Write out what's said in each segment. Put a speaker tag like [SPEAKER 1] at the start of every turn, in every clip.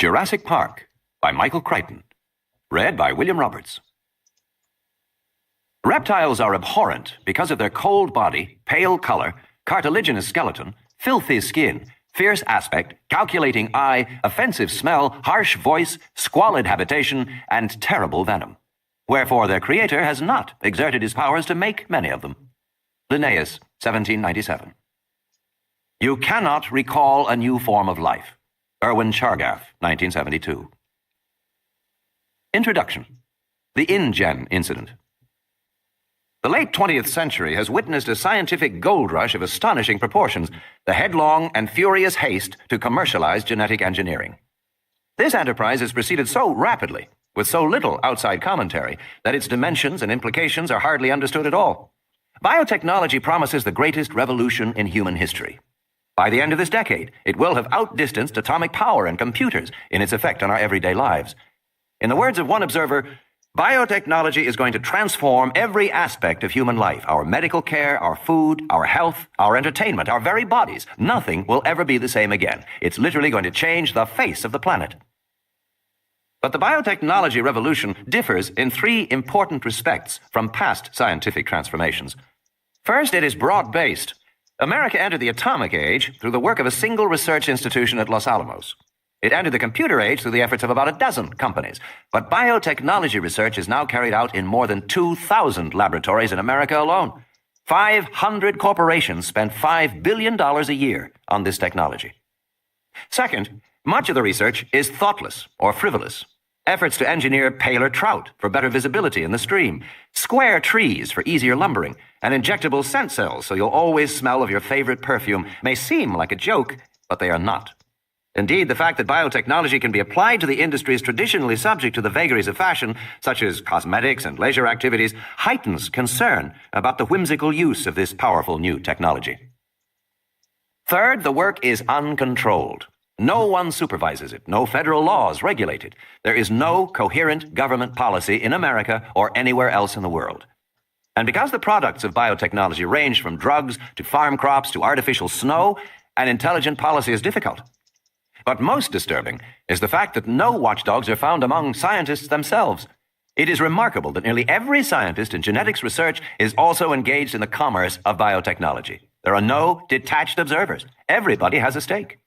[SPEAKER 1] Jurassic Park by Michael Crichton. Read by William Roberts. Reptiles are abhorrent because of their cold body, pale color, cartilaginous skeleton, filthy skin, fierce aspect, calculating eye, offensive smell, harsh voice, squalid habitation, and terrible venom. Wherefore their creator has not exerted his powers to make many of them. Linnaeus, 1797. You cannot recall a new form of life. Irwin Chargaff, 1972. Introduction. The InGen Incident. The late 20th century has witnessed a scientific gold rush of astonishing proportions, the headlong and furious haste to commercialize genetic engineering. This enterprise has proceeded so rapidly, with so little outside commentary, that its dimensions and implications are hardly understood at all. Biotechnology promises the greatest revolution in human history. By the end of this decade, it will have outdistanced atomic power and computers in its effect on our everyday lives. In the words of one observer, biotechnology is going to transform every aspect of human life, our medical care, our food, our health, our entertainment, our very bodies. Nothing will ever be the same again. It's literally going to change the face of the planet. But the biotechnology revolution differs in three important respects from past scientific transformations. First, it is broad-based. America entered the atomic age through the work of a single research institution at Los Alamos. It entered the computer age through the efforts of about a dozen companies. But biotechnology research is now carried out in more than 2,000 laboratories in America alone. 500 corporations spend $5 billion a year on this technology. Second, much of the research is thoughtless or frivolous. Efforts to engineer paler trout for better visibility in the stream, square trees for easier lumbering, and injectable scent cells so you'll always smell of your favorite perfume may seem like a joke, but they are not. Indeed, the fact that biotechnology can be applied to the industries traditionally subject to the vagaries of fashion, such as cosmetics and leisure activities, heightens concern about the whimsical use of this powerful new technology. Third, the work is uncontrolled. No one supervises it. No federal laws regulate it. There is no coherent government policy in America or anywhere else in the world. And because the products of biotechnology range from drugs to farm crops to artificial snow, an intelligent policy is difficult. But most disturbing is the fact that no watchdogs are found among scientists themselves. It is remarkable that nearly every scientist in genetics research is also engaged in the commerce of biotechnology. There are no detached observers. Everybody has a stake.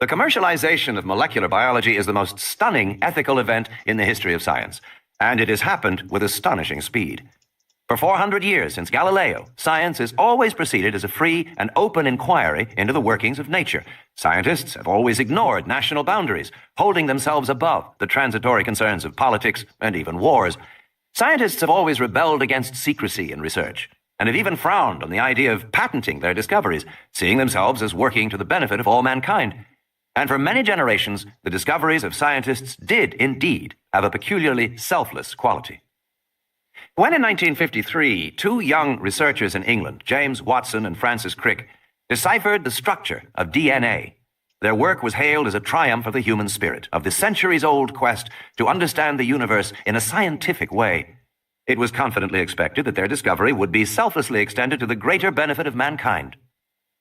[SPEAKER 1] The commercialization of molecular biology is the most stunning ethical event in the history of science, and it has happened with astonishing speed. For 400 years since Galileo, science has always proceeded as a free and open inquiry into the workings of nature. Scientists have always ignored national boundaries, holding themselves above the transitory concerns of politics and even wars. Scientists have always rebelled against secrecy in research, and have even frowned on the idea of patenting their discoveries, seeing themselves as working to the benefit of all mankind. And for many generations, the discoveries of scientists did indeed have a peculiarly selfless quality. When in 1953, two young researchers in England, James Watson and Francis Crick, deciphered the structure of DNA, their work was hailed as a triumph of the human spirit, of the centuries-old quest to understand the universe in a scientific way. It was confidently expected that their discovery would be selflessly extended to the greater benefit of mankind.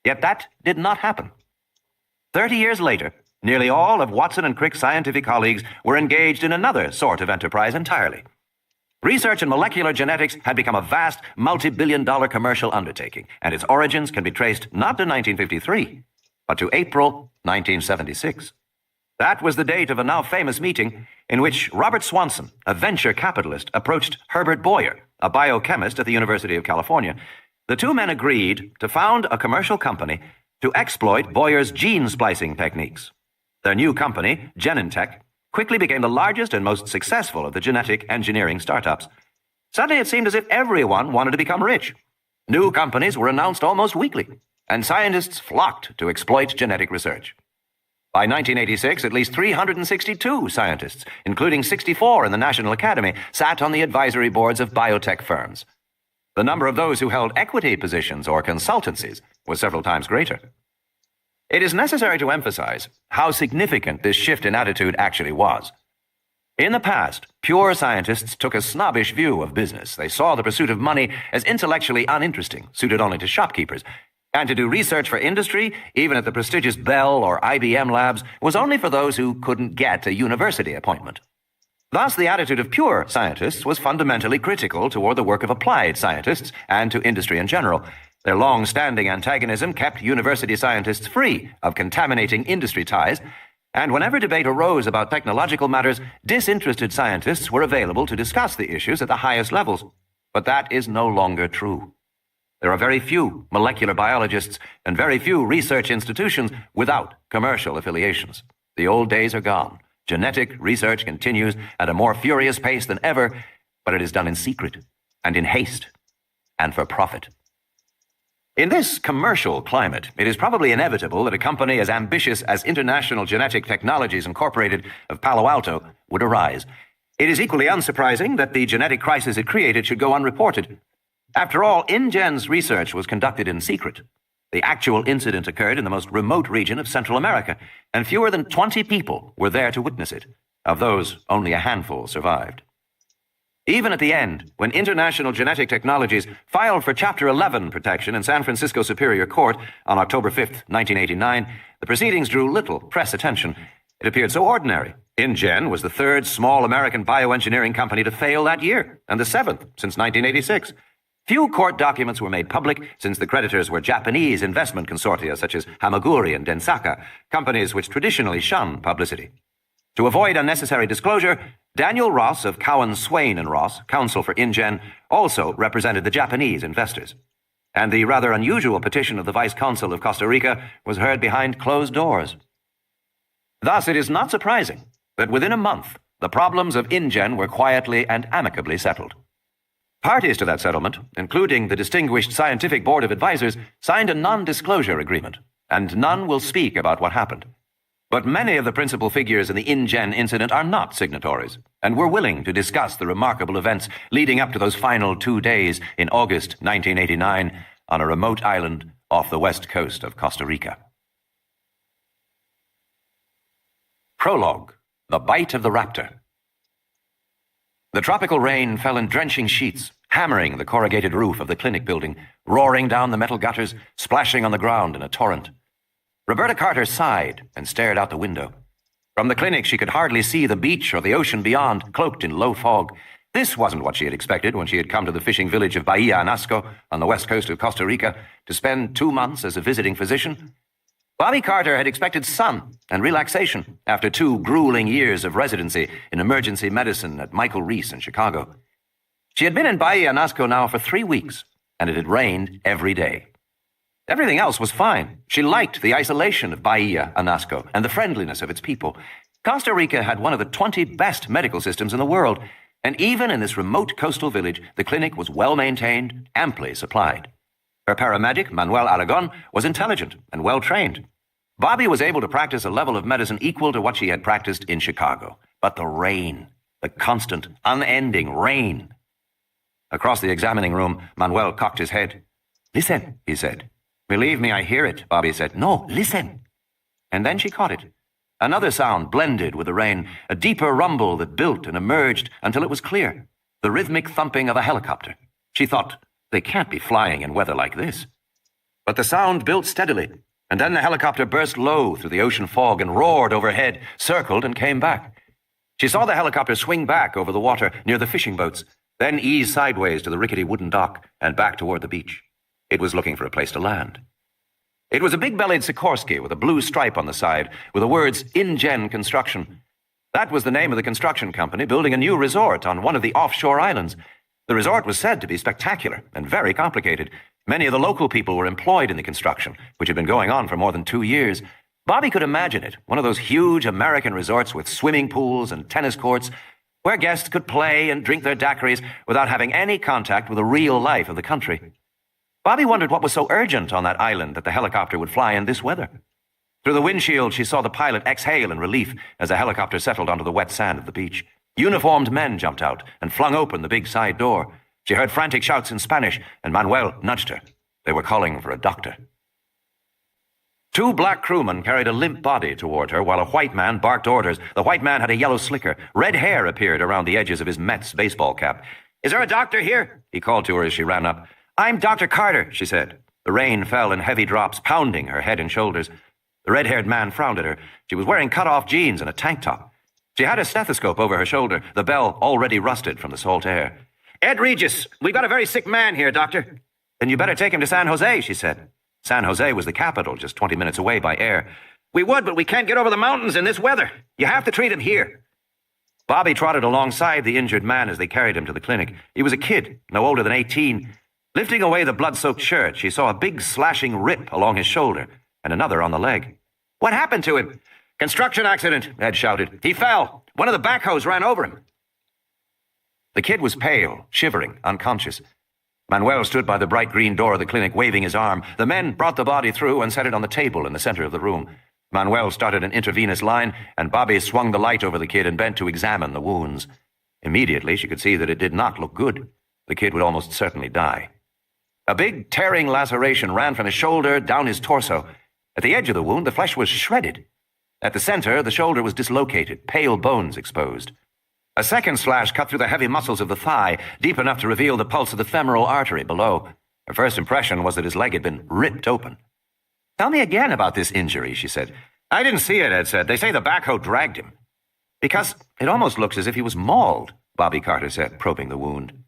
[SPEAKER 1] Yet that did not happen. 30 years later, nearly all of Watson and Crick's scientific colleagues were engaged in another sort of enterprise entirely. Research in molecular genetics had become a vast, multi-billion-dollar commercial undertaking, and its origins can be traced not to 1953, but to April 1976. That was the date of a now famous meeting in which Robert Swanson, a venture capitalist, approached Herbert Boyer, a biochemist at the University of California. The two men agreed to found a commercial company to exploit Boyer's gene splicing techniques. Their new company, Genentech, quickly became the largest and most successful of the genetic engineering startups. Suddenly it seemed as if everyone wanted to become rich. New companies were announced almost weekly, and scientists flocked to exploit genetic research. By 1986, at least 362 scientists, including 64 in the National Academy, sat on the advisory boards of biotech firms. The number of those who held equity positions or consultancies was several times greater. It is necessary to emphasize how significant this shift in attitude actually was. In the past, pure scientists took a snobbish view of business. They saw the pursuit of money as intellectually uninteresting, suited only to shopkeepers. And to do research for industry, even at the prestigious Bell or IBM labs, was only for those who couldn't get a university appointment. Thus, the attitude of pure scientists was fundamentally critical toward the work of applied scientists and to industry in general. Their long-standing antagonism kept university scientists free of contaminating industry ties, and whenever debate arose about technological matters, disinterested scientists were available to discuss the issues at the highest levels. But that is no longer true. There are very few molecular biologists and very few research institutions without commercial affiliations. The old days are gone. Genetic research continues at a more furious pace than ever, but it is done in secret and in haste and for profit. In this commercial climate, it is probably inevitable that a company as ambitious as International Genetic Technologies Incorporated of Palo Alto would arise. It is equally unsurprising that the genetic crisis it created should go unreported. After all, InGen's research was conducted in secret. The actual incident occurred in the most remote region of Central America, and fewer than 20 people were there to witness it. Of those, only a handful survived. Even at the end, when International Genetic Technologies filed for Chapter 11 protection in San Francisco Superior Court on October 5, 1989, the proceedings drew little press attention. It appeared so ordinary. InGen was the third small American bioengineering company to fail that year, and the seventh since 1986. Few court documents were made public since the creditors were Japanese investment consortia such as Hamaguri and Densaka, companies which traditionally shun publicity. To avoid unnecessary disclosure, Daniel Ross of Cowan, Swain & Ross, counsel for InGen, also represented the Japanese investors. And the rather unusual petition of the Vice Consul of Costa Rica was heard behind closed doors. Thus, it is not surprising that within a month, the problems of InGen were quietly and amicably settled. Parties to that settlement, including the distinguished Scientific Board of Advisors, signed a non-disclosure agreement, and none will speak about what happened. But many of the principal figures in the InGen incident are not signatories, and were willing to discuss the remarkable events leading up to those final 2 days in August 1989 on a remote island off the west coast of Costa Rica. Prologue: The Bite of the Raptor. The tropical rain fell in drenching sheets, hammering the corrugated roof of the clinic building, roaring down the metal gutters, splashing on the ground in a torrent. Roberta Carter sighed and stared out the window. From the clinic, she could hardly see the beach or the ocean beyond, cloaked in low fog. This wasn't what she had expected when she had come to the fishing village of Bahia Anasco on the west coast of Costa Rica to spend 2 months as a visiting physician. Bobby Carter had expected sun and relaxation after 2 grueling years of residency in emergency medicine at Michael Reese in Chicago. She had been in Bahia Anasco now for 3 weeks, and it had rained every day. Everything else was fine. She liked the isolation of Bahia Anasco and the friendliness of its people. Costa Rica had one of the 20 best medical systems in the world, and even in this remote coastal village, the clinic was well-maintained, amply supplied. Her paramedic, Manuel Aragon, was intelligent and well-trained. Bobby was able to practice a level of medicine equal to what she had practiced in Chicago. But the rain, the constant, unending rain. Across the examining room, Manuel cocked his head. "Listen," he said. "Believe me, I hear it," Bobby said. "No, listen." And then she caught it. Another sound blended with the rain, a deeper rumble that built and emerged until it was clear. The rhythmic thumping of a helicopter. She thought, they can't be flying in weather like this. But the sound built steadily, and then the helicopter burst low through the ocean fog and roared overhead, circled and came back. She saw the helicopter swing back over the water near the fishing boats, then ease sideways to the rickety wooden dock and back toward the beach. It was looking for a place to land. It was a big-bellied Sikorsky with a blue stripe on the side, with the words InGen Construction. That was the name of the construction company building a new resort on one of the offshore islands. The resort was said to be spectacular and very complicated. Many of the local people were employed in the construction, which had been going on for more than 2 years. Bobby could imagine it, one of those huge American resorts with swimming pools and tennis courts, where guests could play and drink their daiquiris without having any contact with the real life of the country. Bobby wondered what was so urgent on that island that the helicopter would fly in this weather. Through the windshield, she saw the pilot exhale in relief as the helicopter settled onto the wet sand of the beach. Uniformed men jumped out and flung open the big side door. She heard frantic shouts in Spanish, and Manuel nudged her. They were calling for a doctor. 2 black crewmen carried a limp body toward her while a white man barked orders. The white man had a yellow slicker. Red hair appeared around the edges of his Mets baseball cap. "Is there a doctor here?" he called to her as she ran up. "I'm Dr. Carter," she said. The rain fell in heavy drops, pounding her head and shoulders. The red-haired man frowned at her. She was wearing cut-off jeans and a tank top. She had a stethoscope over her shoulder, the bell already rusted from the salt air. "Ed Regis, we've got a very sick man here, Doctor." "Then you better take him to San Jose," she said. San Jose was the capital, just 20 minutes away by air. "We would, but we can't get over the mountains in this weather. You have to treat him here." Bobby trotted alongside the injured man as they carried him to the clinic. He was a kid, no older than 18. Lifting away the blood-soaked shirt, she saw a big slashing rip along his shoulder and another on the leg. "What happened to him?" "Construction accident," Ed shouted. "He fell. One of the backhoes ran over him." The kid was pale, shivering, unconscious. Manuel stood by the bright green door of the clinic, waving his arm. The men brought the body through and set it on the table in the center of the room. Manuel started an intravenous line, and Bobby swung the light over the kid and bent to examine the wounds. Immediately, she could see that it did not look good. The kid would almost certainly die. A big, tearing laceration ran from his shoulder down his torso. At the edge of the wound, the flesh was shredded. At the center, the shoulder was dislocated, pale bones exposed. A second slash cut through the heavy muscles of the thigh, deep enough to reveal the pulse of the femoral artery below. Her first impression was that his leg had been ripped open. "Tell me again about this injury," she said. "I didn't see it," Ed said. "They say the backhoe dragged him." "Because it almost looks as if he was mauled," Bobby Carter said, probing the wound.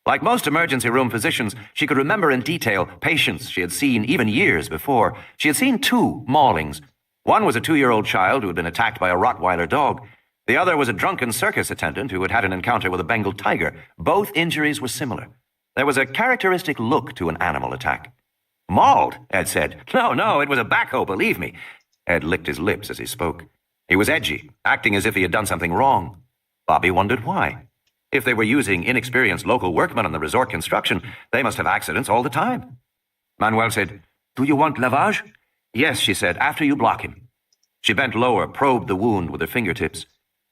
[SPEAKER 1] Like most emergency room physicians, she could remember in detail patients she had seen even years before. She had seen 2 maulings. One was a 2-year-old child who had been attacked by a Rottweiler dog. The other was a drunken circus attendant who had had an encounter with a Bengal tiger. Both injuries were similar. There was a characteristic look to an animal attack. "Mauled," Ed said. No, it was a backhoe, believe me." Ed licked his lips as he spoke. He was edgy, acting as if he had done something wrong. Bobby wondered why. If they were using inexperienced local workmen on the resort construction, they must have accidents all the time. Manuel said, "Do you want lavage?" "Yes," she said, "after you block him." She bent lower, probed the wound with her fingertips.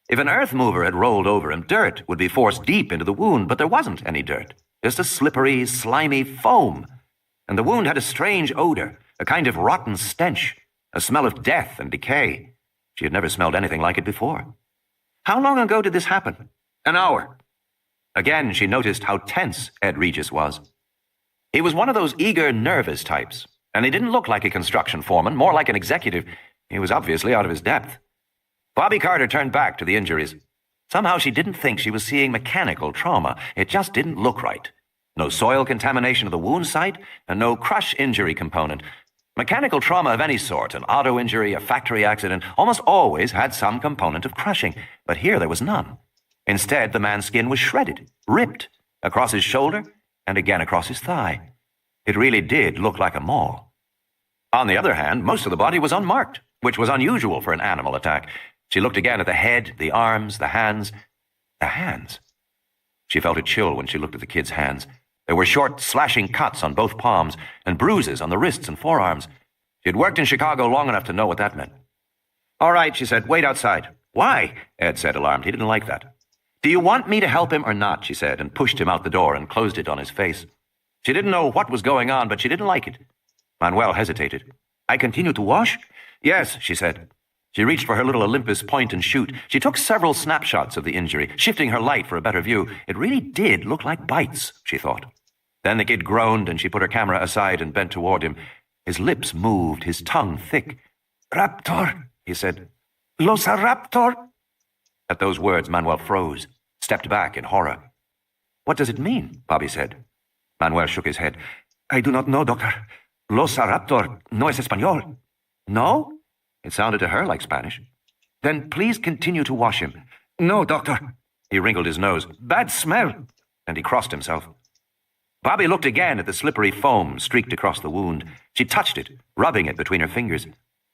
[SPEAKER 1] If an earth mover had rolled over him, dirt would be forced deep into the wound, but there wasn't any dirt, just a slippery, slimy foam. And the wound had a strange odor, a kind of rotten stench, a smell of death and decay. She had never smelled anything like it before. "How long ago did this happen?" "An hour." Again, she noticed how tense Ed Regis was. He was one of those eager, nervous types, and he didn't look like a construction foreman, more like an executive. He was obviously out of his depth. Bobby Carter turned back to the injuries. Somehow she didn't think she was seeing mechanical trauma. It just didn't look right. No soil contamination of the wound site, and no crush injury component. Mechanical trauma of any sort, an auto injury, a factory accident, almost always had some component of crushing, but here there was none. Instead, the man's skin was shredded, ripped, across his shoulder and again across his thigh. It really did look like a maul. On the other hand, most of the body was unmarked, which was unusual for an animal attack. She looked again at the head, the arms, the hands. The hands. She felt a chill when she looked at the kid's hands. There were short, slashing cuts on both palms and bruises on the wrists and forearms. She had worked in Chicago long enough to know what that meant. "All right," she said, "wait outside." "Why?" Ed said, alarmed. He didn't like that. "Do you want me to help him or not?" she said, and pushed him out the door and closed it on his face. She didn't know what was going on, but she didn't like it. Manuel hesitated. "I continue to wash?" "Yes," she said. She reached for her little Olympus point and shoot. She took several snapshots of the injury, shifting her light for a better view. It really did look like bites, she thought. Then the kid groaned, and she put her camera aside and bent toward him. His lips moved, his tongue thick. "Raptor," he said. "Losa raptor." At those words, Manuel froze, stepped back in horror. "What does it mean?" Bobby said. Manuel shook his head. "I do not know, doctor. Losa raptor no es español." "No?" It sounded to her like Spanish. "Then please continue to wash him." "No, doctor." He wrinkled his nose. "Bad smell." And he crossed himself. Bobby looked again at the slippery foam streaked across the wound. She touched it, rubbing it between her fingers.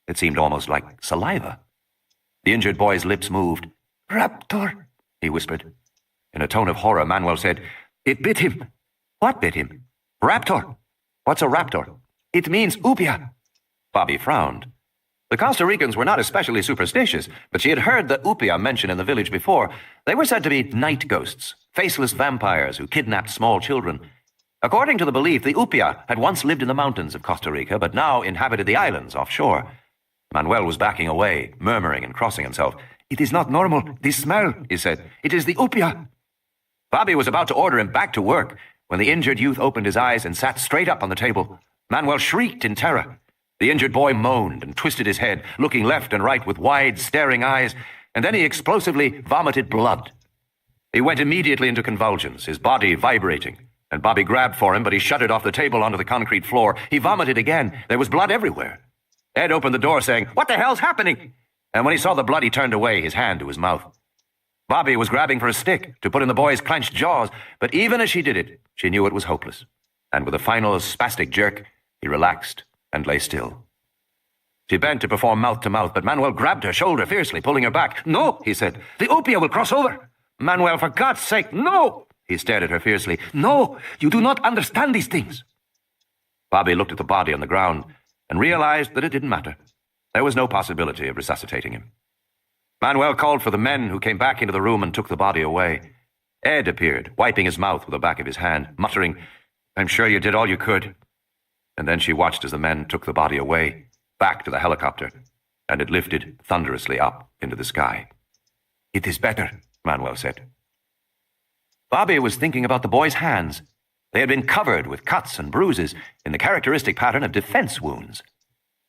[SPEAKER 1] It seemed almost like saliva. The injured boy's lips moved. "Raptor," he whispered. In a tone of horror, Manuel said, "It bit him." "What bit him?" "Raptor." "What's a raptor?" "It means upia." Bobby frowned. The Costa Ricans were not especially superstitious, but she had heard the upia mentioned in the village before. They were said to be night ghosts, faceless vampires who kidnapped small children. According to the belief, the upia had once lived in the mountains of Costa Rica, but now inhabited the islands offshore. Manuel was backing away, murmuring and crossing himself. "It is not normal, this smell," he said. "It is the upia." Bobby was about to order him back to work when the injured youth opened his eyes and sat straight up on the table. Manuel shrieked in terror. The injured boy moaned and twisted his head, looking left and right with wide, staring eyes, and then he explosively vomited blood. He went immediately into convulsions, his body vibrating, and Bobby grabbed for him, but he shut it off the table onto the concrete floor. He vomited again. There was blood everywhere. Ed opened the door, saying, "What the hell's happening?" And when he saw the blood, he turned away, his hand to his mouth. Bobby was grabbing for a stick to put in the boy's clenched jaws, but even as she did it, she knew it was hopeless. And with a final spastic jerk, he relaxed and lay still. She bent to perform mouth-to-mouth, but Manuel grabbed her shoulder fiercely, pulling her back. "No," he said. "The opium will cross over." "Manuel, for God's sake, no!" He stared at her fiercely. "No, you do not understand these things." Bobby looked at the body on the ground and realized that it didn't matter. There was no possibility of resuscitating him. Manuel called for the men, who came back into the room and took the body away. Ed appeared, wiping his mouth with the back of his hand, muttering, "I'm sure you did all you could." And then she watched as the men took the body away, back to the helicopter, and it lifted thunderously up into the sky. "It is better," Manuel said. Bobby was thinking about the boy's hands. They had been covered with cuts and bruises in the characteristic pattern of defense wounds.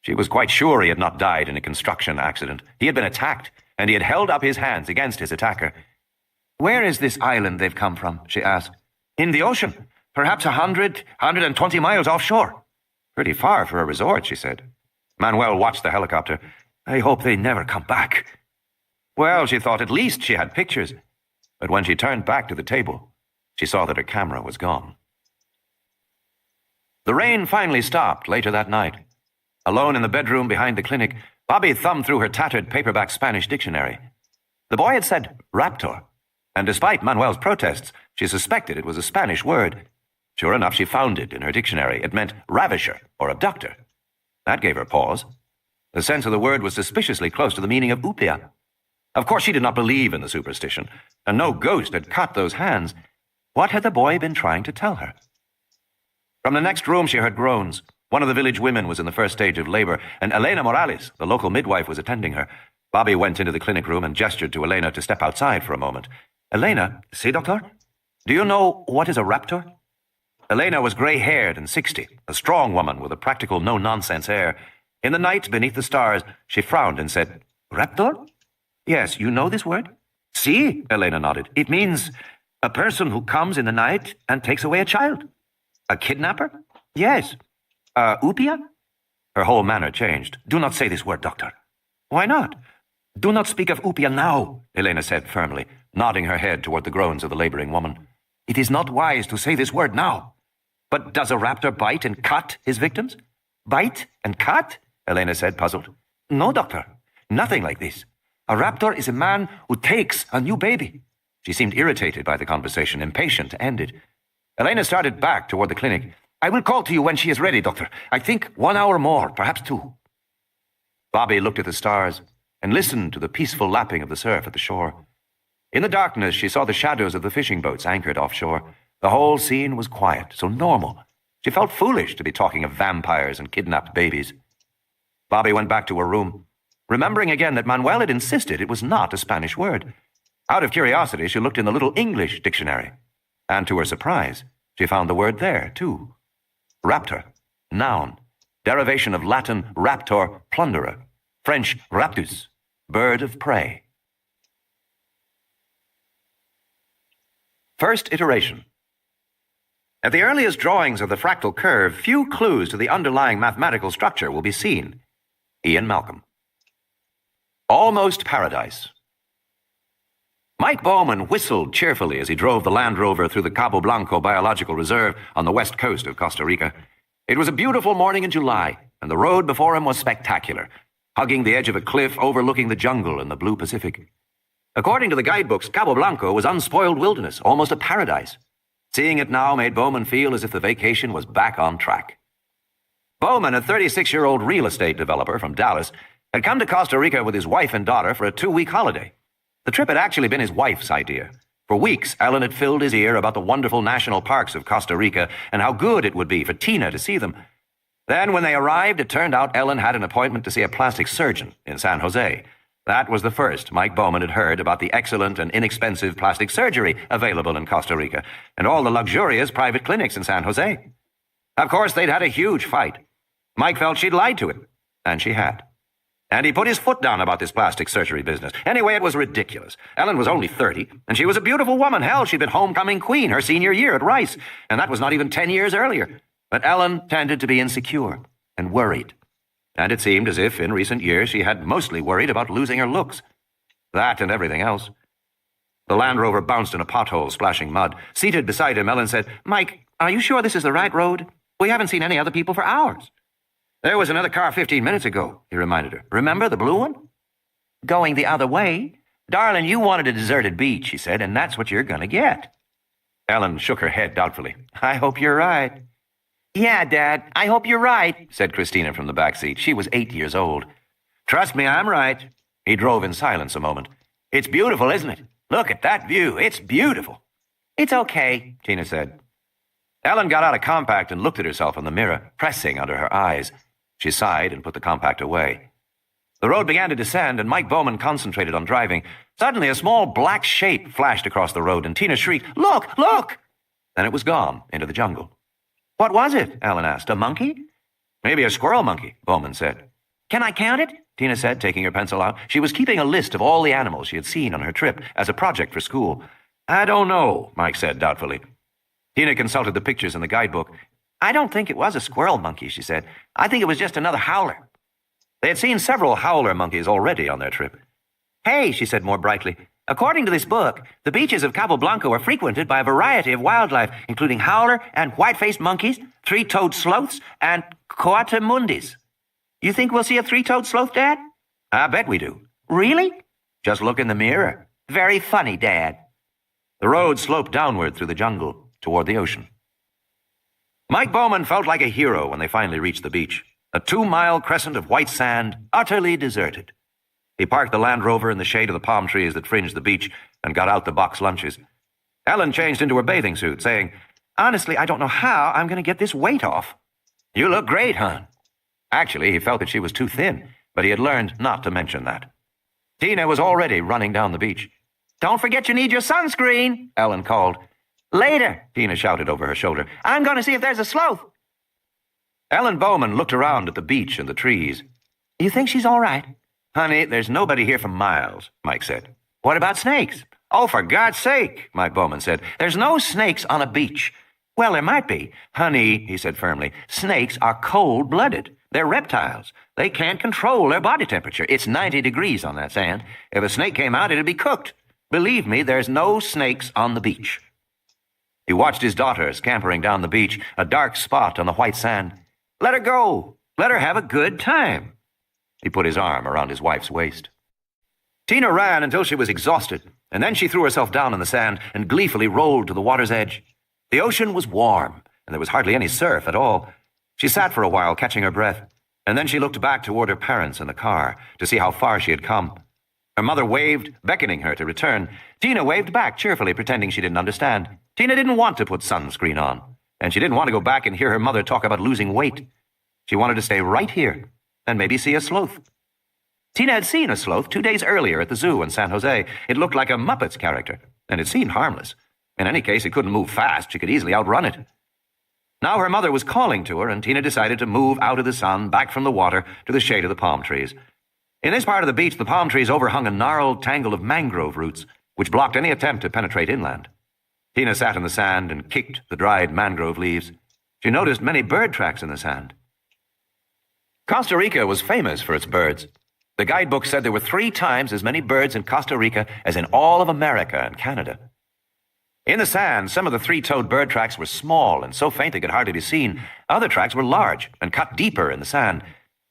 [SPEAKER 1] She was quite sure he had not died in a construction accident. He had been attacked, and he had held up his hands against his attacker. "Where is this island they've come from?" she asked. "In the ocean, perhaps 120 miles offshore." "Pretty far for a resort," she said. Manuel watched the helicopter. "I hope they never come back." Well, she thought, at least she had pictures. But when she turned back to the table, she saw that her camera was gone. The rain finally stopped later that night. Alone in the bedroom behind the clinic, Bobby thumbed through her tattered paperback Spanish dictionary. The boy had said raptor, and despite Manuel's protests, she suspected it was a Spanish word. Sure enough, she found it in her dictionary. It meant ravisher or abductor. That gave her pause. The sense of the word was suspiciously close to the meaning of upia. Of course, she did not believe in the superstition, and no ghost had cut those hands. What had the boy been trying to tell her? From the next room, she heard groans. One of the village women was in the first stage of labor, and Elena Morales, the local midwife, was attending her. Bobby went into the clinic room and gestured to Elena to step outside for a moment. "Elena, see, doctor? Do you know what is a raptor?" Elena was grey-haired and 60, a strong woman with a practical, no-nonsense air. In the night, beneath the stars, she frowned and said, "Raptor? Yes, you know this word?" "Si," Elena nodded. "It means a person who comes in the night and takes away a child." "A kidnapper?" "Yes." "Upia?" Her whole manner changed. "Do not say this word, doctor." "Why not?" "Do not speak of upia now," Elena said firmly, nodding her head toward the groans of the laboring woman. "It is not wise to say this word now." "But does a raptor bite and cut his victims?" "Bite and cut?" Elena said, puzzled. "No, doctor. Nothing like this. A raptor is a man who takes a new baby." She seemed irritated by the conversation, impatient to end it. Elena started back toward the clinic. "I will call to you when she is ready, doctor. I think 1 hour more, perhaps 2. Bobby looked at the stars and listened to the peaceful lapping of the surf at the shore. In the darkness, she saw the shadows of the fishing boats anchored offshore. The whole scene was quiet, so normal. She felt foolish to be talking of vampires and kidnapped babies. Bobby went back to her room, remembering again that Manuel had insisted it was not a Spanish word. Out of curiosity, she looked in the little English dictionary, and to her surprise, she found the word there, too. Raptor, noun, derivation of Latin raptor, plunderer, French raptus, bird of prey. First iteration. At the earliest drawings of the fractal curve, few clues to the underlying mathematical structure will be seen. Ian Malcolm. Almost Paradise. Mike Bowman whistled cheerfully as he drove the Land Rover through the Cabo Blanco Biological Reserve on the west coast of Costa Rica. It was a beautiful morning in July, and the road before him was spectacular, hugging the edge of a cliff overlooking the jungle and the blue Pacific. According to the guidebooks, Cabo Blanco was unspoiled wilderness, almost a paradise. Seeing it now made Bowman feel as if the vacation was back on track. Bowman, a 36-year-old real estate developer from Dallas, had come to Costa Rica with his wife and daughter for a 2-week holiday. The trip had actually been his wife's idea. For weeks, Ellen had filled his ear about the wonderful national parks of Costa Rica and how good it would be for Tina to see them. Then, when they arrived, it turned out Ellen had an appointment to see a plastic surgeon in San Jose. That was the first Mike Bowman had heard about the excellent and inexpensive plastic surgery available in Costa Rica and all the luxurious private clinics in San Jose. Of course, they'd had a huge fight. Mike felt she'd lied to him, and she had. And he put his foot down about this plastic surgery business. Anyway, it was ridiculous. Ellen was only 30, and she was a beautiful woman. Hell, she'd been homecoming queen her senior year at Rice, and that was not even 10 years earlier. But Ellen tended to be insecure and worried. And it seemed as if, in recent years, she had mostly worried about losing her looks. That and everything else. The Land Rover bounced in a pothole, splashing mud. Seated beside him, Ellen said, "Mike, are you sure this is the right road? We haven't seen any other people for hours." "There was another car 15 minutes ago," he reminded her. "Remember the blue one?" "Going the other way? Darling, you wanted a deserted beach," he said, "and that's what you're going to get." Ellen shook her head doubtfully. "I hope you're right." "Yeah, Dad, I hope you're right," said Christina from the back seat. She was 8 years old. "Trust me, I'm right." He drove in silence a moment. "It's beautiful, isn't it? Look at that view. It's beautiful." "It's okay," Tina said. Ellen got out a compact and looked at herself in the mirror, pressing under her eyes. She sighed and put the compact away. The road began to descend, and Mike Bowman concentrated on driving. Suddenly, a small black shape flashed across the road, and Tina shrieked, "Look! Look!" Then it was gone into the jungle. "What was it?" Ellen asked. "A monkey?" "Maybe a squirrel monkey," Bowman said. "Can I count it?" Tina said, taking her pencil out. She was keeping a list of all the animals she had seen on her trip as a project for school. "I don't know," Mike said doubtfully. Tina consulted the pictures in the guidebook. "I don't think it was a squirrel monkey," she said. "I think it was just another howler." They had seen several howler monkeys already on their trip. "Hey," she said more brightly, "according to this book, the beaches of Cabo Blanco are frequented by a variety of wildlife, including howler and white-faced monkeys, three-toed sloths, and coatimundis. You think we'll see a three-toed sloth, Dad?" "I bet we do." "Really?" "Just look in the mirror." "Very funny, Dad." The road sloped downward through the jungle toward the ocean. Mike Bowman felt like a hero when they finally reached the beach, a 2-mile crescent of white sand, utterly deserted. He parked the Land Rover in the shade of the palm trees that fringed the beach and got out the box lunches. Ellen changed into her bathing suit, saying, "Honestly, I don't know how I'm going to get this weight off." "You look great, hon." Actually, he felt that she was too thin, but he had learned not to mention that. Tina was already running down the beach. "Don't forget you need your sunscreen," Ellen called. "Later," Tina shouted over her shoulder. "I'm going to see if there's a sloth." Ellen Bowman looked around at the beach and the trees. "You think she's all right?" "Honey, there's nobody here for miles," Mike said. "What about snakes?" "Oh, for God's sake," Mike Bowman said. "There's no snakes on a beach." "Well, there might be." "Honey," he said firmly, "snakes are cold-blooded. They're reptiles. They can't control their body temperature. It's 90 degrees on that sand. If a snake came out, it'd be cooked. Believe me, there's no snakes on the beach." He watched his daughter scampering down the beach, a dark spot on the white sand. "Let her go. Let her have a good time." He put his arm around his wife's waist. Tina ran until she was exhausted, and then she threw herself down in the sand and gleefully rolled to the water's edge. The ocean was warm, and there was hardly any surf at all. She sat for a while, catching her breath, and then she looked back toward her parents in the car to see how far she had come. Her mother waved, beckoning her to return. Tina waved back cheerfully, pretending she didn't understand. Tina didn't want to put sunscreen on, and she didn't want to go back and hear her mother talk about losing weight. She wanted to stay right here and maybe see a sloth. Tina had seen a sloth 2 days earlier at the zoo in San Jose. It looked like a Muppets character, and it seemed harmless. In any case, it couldn't move fast. She could easily outrun it. Now her mother was calling to her, and Tina decided to move out of the sun, back from the water, to the shade of the palm trees. In this part of the beach, the palm trees overhung a gnarled tangle of mangrove roots, which blocked any attempt to penetrate inland. Tina sat in the sand and kicked the dried mangrove leaves. She noticed many bird tracks in the sand. Costa Rica was famous for its birds. The guidebook said there were 3 times as many birds in Costa Rica as in all of America and Canada. In the sand, some of the 3-toed bird tracks were small and so faint they could hardly be seen. Other tracks were large and cut deeper in the sand.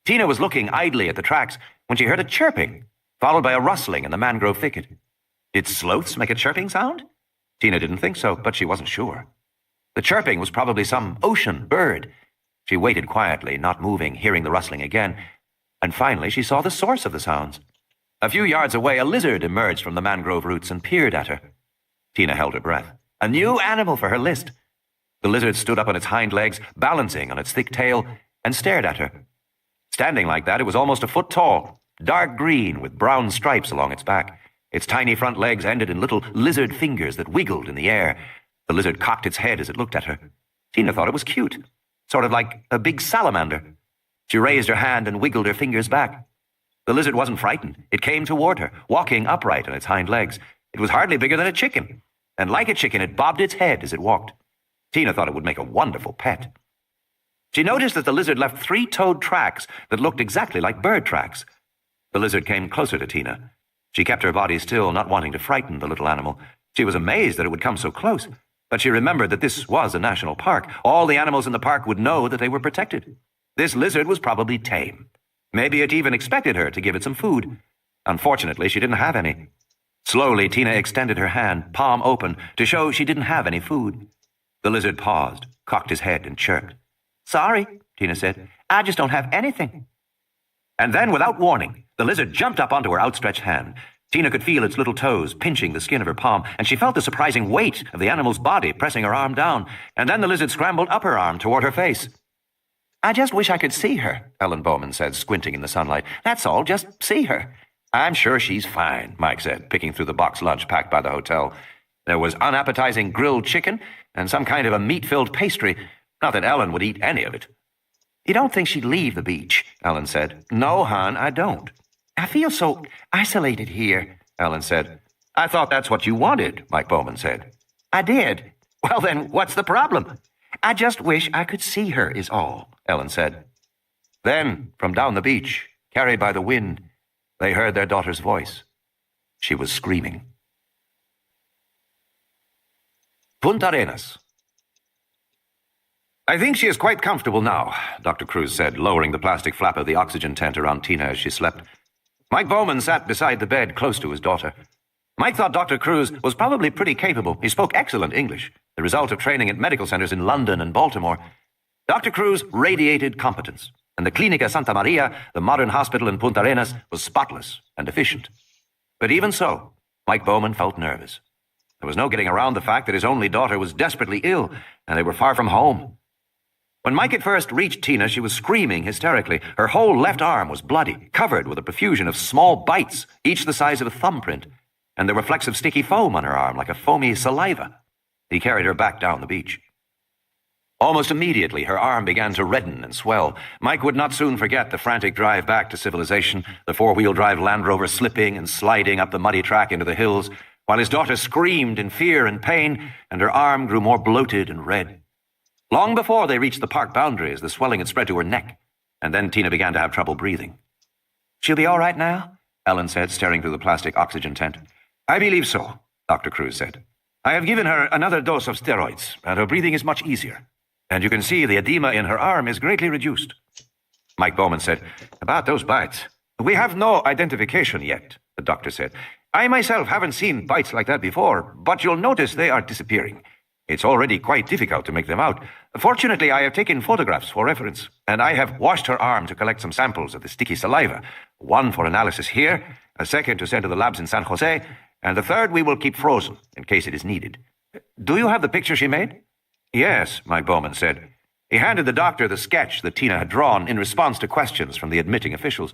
[SPEAKER 1] Tina was looking idly at the tracks when she heard a chirping, followed by a rustling in the mangrove thicket. Did sloths make a chirping sound? Tina didn't think so, but she wasn't sure. The chirping was probably some ocean bird. She waited quietly, not moving, hearing the rustling again, and finally she saw the source of the sounds. A few yards away, a lizard emerged from the mangrove roots and peered at her. Tina held her breath. A new animal for her list. The lizard stood up on its hind legs, balancing on its thick tail, and stared at her. Standing like that, it was almost a foot tall, dark green with brown stripes along its back. Its tiny front legs ended in little lizard fingers that wiggled in the air. The lizard cocked its head as it looked at her. Tina thought it was cute. sort of like a big salamander. She raised her hand and wiggled her fingers back. The lizard wasn't frightened. It came toward her, walking upright on its hind legs. It was hardly bigger than a chicken, and like a chicken, it bobbed its head as it walked. Tina thought it would make a wonderful pet. She noticed that the lizard left 3-toed tracks that looked exactly like bird tracks. The lizard came closer to Tina. She kept her body still, not wanting to frighten the little animal. She was amazed that it would come so close, but she remembered that this was a national park. All the animals in the park would know that they were protected. This lizard was probably tame. Maybe it even expected her to give it some food. Unfortunately, she didn't have any. Slowly, Tina extended her hand, palm open, to show she didn't have any food. The lizard paused, cocked his head, and chirped. "Sorry," Tina said. "I just don't have anything." And then, without warning, the lizard jumped up onto her outstretched hand. Tina could feel its little toes pinching the skin of her palm, and she felt the surprising weight of the animal's body pressing her arm down. And then the lizard scrambled up her arm toward her face. "I just wish I could see her," Ellen Bowman said, squinting in the sunlight. "That's all, just see her." "I'm sure she's fine," Mike said, picking through the box lunch packed by the hotel. There was unappetizing grilled chicken and some kind of a meat-filled pastry. Not that Ellen would eat any of it. "You don't think she'd leave the beach?" Ellen said. "No, hon, I don't." "I feel so isolated here," Ellen said. "I thought that's what you wanted," Mike Bowman said. "I did." "Well, then, what's the problem?" "I just wish I could see her, is all," Ellen said. Then, from down the beach, carried by the wind, they heard their daughter's voice. She was screaming. Punta Arenas. "I think she is quite comfortable now," Dr. Cruz said, lowering the plastic flap of the oxygen tent around Tina as she slept. Mike Bowman sat beside the bed close to his daughter. Mike thought Dr. Cruz was probably pretty capable. He spoke excellent English, the result of training at medical centers in London and Baltimore. Dr. Cruz radiated competence, and the Clínica Santa Maria, the modern hospital in Punta Arenas, was spotless and efficient. But even so, Mike Bowman felt nervous. There was no getting around the fact that his only daughter was desperately ill, and they were far from home. When Mike had first reached Tina, she was screaming hysterically. Her whole left arm was bloody, covered with a profusion of small bites, each the size of a thumbprint, and there were flecks of sticky foam on her arm, like a foamy saliva. He carried her back down the beach. Almost immediately, her arm began to redden and swell. Mike would not soon forget the frantic drive back to civilization, the 4-wheel drive Land Rover slipping and sliding up the muddy track into the hills, while his daughter screamed in fear and pain, and her arm grew more bloated and red. Long before they reached the park boundaries, the swelling had spread to her neck, and then Tina began to have trouble breathing. "She'll be all right now?" Ellen said, staring through the plastic oxygen tent. "I believe so," Dr. Cruz said. "I have given her another dose of steroids, and her breathing is much easier. And you can see the edema in her arm is greatly reduced." Mike Bowman said, "About those bites, we have no identification yet," the doctor said. "I myself haven't seen bites like that before, but you'll notice they are disappearing. It's already quite difficult to make them out. Fortunately, I have taken photographs for reference, and I have washed her arm to collect some samples of the sticky saliva. One for analysis here, a second to send to the labs in San Jose, and the third we will keep frozen in case it is needed. Do you have the picture she made?" "Yes," Mike Bowman said. He handed the doctor the sketch that Tina had drawn in response to questions from the admitting officials.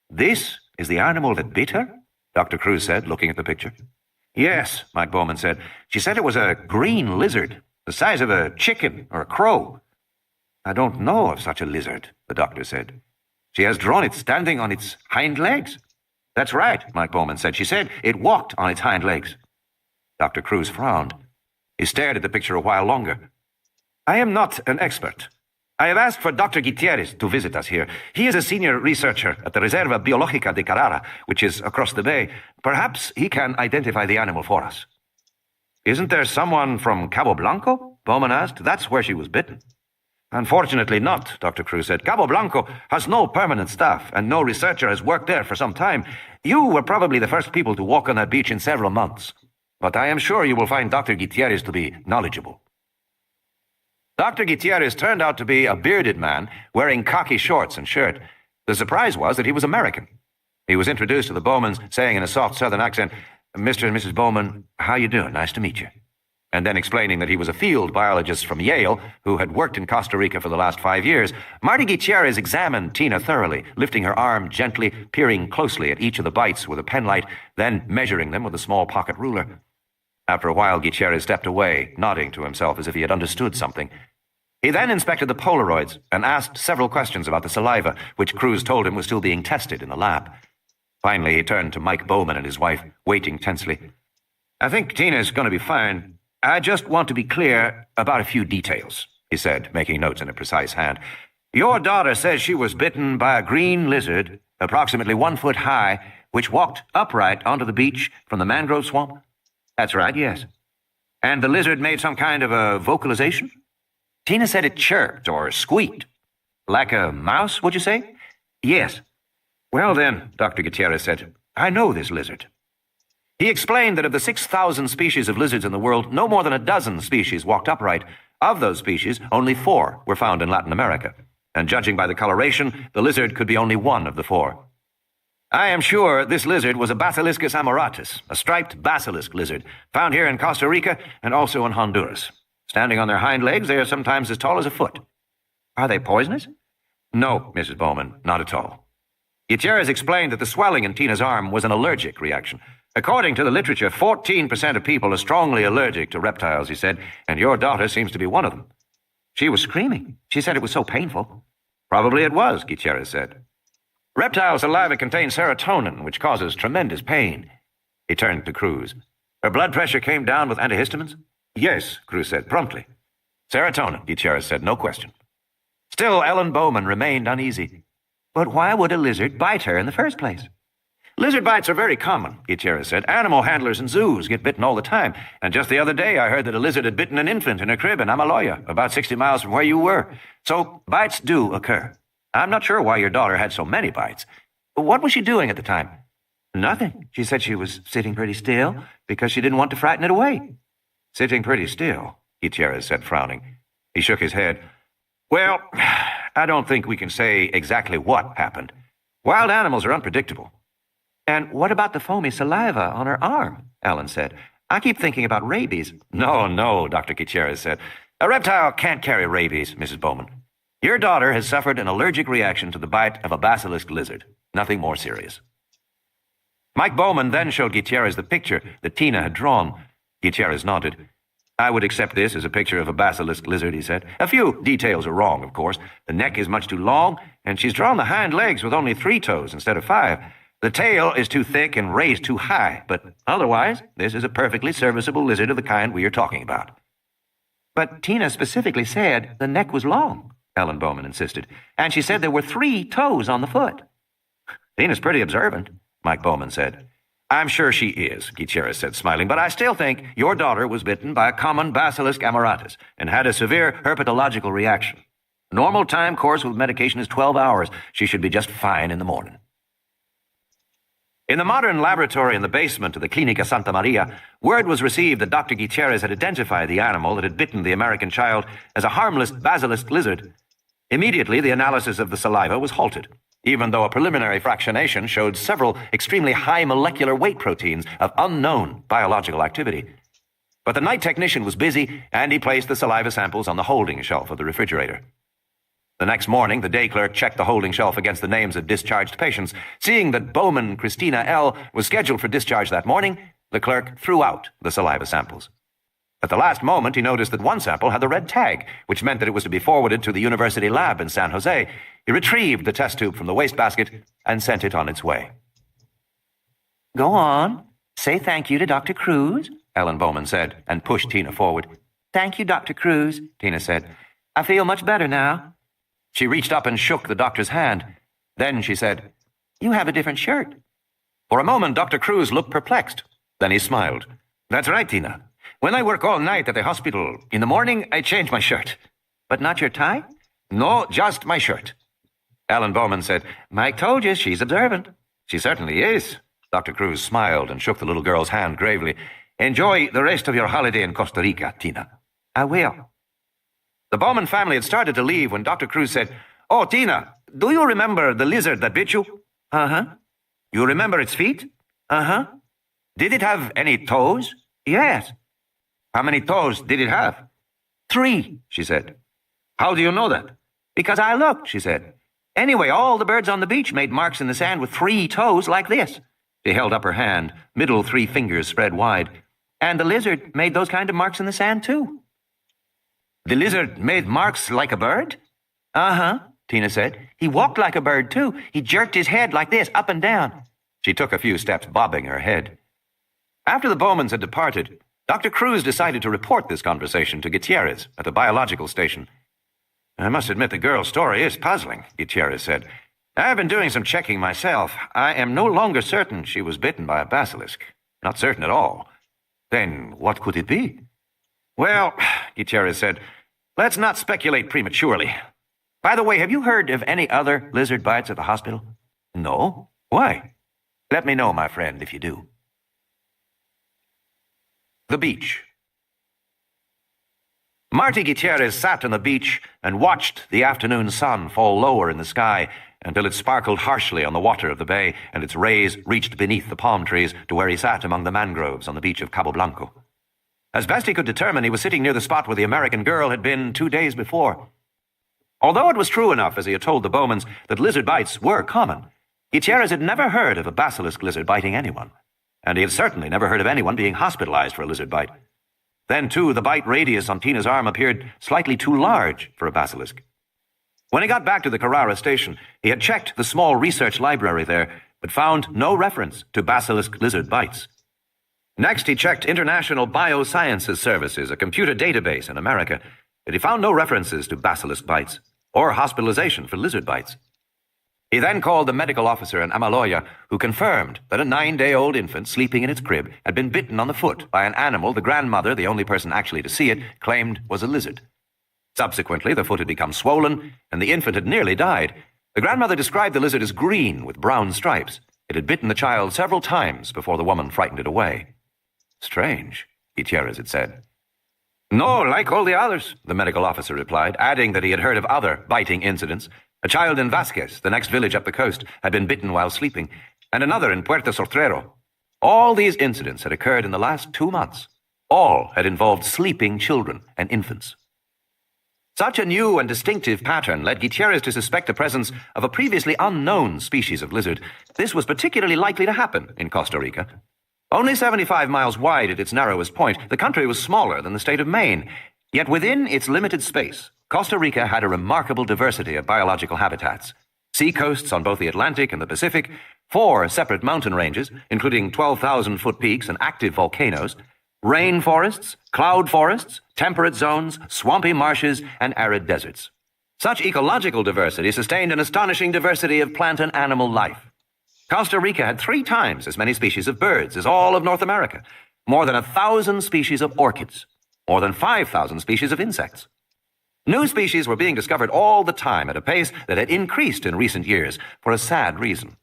[SPEAKER 1] "This is the animal that bit her?" Dr. Cruz said, looking at the picture. "Yes," Mike Bowman said. "She said it was a green lizard, the size of a chicken or a crow." "I don't know of such a lizard," the doctor said. "She has drawn it standing on its hind legs." "That's right," Mike Bowman said. "She said it walked on its hind legs." Dr. Cruz frowned. He stared at the picture a while longer. "I am not an expert. I have asked for Dr. Gutierrez to visit us here. He is a senior researcher at the Reserva Biológica de Carrara, which is across the bay. Perhaps he can identify the animal for us." "Isn't there someone from Cabo Blanco?" Bowman asked. "That's where she was bitten." "Unfortunately not," Dr. Cruz said. "Cabo Blanco has no permanent staff, and no researcher has worked there for some time. You were probably the first people to walk on that beach in several months. But I am sure you will find Dr. Gutierrez to be knowledgeable." Dr. Gutierrez turned out to be a bearded man wearing khaki shorts and shirt. The surprise was that he was American. He was introduced to the Bowmans, saying in a soft southern accent, "Mr. and Mrs. Bowman, how you doing? Nice to meet you." And then explaining that he was a field biologist from Yale who had worked in Costa Rica for the last 5 years. Marty Gutierrez examined Tina thoroughly, lifting her arm gently, peering closely at each of the bites with a penlight, then measuring them with a small pocket ruler. After a while, Gutierrez stepped away, nodding to himself as if he had understood something. He then inspected the Polaroids and asked several questions about the saliva, which Cruz told him was still being tested in the lab. Finally, he turned to Mike Bowman and his wife, waiting tensely. "I think Tina's going to be fine. I just want to be clear about a few details," he said, making notes in a precise hand. "Your daughter says she was bitten by a green lizard, approximately 1 foot high, which walked upright onto the beach from the mangrove swamp?" "That's right, yes." "And the lizard made some kind of a vocalization?" "Tina said it chirped or squeaked." "Like a mouse, would you say?" "Yes." "Well then," Dr. Gutierrez said, "I know this lizard." He explained that of the 6,000 species of lizards in the world, no more than a dozen species walked upright. Of those species, only 4 were found in Latin America, and judging by the coloration, the lizard could be only one of the 4. "I am sure this lizard was a Basiliscus amoratus, a striped basilisk lizard, found here in Costa Rica and also in Honduras. Standing on their hind legs, they are sometimes as tall as a foot." "Are they poisonous?" "No, Mrs. Bowman, not at all." Gutierrez explained that the swelling in Tina's arm was an allergic reaction. "According to the literature, 14% of people are strongly allergic to reptiles," he said, "and your daughter seems to be one of them." "She was screaming. She said it was so painful." "Probably it was," Gutierrez said. "Reptile saliva contains serotonin, which causes tremendous pain." He turned to Cruz. "Her blood pressure came down with antihistamines?" "Yes," Cruz said promptly. "Serotonin," Gutierrez said, "no question." Still, Ellen Bowman remained uneasy. "But why would a lizard bite her in the first place?" "Lizard bites are very common," Gutierrez said. "Animal handlers in zoos get bitten all the time. And just the other day I heard that a lizard had bitten an infant in a crib in Amaloya, about 60 miles from where you were. So bites do occur. I'm not sure why your daughter had so many bites. What was she doing at the time?" "Nothing. She said she was sitting pretty still because she didn't want to frighten it away." "Sitting pretty still," Gutierrez said, frowning. He shook his head. "Well, I don't think we can say exactly what happened. Wild animals are unpredictable." "And what about the foamy saliva on her arm?" Ellen said. "I keep thinking about rabies." No, Dr. Gutierrez said. "A reptile can't carry rabies, Mrs. Bowman. Your daughter has suffered an allergic reaction to the bite of a basilisk lizard. Nothing more serious." Mike Bowman then showed Gutierrez the picture that Tina had drawn. Gutierrez nodded. "I would accept this as a picture of a basilisk lizard," he said. "A few details are wrong, of course. The neck is much too long, and she's drawn the hind legs with only 3 toes instead of 5. The tail is too thick and raised too high, but otherwise, this is a perfectly serviceable lizard of the kind we are talking about." "But Tina specifically said the neck was long," Ellen Bowman insisted, "and she said there were 3 toes on the foot." "Tina's pretty observant," Mike Bowman said. "I'm sure she is," Gutierrez said, smiling, "but I still think your daughter was bitten by a common Basiliscus amoratus and had a severe herpetological reaction. Normal time course with medication is 12 hours. She should be just fine in the morning." In the modern laboratory in the basement of the Clinica Santa Maria, word was received that Dr. Gutierrez had identified the animal that had bitten the American child as a harmless basilisk lizard. Immediately, the analysis of the saliva was halted, even though a preliminary fractionation showed several extremely high molecular weight proteins of unknown biological activity. But the night technician was busy, and he placed the saliva samples on the holding shelf of the refrigerator. The next morning, the day clerk checked the holding shelf against the names of discharged patients. Seeing that Bowman Christina L. was scheduled for discharge that morning, the clerk threw out the saliva samples. At the last moment, he noticed that one sample had the red tag, which meant that it was to be forwarded to the university lab in San Jose. He retrieved the test tube from the wastebasket and sent it on its way. "Go on. Say thank you to Dr. Cruz," Ellen Bowman said, and pushed Tina forward. "Thank you, Dr. Cruz," Tina said. "I feel much better now." She reached up and shook the doctor's hand. Then she said, "You have a different shirt." For a moment, Dr. Cruz looked perplexed. Then he smiled. "That's right, Tina. When I work all night at the hospital, in the morning I change my shirt." "But not your tie?" "No, just my shirt." Ellen Bowman said, "Mike told you she's observant." "She certainly is." Dr. Cruz smiled and shook the little girl's hand gravely. "Enjoy the rest of your holiday in Costa Rica, Tina." "I will." The Bowman family had started to leave when Dr. Cruz said, "Oh, Tina, do you remember the lizard that bit you?" "Uh-huh." "You remember its feet?" "Uh-huh." "Did it have any toes?" "Yes." "How many toes did it have?" "3, she said. "How do you know that?" "Because I looked," she said. "Anyway, all the birds on the beach made marks in the sand with 3 toes like this." She held up her hand, middle 3 fingers spread wide. "And the lizard made those kind of marks in the sand, too." The lizard made marks like a bird? Uh-huh, Tina said. He walked like a bird, too. He jerked his head like this, up and down. She took a few steps, bobbing her head. After the Bowmans had departed, Dr. Cruz decided to report this conversation to Gutierrez at the biological station. I must admit the girl's story is puzzling, Gutierrez said. I've been doing some checking myself. I am no longer certain she was bitten by a basilisk. Not certain at all. Then what could it be? Well, Gutierrez said, let's not speculate prematurely. By the way, have you heard of any other lizard bites at the hospital? No. Why? Let me know, my friend, if you do. The beach. Marty Gutierrez sat on the beach and watched the afternoon sun fall lower in the sky until it sparkled harshly on the water of the bay and its rays reached beneath the palm trees to where he sat among the mangroves on the beach of Cabo Blanco. As best he could determine, he was sitting near the spot where the American girl had been 2 days before. Although it was true enough, as he had told the Bowmans, that lizard bites were common, Gutierrez had never heard of a basilisk lizard biting anyone, and he had certainly never heard of anyone being hospitalized for a lizard bite. Then, too, the bite radius on Tina's arm appeared slightly too large for a basilisk. When he got back to the Carrara station, he had checked the small research library there, but found no reference to basilisk lizard bites. Next, he checked International Biosciences Services, a computer database in America, but he found no references to basilisk bites or hospitalization for lizard bites. He then called the medical officer in Amaloya, who confirmed that a 9-day-old infant sleeping in its crib had been bitten on the foot by an animal the grandmother, the only person actually to see it, claimed was a lizard. Subsequently, the foot had become swollen, and the infant had nearly died. The grandmother described the lizard as green with brown stripes. It had bitten the child several times before the woman frightened it away. Strange, Gutierrez had said. No, like all the others, the medical officer replied, adding that he had heard of other biting incidents. A child in Vasquez, the next village up the coast, had been bitten while sleeping, and another in Puerto Sortrero. All these incidents had occurred in the last 2 months. All had involved sleeping children and infants. Such a new and distinctive pattern led Gutierrez to suspect the presence of a previously unknown species of lizard. This was particularly likely to happen in Costa Rica. Only 75 miles wide at its narrowest point, the country was smaller than the state of Maine. Yet within its limited space, Costa Rica had a remarkable diversity of biological habitats. Sea coasts on both the Atlantic and the Pacific, 4 separate mountain ranges, including 12,000-foot peaks and active volcanoes, rainforests, cloud forests, temperate zones, swampy marshes, and arid deserts. Such ecological diversity sustained an astonishing diversity of plant and animal life. Costa Rica had 3 times as many species of birds as all of North America, more than 1,000 species of orchids, more than 5,000 species of insects. New species were being discovered all the time at a pace that had increased in recent years for a sad reason.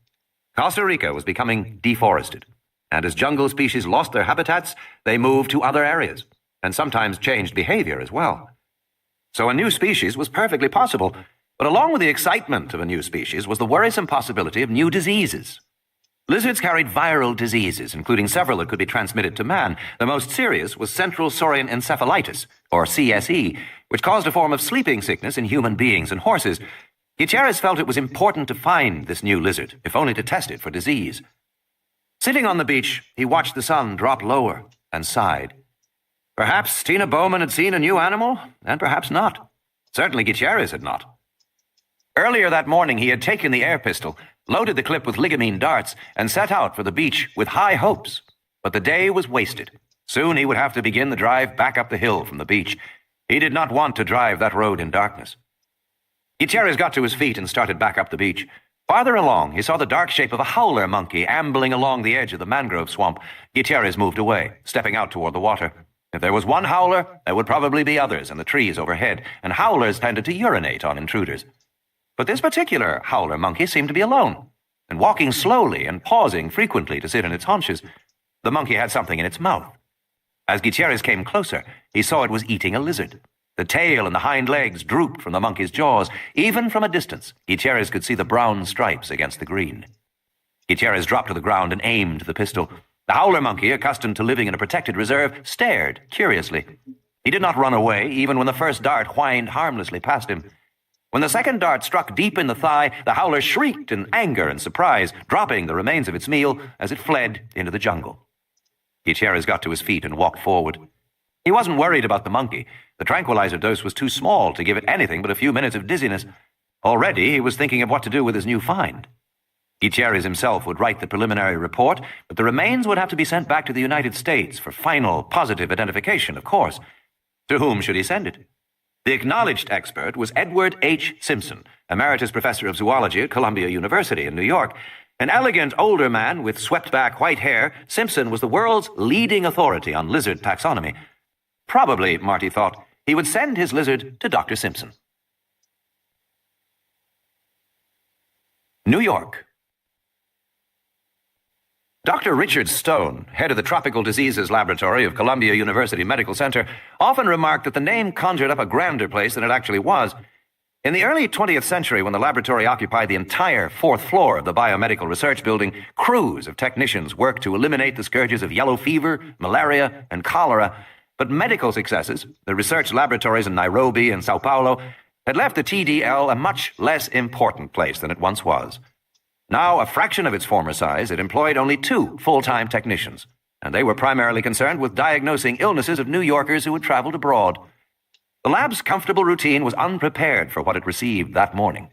[SPEAKER 1] Costa Rica was becoming deforested, and as jungle species lost their habitats, they moved to other areas, and sometimes changed behavior as well. So a new species was perfectly possible, but along with the excitement of a new species was the worrisome possibility of new diseases. Lizards carried viral diseases, including several that could be transmitted to man. The most serious was central saurian encephalitis, or CSE, which caused a form of sleeping sickness in human beings and horses. Gutierrez felt it was important to find this new lizard, if only to test it for disease. Sitting on the beach, he watched the sun drop lower and sighed. Perhaps Tina Bowman had seen a new animal, and perhaps not. Certainly Gutierrez had not. Earlier that morning, he had taken the air pistol, loaded the clip with ligamine darts, and set out for the beach with high hopes. But the day was wasted. Soon he would have to begin the drive back up the hill from the beach. He did not want to drive that road in darkness. Gutierrez got to his feet and started back up the beach. Farther along, he saw the dark shape of a howler monkey ambling along the edge of the mangrove swamp. Gutierrez moved away, stepping out toward the water. If there was one howler, there would probably be others in the trees overhead, and howlers tended to urinate on intruders. But this particular howler monkey seemed to be alone, and walking slowly and pausing frequently to sit on its haunches. The monkey had something in its mouth. As Gutierrez came closer, he saw it was eating a lizard. The tail and the hind legs drooped from the monkey's jaws. Even from a distance, Gutierrez could see the brown stripes against the green. Gutierrez dropped to the ground and aimed the pistol. The howler monkey, accustomed to living in a protected reserve, stared curiously. He did not run away, even when the first dart whined harmlessly past him. When the second dart struck deep in the thigh, the howler shrieked in anger and surprise, dropping the remains of its meal as it fled into the jungle. Gutierrez got to his feet and walked forward. He wasn't worried about the monkey. The tranquilizer dose was too small to give it anything but a few minutes of dizziness. Already, he was thinking of what to do with his new find. Gutierrez himself would write the preliminary report, but the remains would have to be sent back to the United States for final, positive identification, of course. To whom should he send it? The acknowledged expert was Edward H. Simpson, emeritus professor of zoology at Columbia University in New York. An elegant older man with swept-back white hair, Simpson was the world's leading authority on lizard taxonomy. Probably, Marty thought, he would send his lizard to Dr. Simpson. New York. Dr. Richard Stone, head of the Tropical Diseases Laboratory of Columbia University Medical Center, often remarked that the name conjured up a grander place than it actually was. In the early 20th century, when the laboratory occupied the entire fourth floor of the Biomedical Research Building, crews of technicians worked to eliminate the scourges of yellow fever, malaria, and cholera. But medical successes, the research laboratories in Nairobi and Sao Paulo, had left the TDL a much less important place than it once was. Now, a fraction of its former size, it employed only 2 full-time technicians, and they were primarily concerned with diagnosing illnesses of New Yorkers who had traveled abroad. The lab's comfortable routine was unprepared for what it received that morning.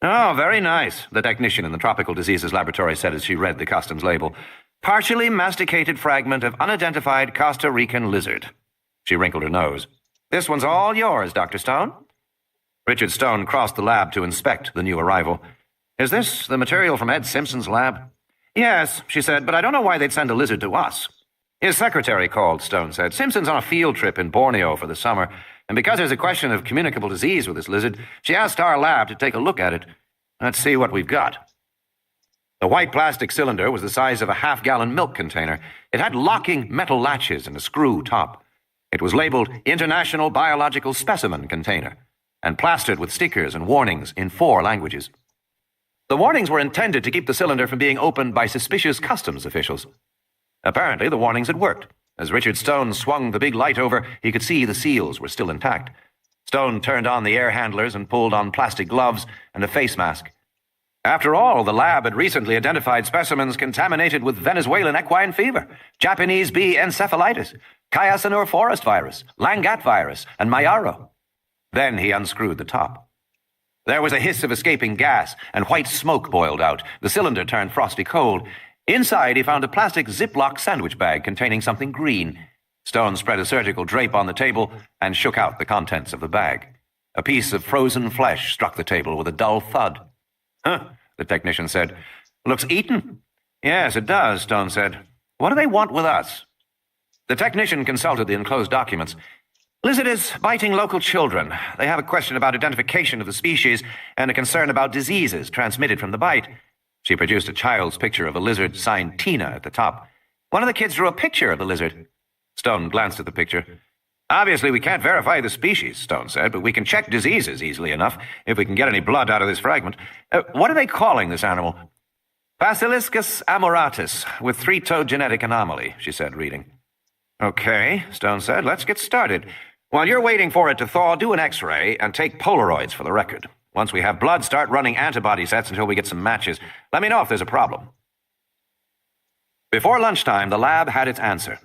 [SPEAKER 1] "Oh, very nice," the technician in the Tropical Diseases Laboratory said as she read the customs label. "Partially masticated fragment of unidentified Costa Rican lizard." She wrinkled her nose. "This one's all yours, Dr. Stone." Richard Stone crossed the lab to inspect the new arrival. "Is this the material from Ed Simpson's lab?" "Yes," she said, "but I don't know why they'd send a lizard to us." "His secretary called," Stone said. "Simpson's on a field trip in Borneo for the summer, and because there's a question of communicable disease with this lizard, she asked our lab to take a look at it. Let's see what we've got." The white plastic cylinder was the size of a half-gallon milk container. It had locking metal latches and a screw top. It was labeled International Biological Specimen Container and plastered with stickers and warnings in 4 languages. The warnings were intended to keep the cylinder from being opened by suspicious customs officials. Apparently, the warnings had worked. As Richard Stone swung the big light over, he could see the seals were still intact. Stone turned on the air handlers and pulled on plastic gloves and a face mask. After all, the lab had recently identified specimens contaminated with Venezuelan equine fever, Japanese bee encephalitis, Chiasanur forest virus, Langat virus, and Mayaro. Then he unscrewed the top. There was a hiss of escaping gas, and white smoke boiled out. The cylinder turned frosty cold. Inside, he found a plastic Ziploc sandwich bag containing something green. Stone spread a surgical drape on the table and shook out the contents of the bag. A piece of frozen flesh struck the table with a dull thud. "Huh," the technician said. "Looks eaten." "Yes, it does," Stone said. "What do they want with us?" The technician consulted the enclosed documents. "Lizard is biting local children. They have a question about identification of the species and a concern about diseases transmitted from the bite." She produced a child's picture of a lizard signed Tina at the top. "One of the kids drew a picture of the lizard." Stone glanced at the picture. "Obviously, we can't verify the species," Stone said, "but we can check diseases easily enough if we can get any blood out of this fragment. What are they calling this animal?" "Basiliscus amoratus, with 3-toed genetic anomaly," she said, reading. "Okay," Stone said, "let's get started. While you're waiting for it to thaw, do an X-ray and take Polaroids for the record. Once we have blood, start running antibody sets until we get some matches. Let me know if there's a problem." Before lunchtime, the lab had its answer.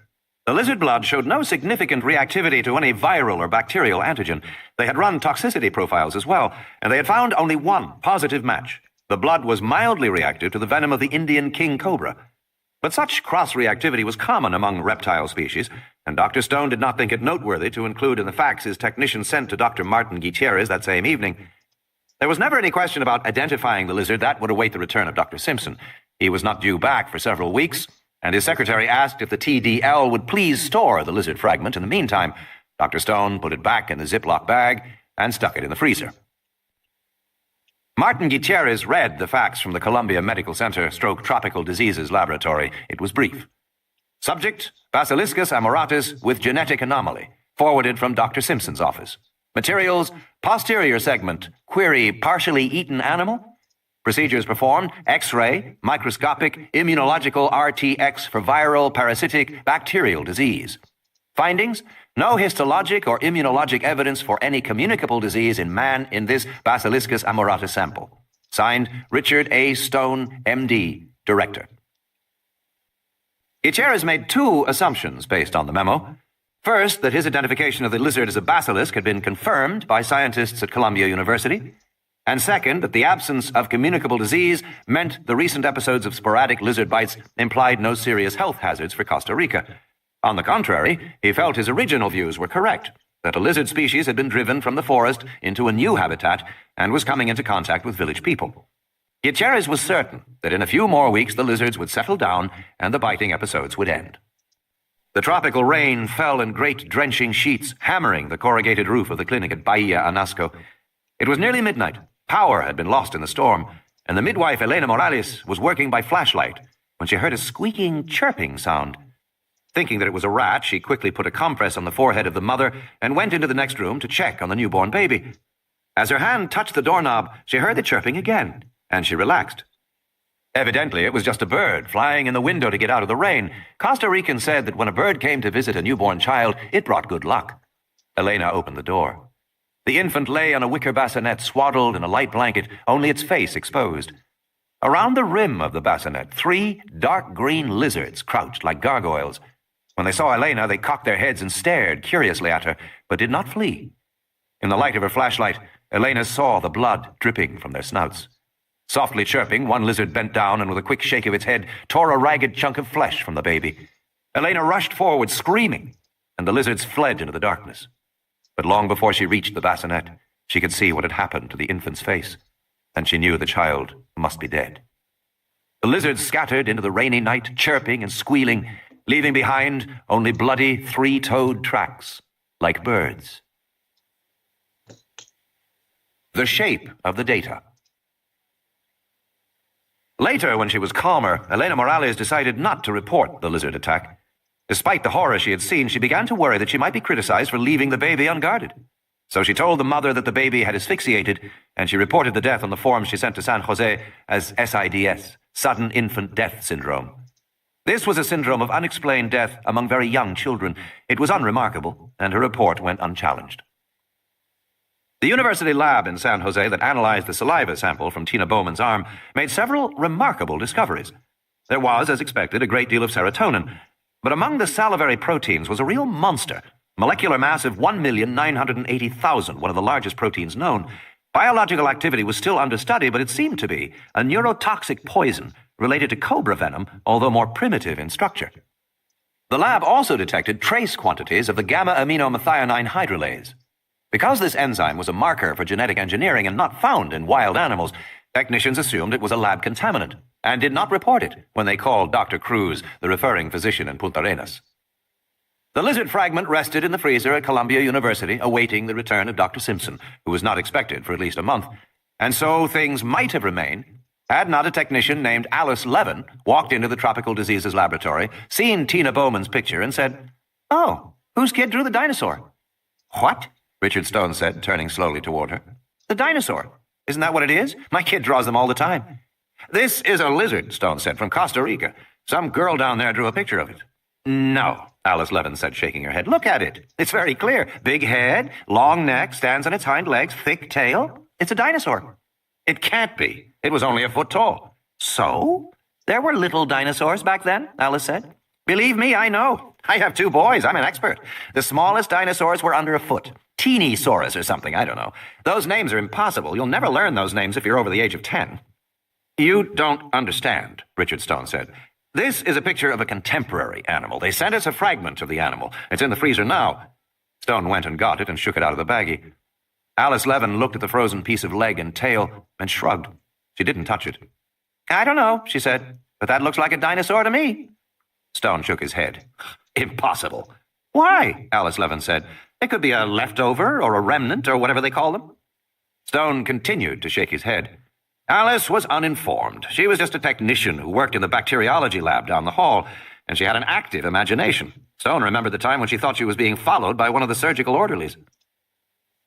[SPEAKER 1] The lizard blood showed no significant reactivity to any viral or bacterial antigen. They had run toxicity profiles as well, and they had found only one positive match. The blood was mildly reactive to the venom of the Indian king cobra. But such cross-reactivity was common among reptile species, and Dr. Stone did not think it noteworthy to include in the facts his technician sent to Dr. Martin Gutierrez that same evening. There was never any question about identifying the lizard. That would await the return of Dr. Simpson. He was not due back for several weeks, and his secretary asked if the TDL would please store the lizard fragment in the meantime. Dr. Stone put it back in the Ziploc bag and stuck it in the freezer. Martin Gutierrez read the facts from the Columbia Medical Center Tropical Diseases Laboratory. It was brief. Subject, Basiliscus amoratus with genetic anomaly, forwarded from Dr. Simpson's office. Materials, posterior segment, query, partially eaten animal. Procedures performed, X-ray, microscopic, immunological RTX for viral, parasitic, bacterial disease. Findings, no histologic or immunologic evidence for any communicable disease in man in this Basiliscus amoratus sample. Signed, Richard A. Stone, M.D., Director. Gutierrez made 2 assumptions based on the memo. First, that his identification of the lizard as a basilisk had been confirmed by scientists at Columbia University. And second, that the absence of communicable disease meant the recent episodes of sporadic lizard bites implied no serious health hazards for Costa Rica. On the contrary, he felt his original views were correct, that a lizard species had been driven from the forest into a new habitat and was coming into contact with village people. Gutierrez was certain that in a few more weeks the lizards would settle down and the biting episodes would end. The tropical rain fell in great drenching sheets, hammering the corrugated roof of the clinic at Bahia Anasco. It was nearly midnight. Power had been lost in the storm, and the midwife Elena Morales was working by flashlight when she heard a squeaking, chirping sound. Thinking that it was a rat, she quickly put a compress on the forehead of the mother and went into the next room to check on the newborn baby. As her hand touched the doorknob, she heard the chirping again, and she relaxed. Evidently, it was just a bird flying in the window to get out of the rain. Costa Ricans said that when a bird came to visit a newborn child, it brought good luck. Elena opened the door. The infant lay on a wicker bassinet, swaddled in a light blanket, only its face exposed. Around the rim of the bassinet, 3 dark green lizards crouched like gargoyles. When they saw Elena, they cocked their heads and stared curiously at her, but did not flee. In the light of her flashlight, Elena saw the blood dripping from their snouts. Softly chirping, one lizard bent down and with a quick shake of its head, tore a ragged chunk of flesh from the baby. Elena rushed forward, screaming, and the lizards fled into the darkness. But long before she reached the bassinet, she could see what had happened to the infant's face, and she knew the child must be dead. The lizards scattered into the rainy night, chirping and squealing, leaving behind only bloody 3-toed tracks, like birds. The shape of the data. Later, when she was calmer, Elena Morales decided not to report the lizard attack. Despite the horror she had seen, she began to worry that she might be criticized for leaving the baby unguarded. So she told the mother that the baby had asphyxiated, and she reported the death on the form she sent to San Jose as SIDS, Sudden Infant Death Syndrome. This was a syndrome of unexplained death among very young children. It was unremarkable, and her report went unchallenged. The university lab in San Jose that analyzed the saliva sample from Tina Bowman's arm made several remarkable discoveries. There was, as expected, a great deal of serotonin, but among the salivary proteins was a real monster, molecular mass of 1,980,000, one of the largest proteins known. Biological activity was still under study, but it seemed to be a neurotoxic poison related to cobra venom, although more primitive in structure. The lab also detected trace quantities of the gamma-aminomethionine hydrolase. Because this enzyme was a marker for genetic engineering and not found in wild animals, technicians assumed it was a lab contaminant and did not report it when they called Dr. Cruz, the referring physician in Punta Arenas. The lizard fragment rested in the freezer at Columbia University, awaiting the return of Dr. Simpson, who was not expected for at least a month. And so things might have remained had not a technician named Alice Levin walked into the Tropical Diseases Laboratory, seen Tina Bowman's picture, and said, "Oh, whose kid drew the dinosaur?" "What?" Richard Stone said, turning slowly toward her. "The dinosaur. Isn't that what it is? My kid draws them all the time." "This is a lizard," Stone said, "from Costa Rica. Some girl down there drew a picture of it." "No," Alice Levin said, shaking her head. "Look at it. It's very clear. Big head, long neck, stands on its hind legs, thick tail. It's a dinosaur." "It can't be. It was only a foot tall." "So? There were little dinosaurs back then," Alice said. "Believe me, I know. I have 2 boys. I'm an expert. The smallest dinosaurs were under a foot. Teenosaurus or something, I don't know. Those names are impossible. You'll never learn those names if you're over the age of 10. "You don't understand," Richard Stone said. "This is a picture of a contemporary animal. They sent us a fragment of the animal. It's in the freezer now." Stone went and got it and shook it out of the baggie. Alice Levin looked at the frozen piece of leg and tail and shrugged. She didn't touch it. "I don't know," she said, "but that looks like a dinosaur to me." Stone shook his head. "Impossible." "Why?" Alice Levin said. "It could be a leftover or a remnant or whatever they call them." Stone continued to shake his head. Alice was uninformed. She was just a technician who worked in the bacteriology lab down the hall, and she had an active imagination. Stone remembered the time when she thought she was being followed by one of the surgical orderlies.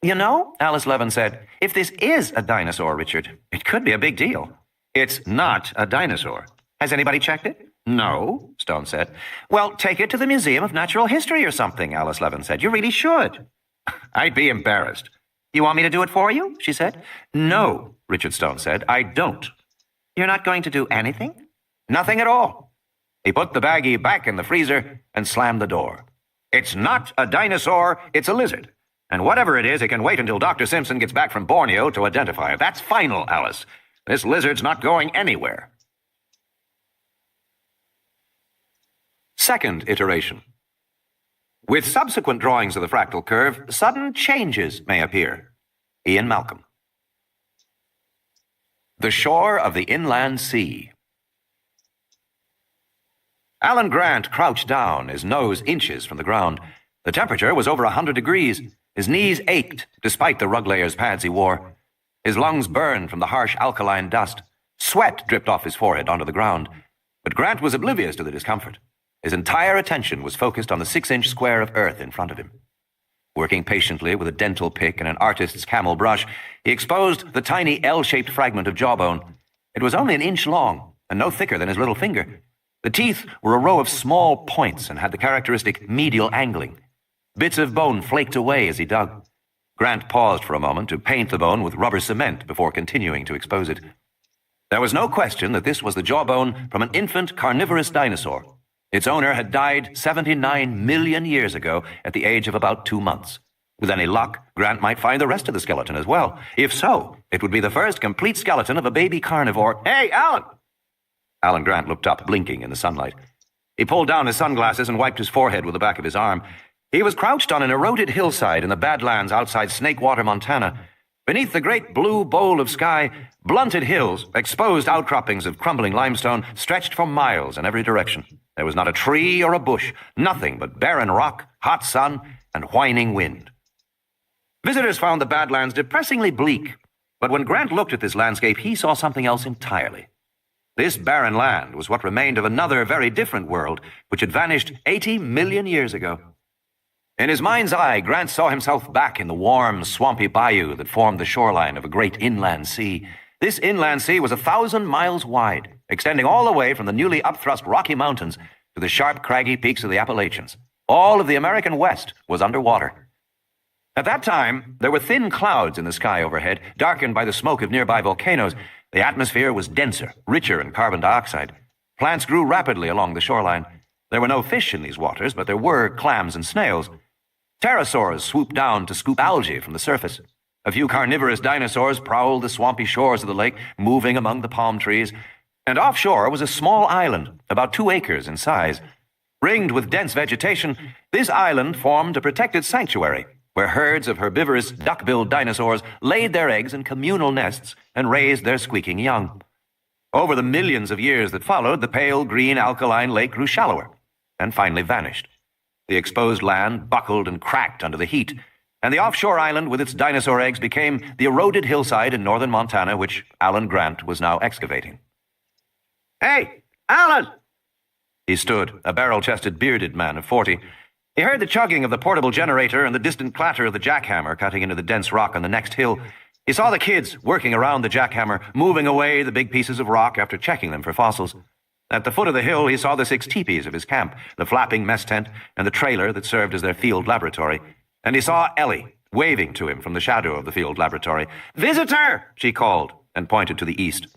[SPEAKER 1] "You know," Alice Levin said, "if this is a dinosaur, Richard, it could be a big deal." "It's not a dinosaur." "Has anybody checked it?" "No," Stone said. "Well, take it to the Museum of Natural History or something," Alice Levin said. "You really should." "I'd be embarrassed." "You want me to do it for you?" she said. "No," Richard Stone said, "I don't." "You're not going to do anything?" "Nothing at all." He put the baggie back in the freezer and slammed the door. It's not a dinosaur, it's a lizard. And whatever it is, it can wait until Dr. Simpson gets back from Borneo to identify it. That's final, Alice. This lizard's not going anywhere. Second iteration. With subsequent drawings of the fractal curve, sudden changes may appear. Ian Malcolm. The shore of the inland sea. Alan Grant crouched down, his nose inches from the ground. The temperature was over 100 degrees. His knees ached, despite the rug layer's pads he wore. His lungs burned from the harsh alkaline dust. Sweat dripped off his forehead onto the ground. But Grant was oblivious to the discomfort. His entire attention was focused on the 6-inch square of earth in front of him. Working patiently with a dental pick and an artist's camel brush, he exposed the tiny L-shaped fragment of jawbone. It was only an inch long, and no thicker than his little finger. The teeth were a row of small points and had the characteristic medial angling. Bits of bone flaked away as he dug. Grant paused for a moment to paint the bone with rubber cement before continuing to expose it. There was no question that this was the jawbone from an infant carnivorous dinosaur. Its owner had died 79 million years ago at the age of about 2 months. With any luck, Grant might find the rest of the skeleton as well. If so, it would be the first complete skeleton of a baby carnivore. Hey, Alan! Alan Grant looked up, blinking in the sunlight. He pulled down his sunglasses and wiped his forehead with the back of his arm. He was crouched on an eroded hillside in the Badlands outside Snakewater, Montana. Beneath the great blue bowl of sky, blunted hills, exposed outcroppings of crumbling limestone, stretched for miles in every direction. There was not a tree or a bush, nothing but barren rock, hot sun, and whining wind. Visitors found the Badlands depressingly bleak, but when Grant looked at this landscape, he saw something else entirely. This barren land was what remained of another very different world, which had vanished 80 million years ago. In his mind's eye, Grant saw himself back in the warm, swampy bayou that formed the shoreline of a great inland sea. This inland sea was 1,000 miles wide, extending all the way from the newly upthrust Rocky Mountains to the sharp, craggy peaks of the Appalachians. All of the American West was underwater. At that time, there were thin clouds in the sky overhead, darkened by the smoke of nearby volcanoes. The atmosphere was denser, richer in carbon dioxide. Plants grew rapidly along the shoreline. There were no fish in these waters, but there were clams and snails. Pterosaurs swooped down to scoop algae from the surface. A few carnivorous dinosaurs prowled the swampy shores of the lake, moving among the palm trees. And offshore was a small island, about 2 acres in size. Ringed with dense vegetation, this island formed a protected sanctuary, where herds of herbivorous duck-billed dinosaurs laid their eggs in communal nests and raised their squeaking young. Over the millions of years that followed, the pale green alkaline lake grew shallower and finally vanished. The exposed land buckled and cracked under the heat, and the offshore island with its dinosaur eggs became the eroded hillside in northern Montana, which Alan Grant was now excavating. Hey, Alan! He stood, a barrel-chested, bearded man of 40. He heard the chugging of the portable generator and the distant clatter of the jackhammer cutting into the dense rock on the next hill. He saw the kids working around the jackhammer, moving away the big pieces of rock after checking them for fossils. At the foot of the hill, he saw the 6 teepees of his camp, the flapping mess tent, and the trailer that served as their field laboratory. And he saw Ellie, waving to him from the shadow of the field laboratory. "Visitor!" she called, and pointed to the east.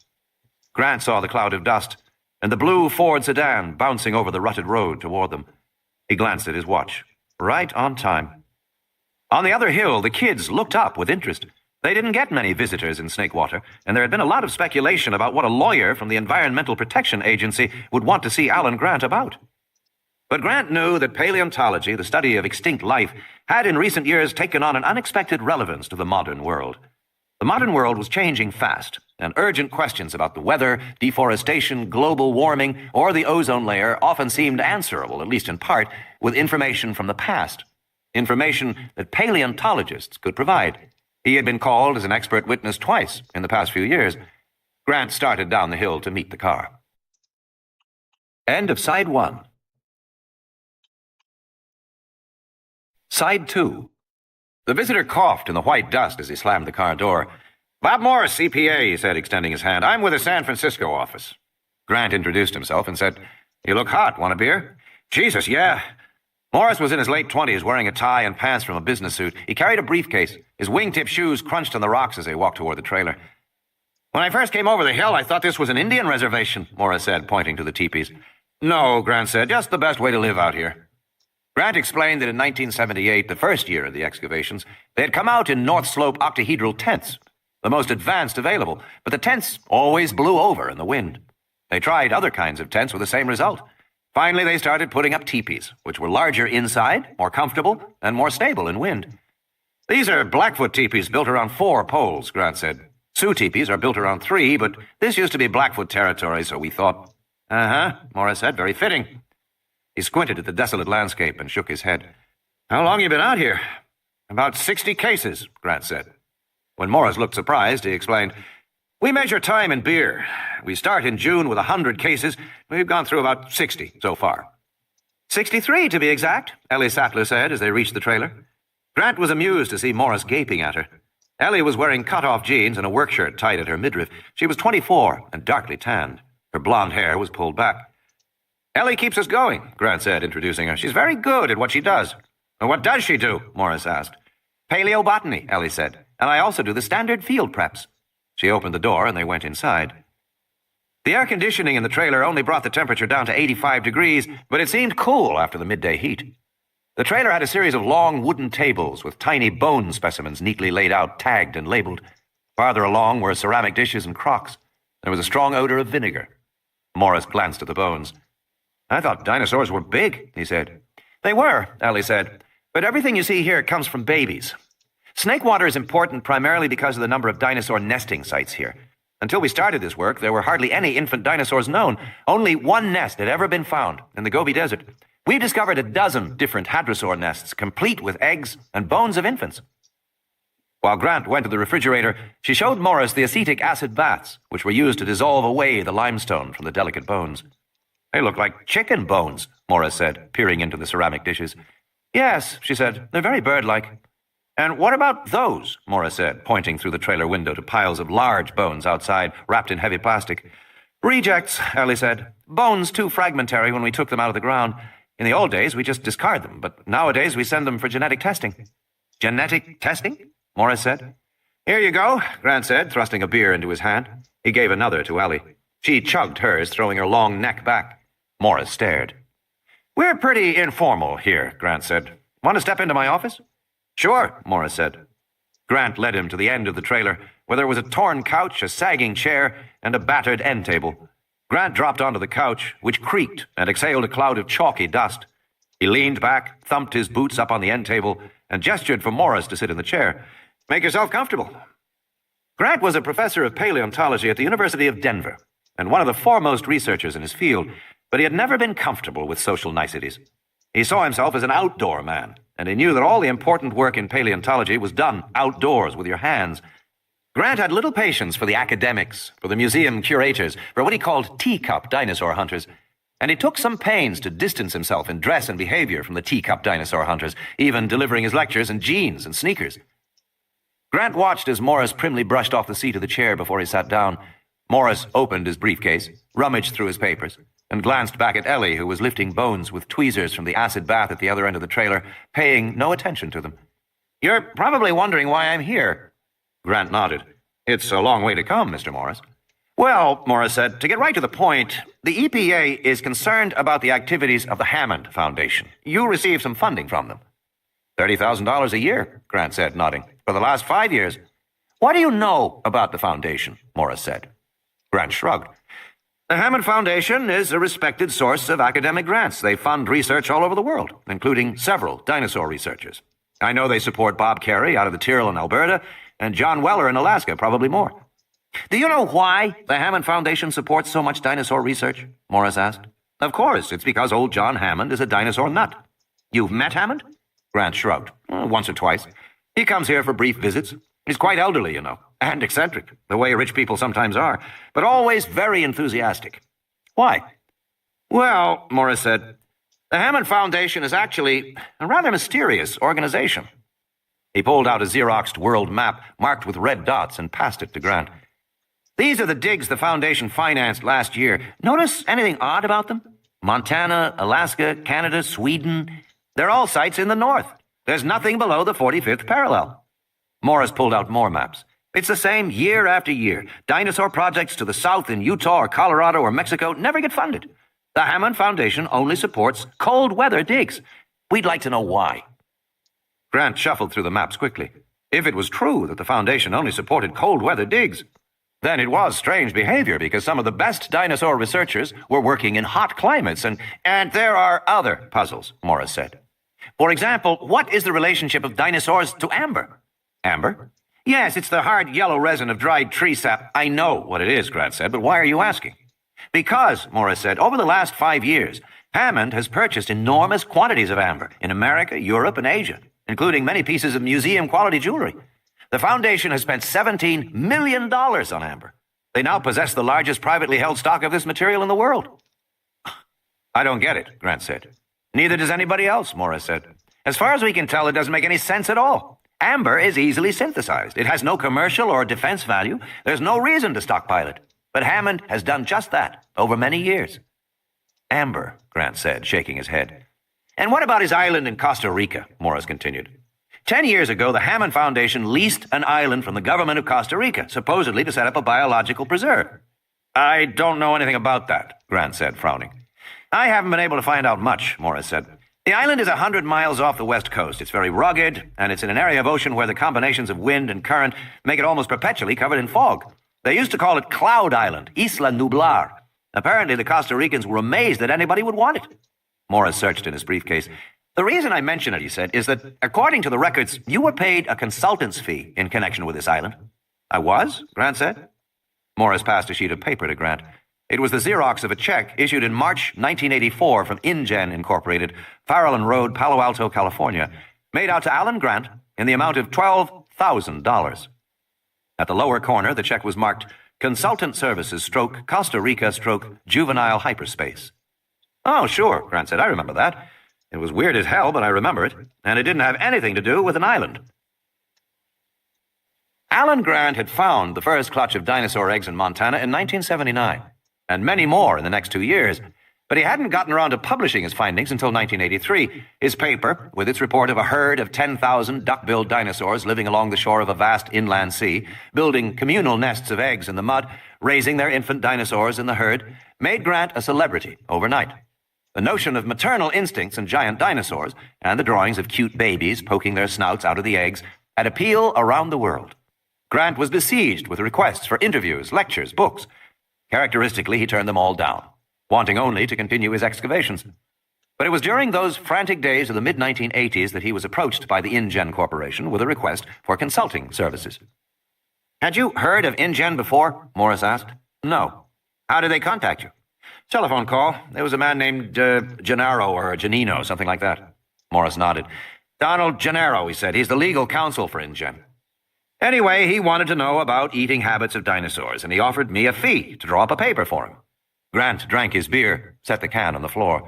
[SPEAKER 1] Grant saw the cloud of dust, and the blue Ford sedan bouncing over the rutted road toward them. He glanced at his watch. Right on time. On the other hill, the kids looked up with interest. They didn't get many visitors in Snakewater, and there had been a lot of speculation about what a lawyer from the Environmental Protection Agency would want to see Alan Grant about. But Grant knew that paleontology, the study of extinct life, had in recent years taken on an unexpected relevance to the modern world. The modern world was changing fast, and urgent questions about the weather, deforestation, global warming, or the ozone layer often seemed answerable, at least in part, with information from the past. Information that paleontologists could provide. He had been called as an expert witness twice in the past few years. Grant started down the hill to meet the car. End of Side 1. Side 2. The visitor coughed in the white dust as he slammed the car door. "Bob Morris, CPA," he said, extending his hand. "I'm with the San Francisco office." Grant introduced himself and said, "You look hot. Want a beer?" "Jesus, yeah." Morris was in his late 20s, wearing a tie and pants from a business suit. He carried a briefcase. His wingtip shoes crunched on the rocks as they walked toward the trailer. "When I first came over the hill, I thought this was an Indian reservation," Morris said, pointing to the teepees. "No," Grant said, "just the best way to live out here." Grant explained that in 1978, the first year of the excavations, they had come out in North Slope octahedral tents, the most advanced available, but the tents always blew over in the wind. They tried other kinds of tents with the same result. Finally, they started putting up teepees, which were larger inside, more comfortable, and more stable in wind. These are Blackfoot teepees built around 4 poles, Grant said. Sioux teepees are built around 3, but this used to be Blackfoot territory, so we thought. Morris said, very fitting. He squinted at the desolate landscape and shook his head. How long you been out here? About 60 cases, Grant said. When Morris looked surprised, he explained, we measure time in beer. We start in June with 100 cases. We've gone through about 60 so far. 63, to be exact, Ellie Sattler said as they reached the trailer. Grant was amused to see Morris gaping at her. Ellie was wearing cut-off jeans and a work shirt tied at her midriff. She was 24 and darkly tanned. Her blonde hair was pulled back. Ellie keeps us going, Grant said, introducing her. She's very good at what she does. What does she do? Morris asked. Paleobotany, Ellie said, and I also do the standard field preps. She opened the door and they went inside. The air conditioning in the trailer only brought the temperature down to 85 degrees, but it seemed cool after the midday heat. The trailer had a series of long wooden tables with tiny bone specimens neatly laid out, tagged and labeled. Farther along were ceramic dishes and crocks. There was a strong odor of vinegar. Morris glanced at the bones. I thought dinosaurs were big, he said. They were, Ellie said, but everything you see here comes from babies. Snake water is important primarily because of the number of dinosaur nesting sites here. Until we started this work, there were hardly any infant dinosaurs known. Only one nest had ever been found in the Gobi Desert. We've discovered a dozen different hadrosaur nests, complete with eggs and bones of infants. While Grant went to the refrigerator, she showed Morris the acetic acid baths, which were used to dissolve away the limestone from the delicate bones. They look like chicken bones, Morris said, peering into the ceramic dishes. Yes, she said, they're very bird-like. And what about those? Morris said, pointing through the trailer window to piles of large bones outside, wrapped in heavy plastic. Rejects, Ellie said. Bones too fragmentary when we took them out of the ground. In the old days, we just discard them, but nowadays we send them for genetic testing. Genetic testing? Morris said. Here you go, Grant said, thrusting a beer into his hand. He gave another to Ellie. She chugged hers, throwing her long neck back. Morris stared. We're pretty informal here, Grant said. Want to step into my office? Sure, Morris said. Grant led him to the end of the trailer, where there was a torn couch, a sagging chair, and a battered end table. Grant dropped onto the couch, which creaked and exhaled a cloud of chalky dust. He leaned back, thumped his boots up on the end table, and gestured for Morris to sit in the chair. Make yourself comfortable. Grant was a professor of paleontology at the University of Denver, and one of the foremost researchers in his field, but he had never been comfortable with social niceties. He saw himself as an outdoor man, and he knew that all the important work in paleontology was done outdoors with your hands. Grant had little patience for the academics, for the museum curators, for what he called teacup dinosaur hunters, and he took some pains to distance himself in dress and behavior from the teacup dinosaur hunters, even delivering his lectures in jeans and sneakers. Grant watched as Morris primly brushed off the seat of the chair before he sat down. Morris opened his briefcase, rummaged through his papers, and glanced back at Ellie, who was lifting bones with tweezers from the acid bath at the other end of the trailer, paying no attention to them. You're probably wondering why I'm here. Grant nodded. It's a long way to come, Mr. Morris. Well, Morris said, to get right to the point, the EPA is concerned about the activities of the Hammond Foundation. You receive some funding from them. $30,000 a year, Grant said, nodding. For the last 5 years. What do you know about the foundation? Morris said. Grant shrugged. The Hammond Foundation is a respected source of academic grants. They fund research all over the world, including several dinosaur researchers. I know they support Bob Carey out of the Tyrrell in Alberta, and John Weller in Alaska, probably more. Do you know why the Hammond Foundation supports so much dinosaur research? Morris asked. Of course, it's because old John Hammond is a dinosaur nut. You've met Hammond? Grant shrugged. Once or twice. He comes here for brief visits. He's quite elderly, you know, and eccentric, the way rich people sometimes are, but always very enthusiastic. Why? Well, Morris said, the Hammond Foundation is actually a rather mysterious organization. He pulled out a Xeroxed world map marked with red dots and passed it to Grant. These are the digs the Foundation financed last year. Notice anything odd about them? Montana, Alaska, Canada, Sweden. They're all sites in the north. There's nothing below the 45th parallel. Morris pulled out more maps. It's the same year after year. Dinosaur projects to the south in Utah or Colorado or Mexico never get funded. The Hammond Foundation only supports cold weather digs. We'd like to know why. Grant shuffled through the maps quickly. If it was true that the Foundation only supported cold-weather digs, then it was strange behavior because some of the best dinosaur researchers were working in hot climates, and there are other puzzles, Morris said. For example, what is the relationship of dinosaurs to amber? Amber? Yes, it's the hard yellow resin of dried tree sap. I know what it is, Grant said, but why are you asking? Because, Morris said, over the last 5 years, Hammond has purchased enormous quantities of amber in America, Europe, and Asia, including many pieces of museum-quality jewelry. The Foundation has spent $17 million on amber. They now possess the largest privately held stock of this material in the world. I don't get it, Grant said. Neither does anybody else, Morris said. As far as we can tell, it doesn't make any sense at all. Amber is easily synthesized. It has no commercial or defense value. There's no reason to stockpile it. But Hammond has done just that over many years. Amber, Grant said, shaking his head. And what about his island in Costa Rica? Morris continued. 10 years ago, the Hannan Foundation leased an island from the government of Costa Rica, supposedly to set up a biological preserve. I don't know anything about that, Grant said, frowning. I haven't been able to find out much, Morris said. The island is 100 miles off the west coast. It's very rugged, and it's in an area of ocean where the combinations of wind and current make it almost perpetually covered in fog. They used to call it Cloud Island, Isla Nublar. Apparently, the Costa Ricans were amazed that anybody would want it. Morris searched in his briefcase. The reason I mention it, he said, is that, according to the records, you were paid a consultant's fee in connection with this island. I was? Grant said. Morris passed a sheet of paper to Grant. It was the Xerox of a check issued in March 1984 from InGen Incorporated, Farallon Road, Palo Alto, California, made out to Alan Grant in the amount of $12,000. At the lower corner, the check was marked Consultant Services / Costa Rica / Juvenile Hyperspace. Oh, sure, Grant said. I remember that. It was weird as hell, but I remember it. And it didn't have anything to do with an island. Alan Grant had found the first clutch of dinosaur eggs in Montana in 1979, and many more in the next 2 years. But he hadn't gotten around to publishing his findings until 1983. His paper, with its report of a herd of 10,000 duck-billed dinosaurs living along the shore of a vast inland sea, building communal nests of eggs in the mud, raising their infant dinosaurs in the herd, made Grant a celebrity overnight. The notion of maternal instincts in giant dinosaurs, and the drawings of cute babies poking their snouts out of the eggs, had appeal around the world. Grant was besieged with requests for interviews, lectures, books. Characteristically, he turned them all down, wanting only to continue his excavations. But it was during those frantic days of the mid-1980s that he was approached by the InGen Corporation with a request for consulting services. Had you heard of InGen before? Morris asked. No. How did they contact you? Telephone call. There was a man named Gennaro or Giannino, something like that. Morris nodded. Donald Gennaro, he said. He's the legal counsel for InGen. Anyway, he wanted to know about eating habits of dinosaurs, and he offered me a fee to draw up a paper for him. Grant drank his beer, set the can on the floor.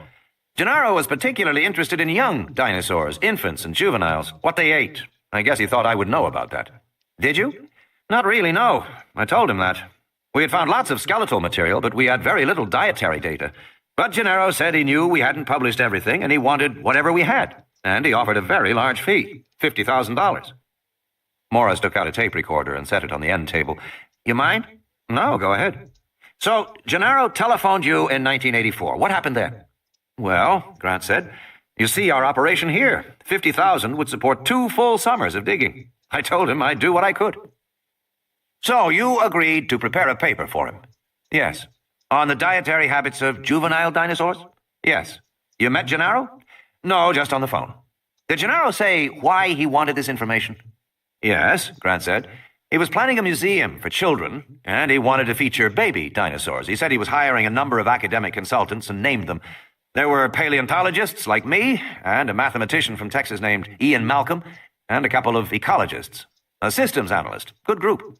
[SPEAKER 1] Gennaro was particularly interested in young dinosaurs, infants and juveniles, what they ate. I guess he thought I would know about that. Did you? Not really, no. I told him that. We had found lots of skeletal material, but we had very little dietary data. But Gennaro said he knew we hadn't published everything, and he wanted whatever we had. And he offered a very large fee, $50,000. Morris took out a tape recorder and set it on the end table. You mind? No, go ahead. So, Gennaro telephoned you in 1984. What happened then? Well, Grant said, you see our operation here. $50,000 would support 2 full summers of digging. I told him I'd do what I could. So, you agreed to prepare a paper for him? Yes. On the dietary habits of juvenile dinosaurs? Yes. You met Gennaro? No, just on the phone. Did Gennaro say why he wanted this information? Yes, Grant said. He was planning a museum for children, and he wanted to feature baby dinosaurs. He said he was hiring a number of academic consultants and named them. There were paleontologists like me, and a mathematician from Texas named Ian Malcolm, and a couple of ecologists. A systems analyst. Good group.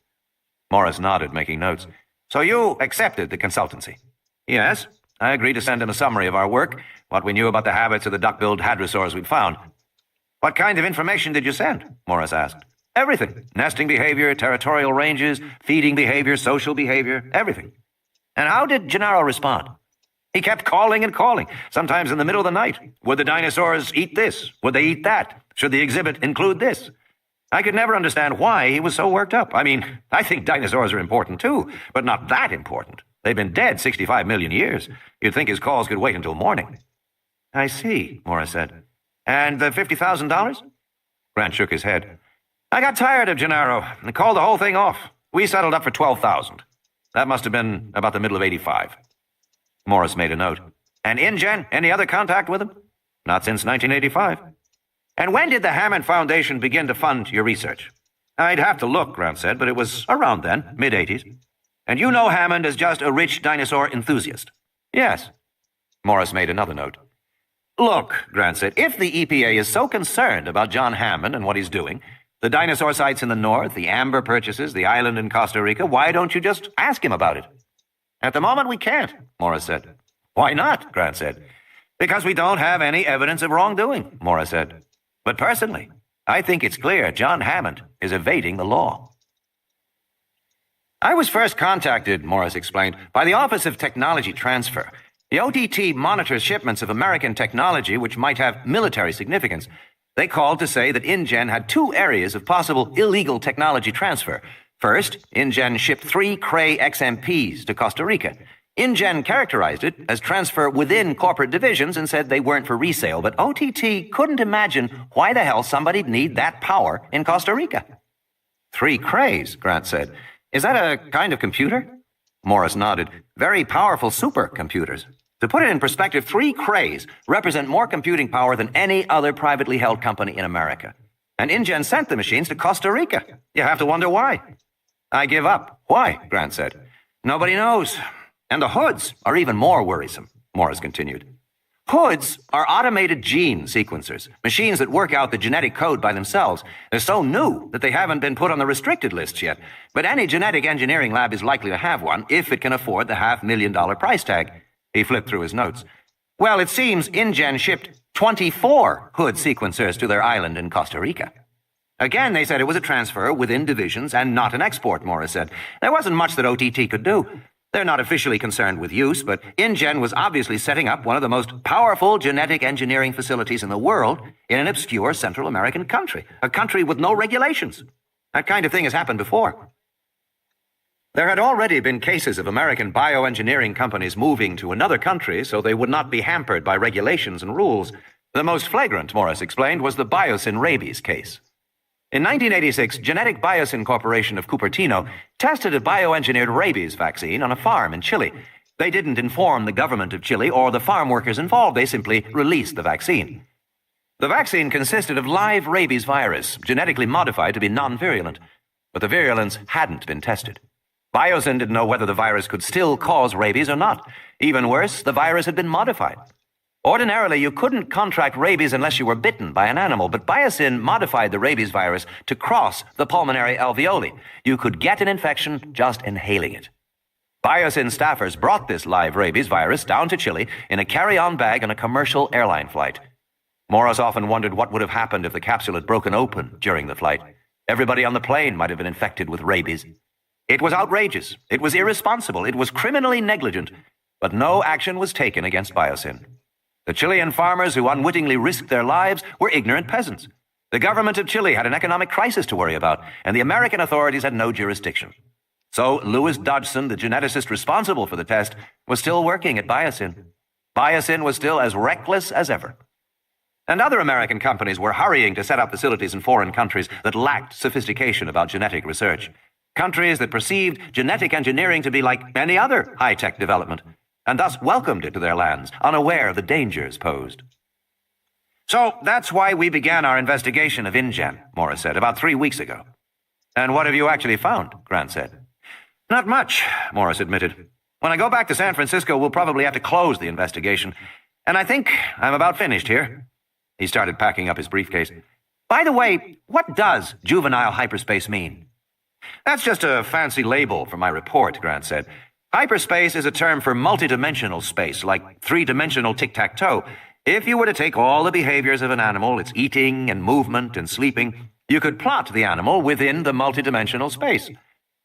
[SPEAKER 1] Morris nodded, making notes. So you accepted the consultancy? Yes. I agreed to send him a summary of our work, what we knew about the habits of the duck-billed hadrosaurs we'd found. What kind of information did you send? Morris asked. Everything. Nesting behavior, territorial ranges, feeding behavior, social behavior, everything. And how did Gennaro respond? He kept calling and calling, sometimes in the middle of the night. Would the dinosaurs eat this? Would they eat that? Should the exhibit include this? I could never understand why he was so worked up. I mean, I think dinosaurs are important too, but not that important. They've been dead 65 million years. You'd think his calls could wait until morning. I see, Morris said. And the $50,000? Grant shook his head. I got tired of Gennaro and called the whole thing off. We settled up for $12,000. That must have been about the middle of '85. Morris made a note. And InGen, any other contact with him? Not since 1985. And when did the Hannan Foundation begin to fund your research? I'd have to look, Grant said, but it was around then, mid-'80s. And you know Hammond is just a rich dinosaur enthusiast? Yes. Morris made another note. Look, Grant said, if the EPA is so concerned about John Hammond and what he's doing, the dinosaur sites in the north, the amber purchases, the island in Costa Rica, why don't you just ask him about it? At the moment, we can't, Morris said. Why not? Grant said. Because we don't have any evidence of wrongdoing, Morris said. But personally, I think it's clear John Hammond is evading the law. I was first contacted, Morris explained, by the Office of Technology Transfer. The OTT monitors shipments of American technology which might have military significance. They called to say that InGen had two areas of possible illegal technology transfer. First, InGen shipped 3 Cray XMPs to Costa Rica. InGen characterized it as transfer within corporate divisions and said they weren't for resale, but OTT couldn't imagine why the hell somebody'd need that power in Costa Rica. 3 Crays, Grant said. Is that a kind of computer? Morris nodded. Very powerful supercomputers. To put it in perspective, 3 Crays represent more computing power than any other privately held company in America. And InGen sent the machines to Costa Rica. You have to wonder why. I give up. Why? Grant said. Nobody knows. And the hoods are even more worrisome, Morris continued. Hoods are automated gene sequencers, machines that work out the genetic code by themselves. They're so new that they haven't been put on the restricted lists yet. But any genetic engineering lab is likely to have one if it can afford the $500,000 price tag. He flipped through his notes. Well, it seems InGen shipped 24 hood sequencers to their island in Costa Rica. Again, they said it was a transfer within divisions and not an export, Morris said. There wasn't much that OTT could do. They're not officially concerned with use, but InGen was obviously setting up one of the most powerful genetic engineering facilities in the world in an obscure Central American country, a country with no regulations. That kind of thing has happened before. There had already been cases of American bioengineering companies moving to another country so they would not be hampered by regulations and rules. The most flagrant, Morris explained, was the Biosyn rabies case. In 1986, Genetic Biosyn Corporation of Cupertino tested a bioengineered rabies vaccine on a farm in Chile. They didn't inform the government of Chile or the farm workers involved. They simply released the vaccine. The vaccine consisted of live rabies virus, genetically modified to be non-virulent, but the virulence hadn't been tested. Biosyn didn't know whether the virus could still cause rabies or not. Even worse, the virus had been modified. Ordinarily, you couldn't contract rabies unless you were bitten by an animal, but Biosyn modified the rabies virus to cross the pulmonary alveoli. You could get an infection just inhaling it. Biosyn staffers brought this live rabies virus down to Chile in a carry-on bag on a commercial airline flight. Morris often wondered what would have happened if the capsule had broken open during the flight. Everybody on the plane might have been infected with rabies. It was outrageous. It was irresponsible. It was criminally negligent. But no action was taken against Biosyn. The Chilean farmers who unwittingly risked their lives were ignorant peasants. The government of Chile had an economic crisis to worry about, and the American authorities had no jurisdiction. So Louis Dodgson, the geneticist responsible for the test, was still working at Biosyn. Biosyn was still as reckless as ever. And other American companies were hurrying to set up facilities in foreign countries that lacked sophistication about genetic research. Countries that perceived genetic engineering to be like any other high-tech development, and thus welcomed it to their lands, unaware of the dangers posed. So that's why we began our investigation of InGen, Morris said, about 3 weeks ago. And what have you actually found? Grant said. Not much, Morris admitted. When I go back to San Francisco, we'll probably have to close the investigation. And I think I'm about finished here. He started packing up his briefcase. By the way, what does juvenile hyperspace mean? That's just a fancy label for my report, Grant said. Hyperspace is a term for multidimensional space, like three-dimensional tic-tac-toe. If you were to take all the behaviors of an animal, its eating and movement and sleeping, you could plot the animal within the multidimensional space.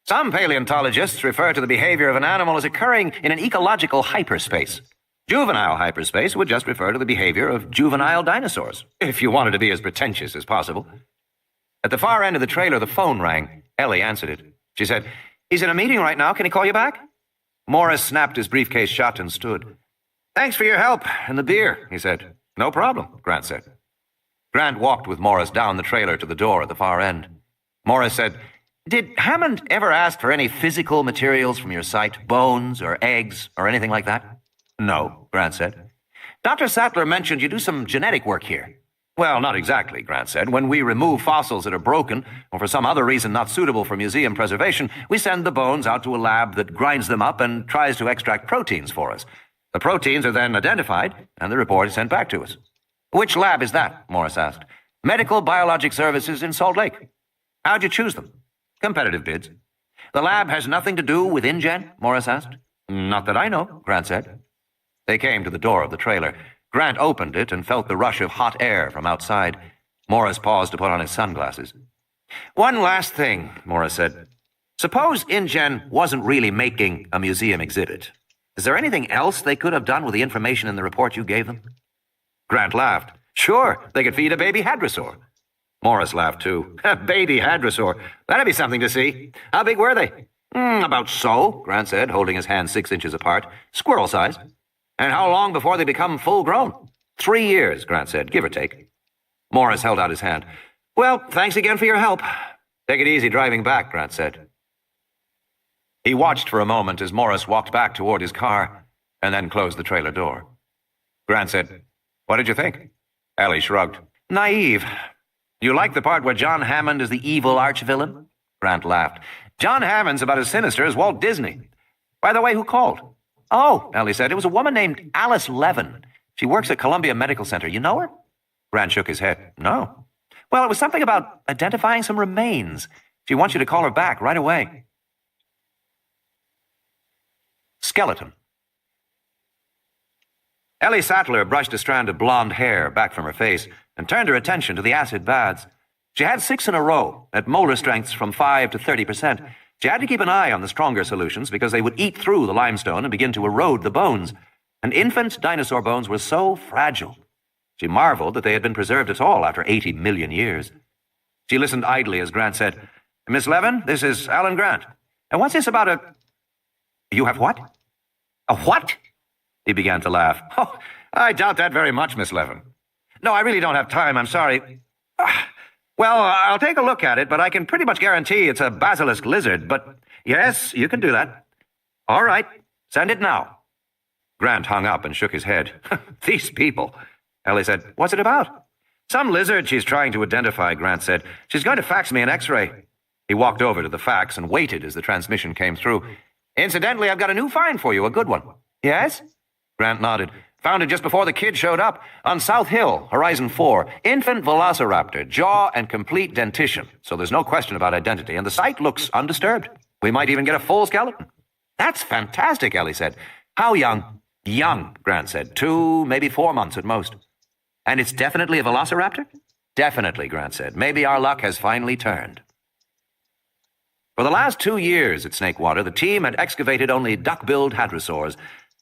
[SPEAKER 1] Some paleontologists refer to the behavior of an animal as occurring in an ecological hyperspace. Juvenile hyperspace would just refer to the behavior of juvenile dinosaurs, if you wanted to be as pretentious as possible. At the far end of the trailer, the phone rang. Ellie answered it. She said, "He's in a meeting right now. Can he call you back?" Morris snapped his briefcase shut and stood. "Thanks for your help and the beer," he said. "No problem," Grant said. Grant walked with Morris down the trailer to the door at the far end. Morris said, "Did Hammond ever ask for any physical materials from your site, bones or eggs or anything like that?" "No," Grant said. "Dr. Sattler mentioned you do some genetic work here." "Well, not exactly," Grant said. "When we remove fossils that are broken, or for some other reason not suitable for museum preservation, we send the bones out to a lab that grinds them up and tries to extract proteins for us. The proteins are then identified, and the report is sent back to us." "Which lab is that?" Morris asked. "Medical Biologic Services in Salt Lake." "How'd you choose them?" "Competitive bids." "The lab has nothing to do with InGen?" Morris asked. "Not that I know," Grant said. They came to the door of the trailer. Grant opened it and felt the rush of hot air from outside. Morris paused to put on his sunglasses. "One last thing," Morris said. "Suppose InGen wasn't really making a museum exhibit. Is there anything else they could have done with the information in the report you gave them?" Grant laughed. "Sure, they could feed a baby hadrosaur." Morris laughed too. "A baby hadrosaur. That'd be something to see. How big were they?" About so," Grant said, holding his hands 6 inches apart. "Squirrel size." "And how long before they become full-grown?" 3 years, Grant said, give or take. Morris held out his hand. "Well, thanks again for your help." "Take it easy driving back," Grant said. He watched for a moment as Morris walked back toward his car, and then closed the trailer door. Grant said, "What did you think?" Ellie shrugged. "Naive. You like the part where John Hammond is the evil arch-villain?" Grant laughed. "John Hammond's about as sinister as Walt Disney. By the way, who called?" "Oh," Ellie said, "it was a woman named Alice Levin. She works at Columbia Medical Center. You know her?" Grant shook his head. "No." "Well, it was something about identifying some remains. She wants you to call her back right away." Skeleton. Ellie Sattler brushed a strand of blonde hair back from her face and turned her attention to the acid baths. She had 6 in a row, at molar strengths from 5 to 30%. She had to keep an eye on the stronger solutions because they would eat through the limestone and begin to erode the bones. And infant dinosaur bones were so fragile. She marveled that they had been preserved at all after 80 million years. She listened idly as Grant said, "Miss Levin, this is Alan Grant. And what's this about a—" "You have what?" "A what?" He began to laugh. "Oh, I doubt that very much, Miss Levin. No, I really don't have time, I'm sorry. Well, I'll take a look at it, but I can pretty much guarantee it's a basilisk lizard, but yes, you can do that." "All right, send it now." Grant hung up and shook his head. "These people." Ellie said, "What's it about?" "Some lizard she's trying to identify," Grant said. "She's going to fax me an x-ray." He walked over to the fax and waited as the transmission came through. "Incidentally, I've got a new find for you, a good one." "Yes?" Grant nodded. "Found it just before the kid showed up. On South Hill, Horizon 4. Infant velociraptor, jaw and complete dentition. So there's no question about identity, and the site looks undisturbed. We might even get a full skeleton." "That's fantastic," Ellie said. "How young?" "Young," Grant said. 2, maybe 4 months at most." "And it's definitely a velociraptor?" "Definitely," Grant said. "Maybe our luck has finally turned." For the last 2 years at Snakewater, the team had excavated only duck-billed hadrosaurs.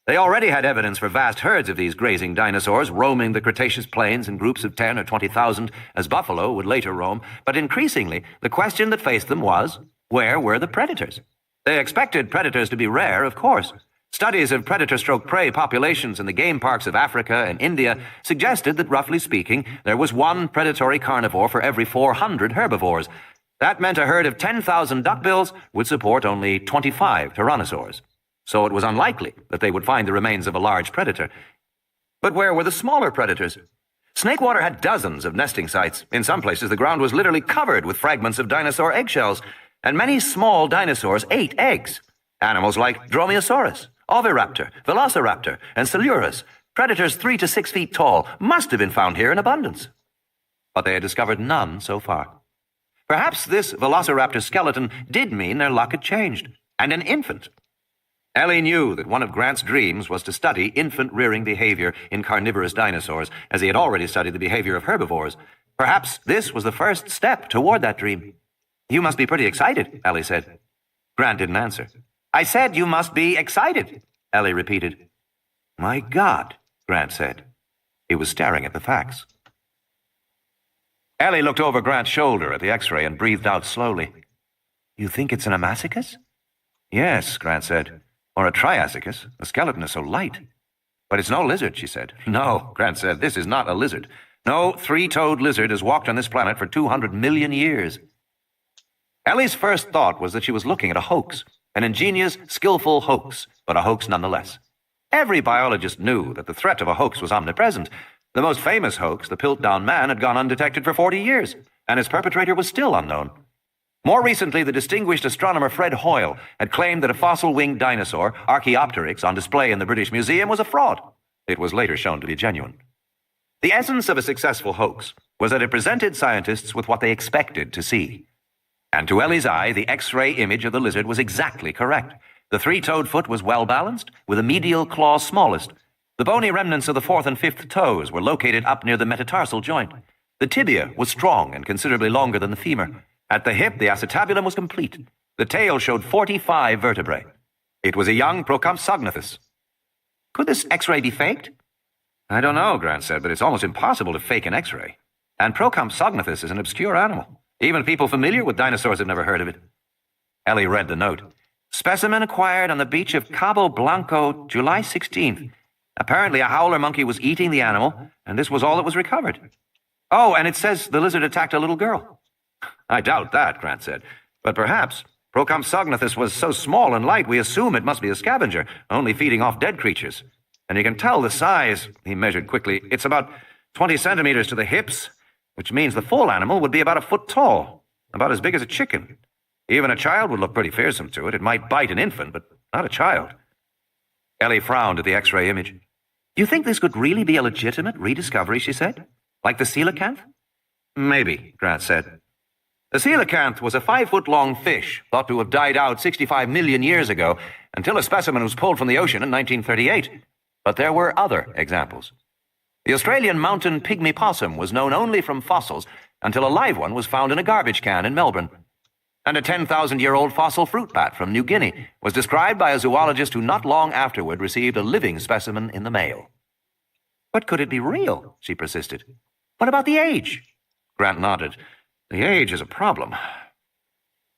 [SPEAKER 1] They already had evidence for vast herds of these grazing dinosaurs roaming the Cretaceous plains in groups of 10 or 20,000, as buffalo would later roam, but increasingly, the question that faced them was, where were the predators? They expected predators to be rare, of course. Studies of predator-stroke-prey populations in the game parks of Africa and India suggested that, roughly speaking, there was 1 predatory carnivore for every 400 herbivores. That meant a herd of 10,000 duckbills would support only 25 tyrannosaurs. So it was unlikely that they would find the remains of a large predator. But where were the smaller predators? Snakewater had dozens of nesting sites. In some places, the ground was literally covered with fragments of dinosaur eggshells, and many small dinosaurs ate eggs. Animals like Dromaeosaurus, Oviraptor, Velociraptor, and Silurus, predators 3 to 6 feet tall, must have been found here in abundance. But they had discovered none so far. Perhaps this Velociraptor skeleton did mean their luck had changed, and an infant. Ellie knew that one of Grant's dreams was to study infant-rearing behavior in carnivorous dinosaurs, as he had already studied the behavior of herbivores. Perhaps this was the first step toward that dream. "You must be pretty excited," Ellie said. Grant didn't answer. "I said you must be excited," Ellie repeated. "My God," Grant said. He was staring at the fax. Ellie looked over Grant's shoulder at the x-ray and breathed out slowly. "You think it's an Amazicus?" "Yes," Grant said. "Or a Triassicus. The skeleton is so light." "But it's no lizard," she said. "No," Grant said. "This is not a lizard. No three-toed lizard has walked on this planet for 200 million years. Ellie's first thought was that she was looking at a hoax, an ingenious, skillful hoax, but a hoax nonetheless. Every biologist knew that the threat of a hoax was omnipresent. The most famous hoax, the Piltdown Man, had gone undetected for 40 years, and its perpetrator was still unknown. More recently, the distinguished astronomer Fred Hoyle had claimed that a fossil-winged dinosaur, Archaeopteryx, on display in the British Museum was a fraud. It was later shown to be genuine. The essence of a successful hoax was that it presented scientists with what they expected to see. And to Ellie's eye, the X-ray image of the lizard was exactly correct. The three-toed foot was well-balanced, with a medial claw smallest. The bony remnants of the fourth and fifth toes were located up near the metatarsal joint. The tibia was strong and considerably longer than the femur. At the hip, the acetabulum was complete. The tail showed 45 vertebrae. It was a young Procompsognathus. Could this X-ray be faked? I don't know, Grant said, but it's almost impossible to fake an X-ray. And Procompsognathus is an obscure animal. Even people familiar with dinosaurs have never heard of it. Ellie read the note. Specimen acquired on the beach of Cabo Blanco, July 16th. Apparently a howler monkey was eating the animal, and this was all that was recovered. Oh, and it says the lizard attacked a little girl. I doubt that, Grant said. But perhaps. Procompsognathus was so small and light, we assume it must be a scavenger, only feeding off dead creatures. And you can tell the size, he measured quickly. It's about 20 centimeters to the hips, which means the full animal would be about a foot tall, about as big as a chicken. Even a child would look pretty fearsome to it. It might bite an infant, but not a child. Ellie frowned at the X-ray image. Do you think this could really be a legitimate rediscovery, she said? Like the coelacanth? Maybe, Grant said. The coelacanth was a 5-foot-long fish, thought to have died out 65 million years ago, until a specimen was pulled from the ocean in 1938. But there were other examples. The Australian mountain pygmy possum was known only from fossils until a live one was found in a garbage can in Melbourne. And a 10,000-year-old fossil fruit bat from New Guinea was described by a zoologist who not long afterward received a living specimen in the mail. But could it be real? She persisted. What about the age? Grant nodded. The age is a problem.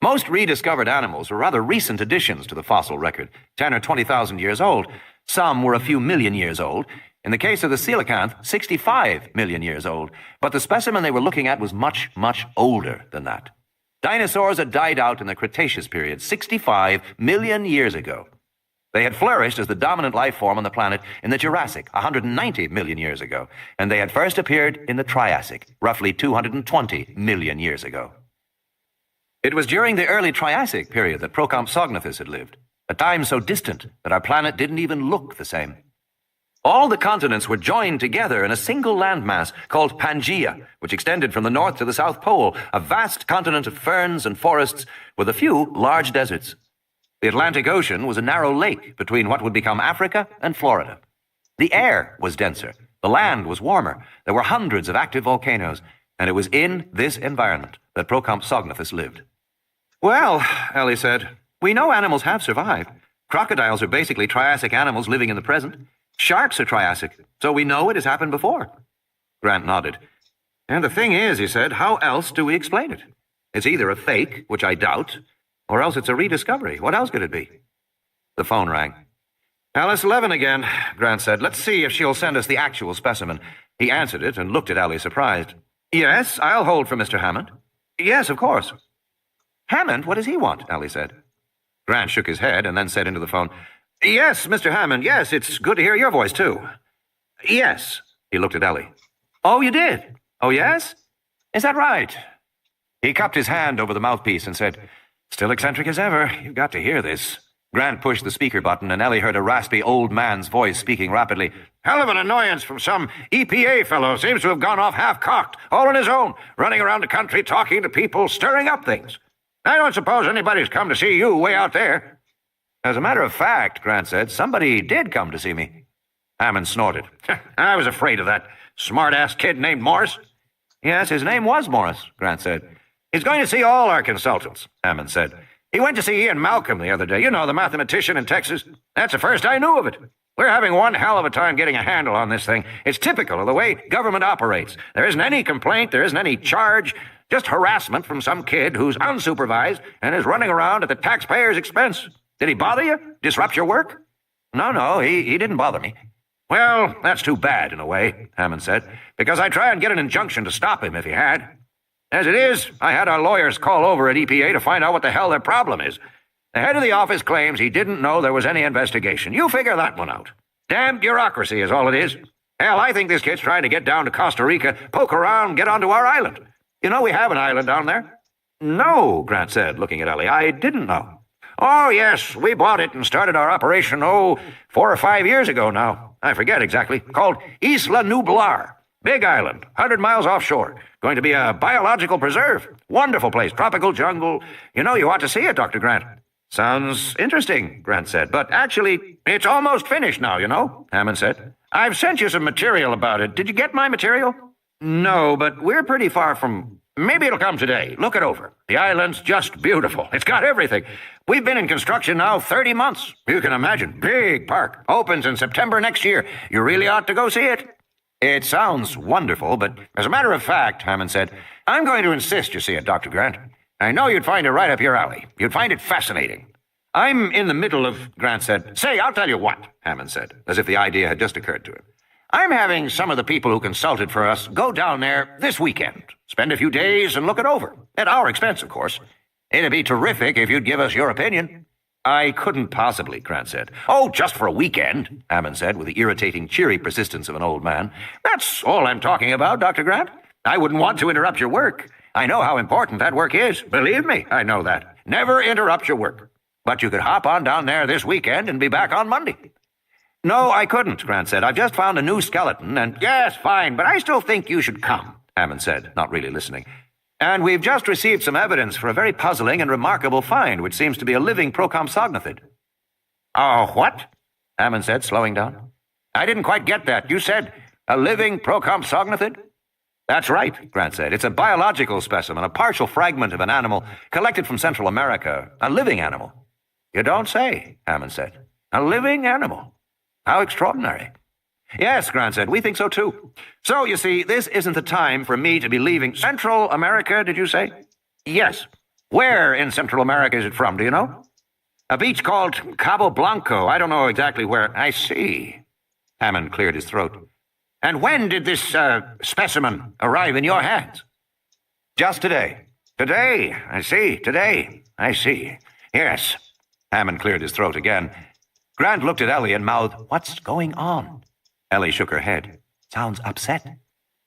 [SPEAKER 1] Most rediscovered animals were rather recent additions to the fossil record, 10 or 20,000 years old. Some were a few million years old. In the case of the coelacanth, 65 million years old. But the specimen they were looking at was much, much older than that. Dinosaurs had died out in the Cretaceous period 65 million years ago. They had flourished as the dominant life form on the planet in the Jurassic 190 million years ago, and they had first appeared in the Triassic roughly 220 million years ago. It was during the early Triassic period that Procompsognathus had lived, a time so distant that our planet didn't even look the same. All the continents were joined together in a single landmass called Pangaea, which extended from the north to the South Pole, a vast continent of ferns and forests with a few large deserts. The Atlantic Ocean was a narrow lake between what would become Africa and Florida. The air was denser, the land was warmer, there were hundreds of active volcanoes, and it was in this environment that Procompsognathus lived. Well, Ellie said, we know animals have survived. Crocodiles are basically Triassic animals living in the present. Sharks are Triassic, so we know it has happened before. Grant nodded. And the thing is, he said, how else do we explain it? It's either a fake, which I doubt, or else it's a rediscovery. What else could it be? The phone rang. Alice 11 again, Grant said. Let's see if she'll send us the actual specimen. He answered it and looked at Ellie surprised. Yes, I'll hold for Mr. Hammond. Yes, of course. Hammond? What does he want? Ellie said. Grant shook his head and then said into the phone, Yes, Mr. Hammond, yes, it's good to hear your voice, too. Yes. He looked at Ellie. Oh, you did? Oh, yes? Is that right? He cupped his hand over the mouthpiece and said, Still eccentric as ever. You've got to hear this. Grant pushed the speaker button, and Ellie heard a raspy old man's voice speaking rapidly. Hell of an annoyance from some EPA fellow. Seems to have gone off half-cocked, all on his own, running around the country talking to people, stirring up things. I don't suppose anybody's come to see you way out there. As a matter of fact, Grant said, somebody did come to see me. Hammond snorted. I was afraid of that smart-ass kid named Morris. Yes, his name was Morris, Grant said. He's going to see all our consultants, Hammond said. He went to see Ian Malcolm the other day, you know, the mathematician in Texas. That's the first I knew of it. We're having one hell of a time getting a handle on this thing. It's typical of the way government operates. There isn't any complaint, there isn't any charge, just harassment from some kid who's unsupervised and is running around at the taxpayer's expense. Did he bother you? Disrupt your work? No, he didn't bother me. Well, that's too bad in a way, Hannan said, because I'd try and get an injunction to stop him if he had. As it is, I had our lawyers call over at EPA to find out what the hell their problem is. The head of the office claims he didn't know there was any investigation. You figure that one out. Damn bureaucracy is all it is. Hell, I think this kid's trying to get down to Costa Rica, poke around, get onto our island. You know we have an island down there? No, Grant said, looking at Ellie. I didn't know. Oh, yes, we bought it and started our operation, 4 or 5 years ago now. I forget exactly. Called Isla Nublar. Big island, 100 miles offshore. Going to be a biological preserve. Wonderful place, tropical jungle. You know, you ought to see it, Dr. Grant. Sounds interesting, Grant said. But actually, it's almost finished now, you know, Hannan said. I've sent you some material about it. Did you get my material? No, but we're pretty far from... Maybe it'll come today. Look it over. The island's just beautiful. It's got everything. We've been in construction now 30 months. You can imagine. Big park. Opens in September next year. You really ought to go see it. It sounds wonderful, but as a matter of fact, Hannan said, I'm going to insist you see it, Dr. Grant. I know you'd find it right up your alley. You'd find it fascinating. I'm in the middle of, Grant said. Say, I'll tell you what, Hannan said, as if the idea had just occurred to him. I'm having some of the people who consulted for us go down there this weekend. Spend a few days and look it over. At our expense, of course. It'd be terrific if you'd give us your opinion. I couldn't possibly, Grant said. Oh, just for a weekend, Hannan said, with the irritating, cheery persistence of an old man. That's all I'm talking about, Dr. Grant. I wouldn't want to interrupt your work. I know how important that work is. Believe me, I know that. Never interrupt your work. But you could hop on down there this weekend and be back on Monday. No, I couldn't, Grant said. I've just found a new skeleton, and... Yes, fine, but I still think you should come, Hannan said, not really listening. And we've just received some evidence for a very puzzling and remarkable find, which seems to be a living procompsognathed. Oh, what? Hannan said, slowing down. I didn't quite get that. You said a living procompsognathed? That's right, Grant said. It's a biological specimen, a partial fragment of an animal collected from Central America, a living animal. You don't say, Hannan said. A living animal. How extraordinary. Yes, Grant said, we think so too. So, you see, this isn't the time for me to be leaving Central America, did you say? Yes. Where in Central America is it from, do you know? A beach called Cabo Blanco. I don't know exactly where. I see. Hannan cleared his throat. And when did this specimen arrive in your hands? Just today. Today? I see. Today. I see. Yes. Hannan cleared his throat again. Grant looked at Ellie and mouthed, What's going on? Ellie shook her head. Sounds upset.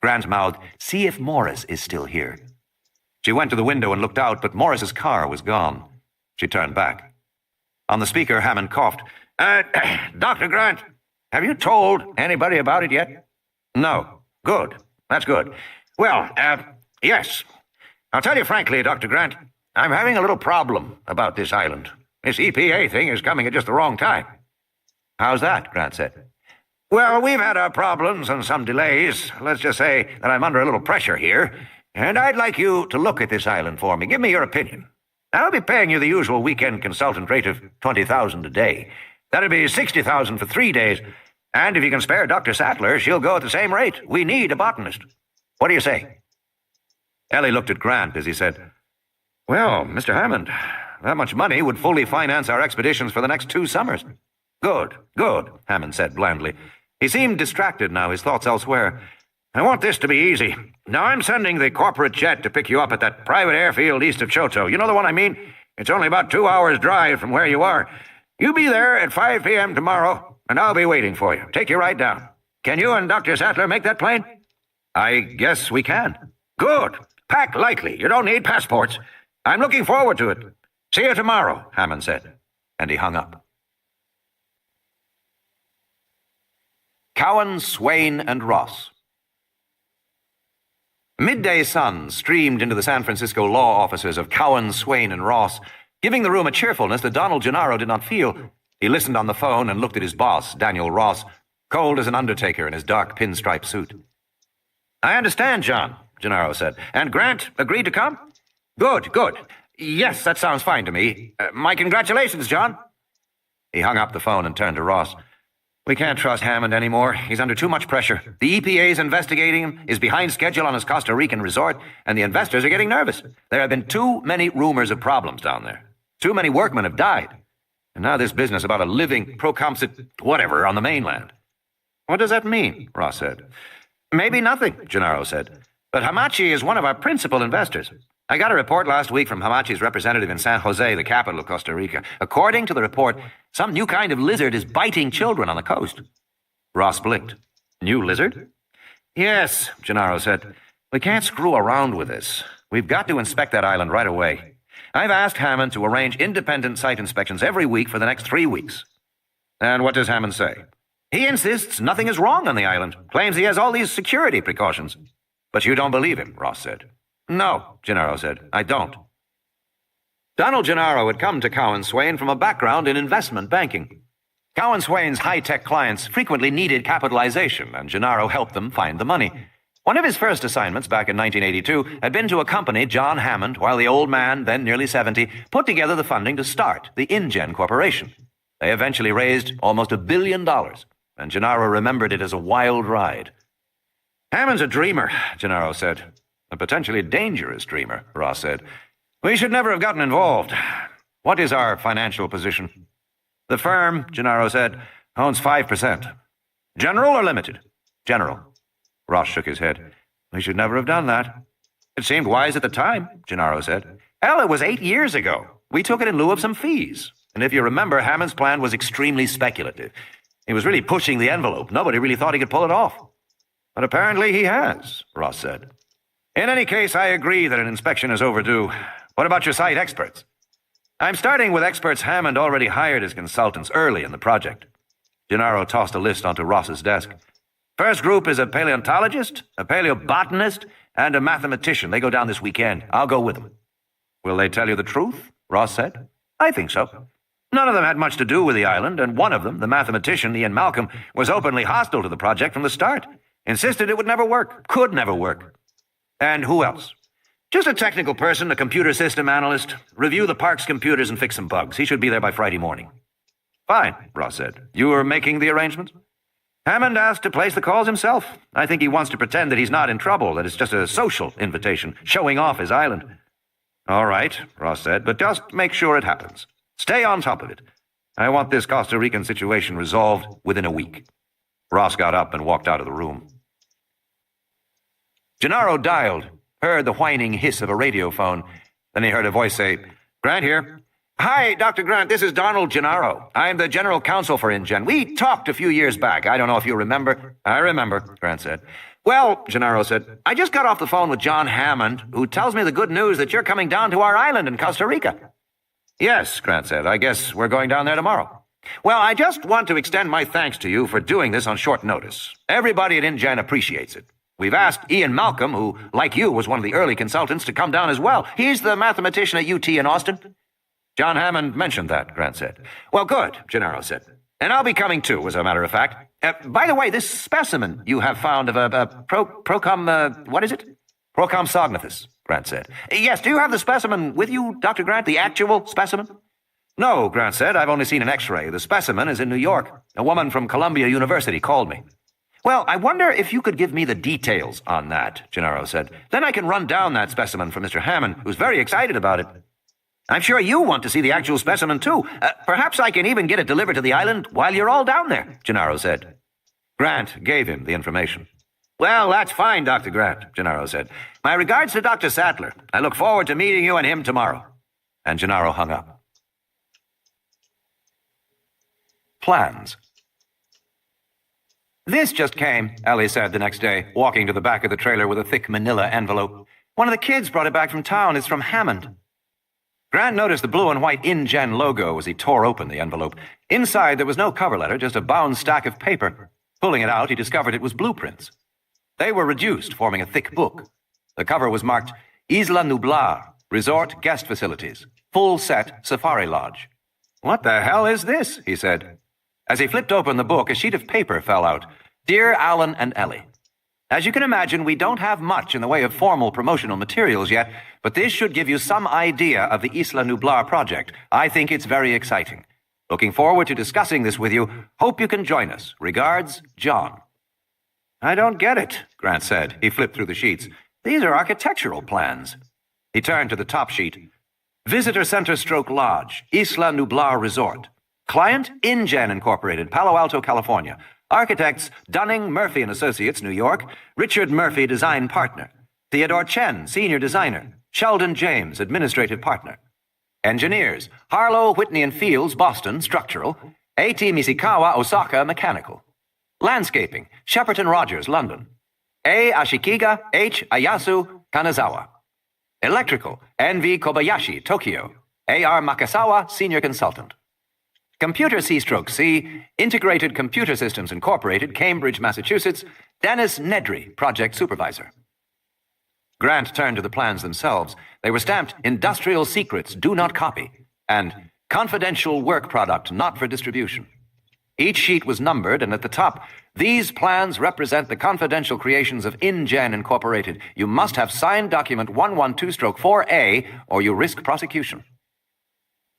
[SPEAKER 1] Grant mouthed, See if Morris is still here. She went to the window and looked out, but Morris's car was gone. She turned back. On the speaker, Hannan coughed. Dr. Grant, have you told anybody about it yet? No. Good. That's good. Well, yes. I'll tell you frankly, Dr. Grant, I'm having a little problem about this island. This EPA thing is coming at just the wrong time. How's that? Grant said. Well, we've had our problems and some delays. Let's just say that I'm under a little pressure here, and I'd like you to look at this island for me. Give me your opinion. I'll be paying you the usual weekend consultant rate of $20,000 a day. That'll be $60,000 for 3 days. And if you can spare Dr. Sattler, she'll go at the same rate. We need a botanist. What do you say? Ellie looked at Grant as he said, Well, Mr. Hammond, that much money would fully finance our expeditions for the next 2 summers. Good, good, Hannan said blandly. He seemed distracted now, his thoughts elsewhere. I want this to be easy. Now I'm sending the corporate jet to pick you up at that private airfield east of Choto. You know the one I mean? It's only about 2 hours' drive from where you are. You be there at 5 p.m. tomorrow, and I'll be waiting for you. Take you right down. Can you and Dr. Sattler make that plane? I guess we can. Good. Pack lightly. You don't need passports. I'm looking forward to it. See you tomorrow, Hannan said, and he hung up. Cowan, Swain, and Ross. Midday sun streamed into the San Francisco law offices of Cowan, Swain, and Ross, giving the room a cheerfulness that Donald Gennaro did not feel. He listened on the phone and looked at his boss, Daniel Ross, cold as an undertaker in his dark pinstripe suit. I understand, John, Gennaro said. And Grant agreed to come? Good, good. Yes, that sounds fine to me. My congratulations, John. He hung up the phone and turned to Ross. We can't trust Hammond anymore. He's under too much pressure. The EPA's investigating him, is behind schedule on his Costa Rican resort, and the investors are getting nervous. There have been too many rumors of problems down there. Too many workmen have died. And now this business about a living procompsit whatever on the mainland. What does that mean? Ross said. Maybe nothing, Gennaro said. But Hamachi is one of our principal investors. I got a report last week from Hamachi's representative in San Jose, the capital of Costa Rica. According to the report, some new kind of lizard is biting children on the coast. Ross blinked. New lizard? Yes, Gennaro said. We can't screw around with this. We've got to inspect that island right away. I've asked Hannan to arrange independent site inspections every week for the next 3 weeks. And what does Hannan say? He insists nothing is wrong on the island, claims he has all these security precautions. But you don't believe him, Ross said. No, Gennaro said, I don't. Donald Gennaro had come to Cowan Swain from a background in investment banking. Cowan Swain's high-tech clients frequently needed capitalization, and Gennaro helped them find the money. One of his first assignments back in 1982 had been to accompany John Hammond while the old man, then nearly 70, put together the funding to start the InGen Corporation. They eventually raised almost $1 billion, and Gennaro remembered it as a wild ride. Hammond's a dreamer, Gennaro said. A potentially dangerous dreamer, Ross said. We should never have gotten involved. What is our financial position? The firm, Gennaro said, owns 5%. General or limited? General. Ross shook his head. We should never have done that. It seemed wise at the time, Gennaro said. Hell, it was 8 years ago. We took it in lieu of some fees. And if you remember, Hammond's plan was extremely speculative. He was really pushing the envelope. Nobody really thought he could pull it off. But apparently he has, Ross said. In any case, I agree that an inspection is overdue. What about your site experts? I'm starting with experts Hammond already hired as consultants early in the project. Gennaro tossed a list onto Ross's desk. First group is a paleontologist, a paleobotanist, and a mathematician. They go down this weekend. I'll go with them. Will they tell you the truth? Ross said. I think so. None of them had much to do with the island, and one of them, the mathematician, Ian Malcolm, was openly hostile to the project from the start. Insisted it would never work, could never work. And who else? Just a technical person, a computer system analyst. Review the park's computers and fix some bugs. He should be there by Friday morning. Fine, Ross said. You are making the arrangements? Hammond asked to place the calls himself. I think he wants to pretend that he's not in trouble, that it's just a social invitation, showing off his island. All right, Ross said, but just make sure it happens. Stay on top of it. I want this Costa Rican situation resolved within a week. Ross got up and walked out of the room. Gennaro dialed, heard the whining hiss of a radio phone. Then he heard a voice say, Grant here. Hi, Dr. Grant, this is Donald Gennaro. I'm the general counsel for InGen. We talked a few years back. I don't know if you remember. I remember, Grant said. Well, Gennaro said, I just got off the phone with John Hammond, who tells me the good news that you're coming down to our island in Costa Rica. Yes, Grant said. I guess we're going down there tomorrow. Well, I just want to extend my thanks to you for doing this on short notice. Everybody at InGen appreciates it. We've asked Ian Malcolm, who, like you, was one of the early consultants, to come down as well. He's the mathematician at UT in Austin. John Hammond mentioned that, Grant said. Well, good, Gennaro said. And I'll be coming too, as a matter of fact. By the way, this specimen you have found of what is it? Procomsognathus, Grant said. Yes, do you have the specimen with you, Dr. Grant, the actual specimen? No, Grant said. I've only seen an X-ray. The specimen is in New York. A woman from Columbia University called me. Well, I wonder if you could give me the details on that, Gennaro said. Then I can run down that specimen for Mr. Hammond, who's very excited about it. I'm sure you want to see the actual specimen, too. Perhaps I can even get it delivered to the island while you're all down there, Gennaro said. Grant gave him the information. Well, that's fine, Dr. Grant, Gennaro said. My regards to Dr. Sattler. I look forward to meeting you and him tomorrow. And Gennaro hung up. Plans. This just came, Ellie said the next day, walking to the back of the trailer with a thick manila envelope. One of the kids brought it back from town. It's from Hammond. Grant noticed the blue and white InGen logo as he tore open the envelope. Inside, there was no cover letter, just a bound stack of paper. Pulling it out, he discovered it was blueprints. They were reduced, forming a thick book. The cover was marked Isla Nublar, Resort Guest Facilities, Full Set Safari Lodge. What the hell is this? He said. As he flipped open the book, a sheet of paper fell out. Dear Alan and Ellie, as you can imagine, we don't have much in the way of formal promotional materials yet, but this should give you some idea of the Isla Nublar project. I think it's very exciting. Looking forward to discussing this with you. Hope you can join us. Regards, John. I don't get it, Grant said. He flipped through the sheets. These are architectural plans. He turned to the top sheet. Visitor Center Stroke Lodge, Isla Nublar Resort. Client, InGen Incorporated, Palo Alto, California. Architects Dunning, Murphy and Associates, New York. Richard Murphy, design partner. Theodore Chen, senior designer. Sheldon James, administrative partner. Engineers Harlow, Whitney and Fields, Boston, structural. A.T. Mishikawa, Osaka, mechanical. Landscaping Shepperton Rogers, London. A. Ashikiga, H. Ayasu, Kanazawa. Electrical N.V. Kobayashi, Tokyo. A.R. Makasawa, senior consultant. Computer C/C, Integrated Computer Systems Incorporated, Cambridge, Massachusetts. Dennis Nedry, project supervisor. Grant turned to the plans themselves. They were stamped Industrial Secrets, Do Not Copy, and Confidential Work Product, Not for Distribution. Each sheet was numbered, and at the top, these plans represent the confidential creations of InGen Incorporated. You must have signed document 112/4A, or you risk prosecution.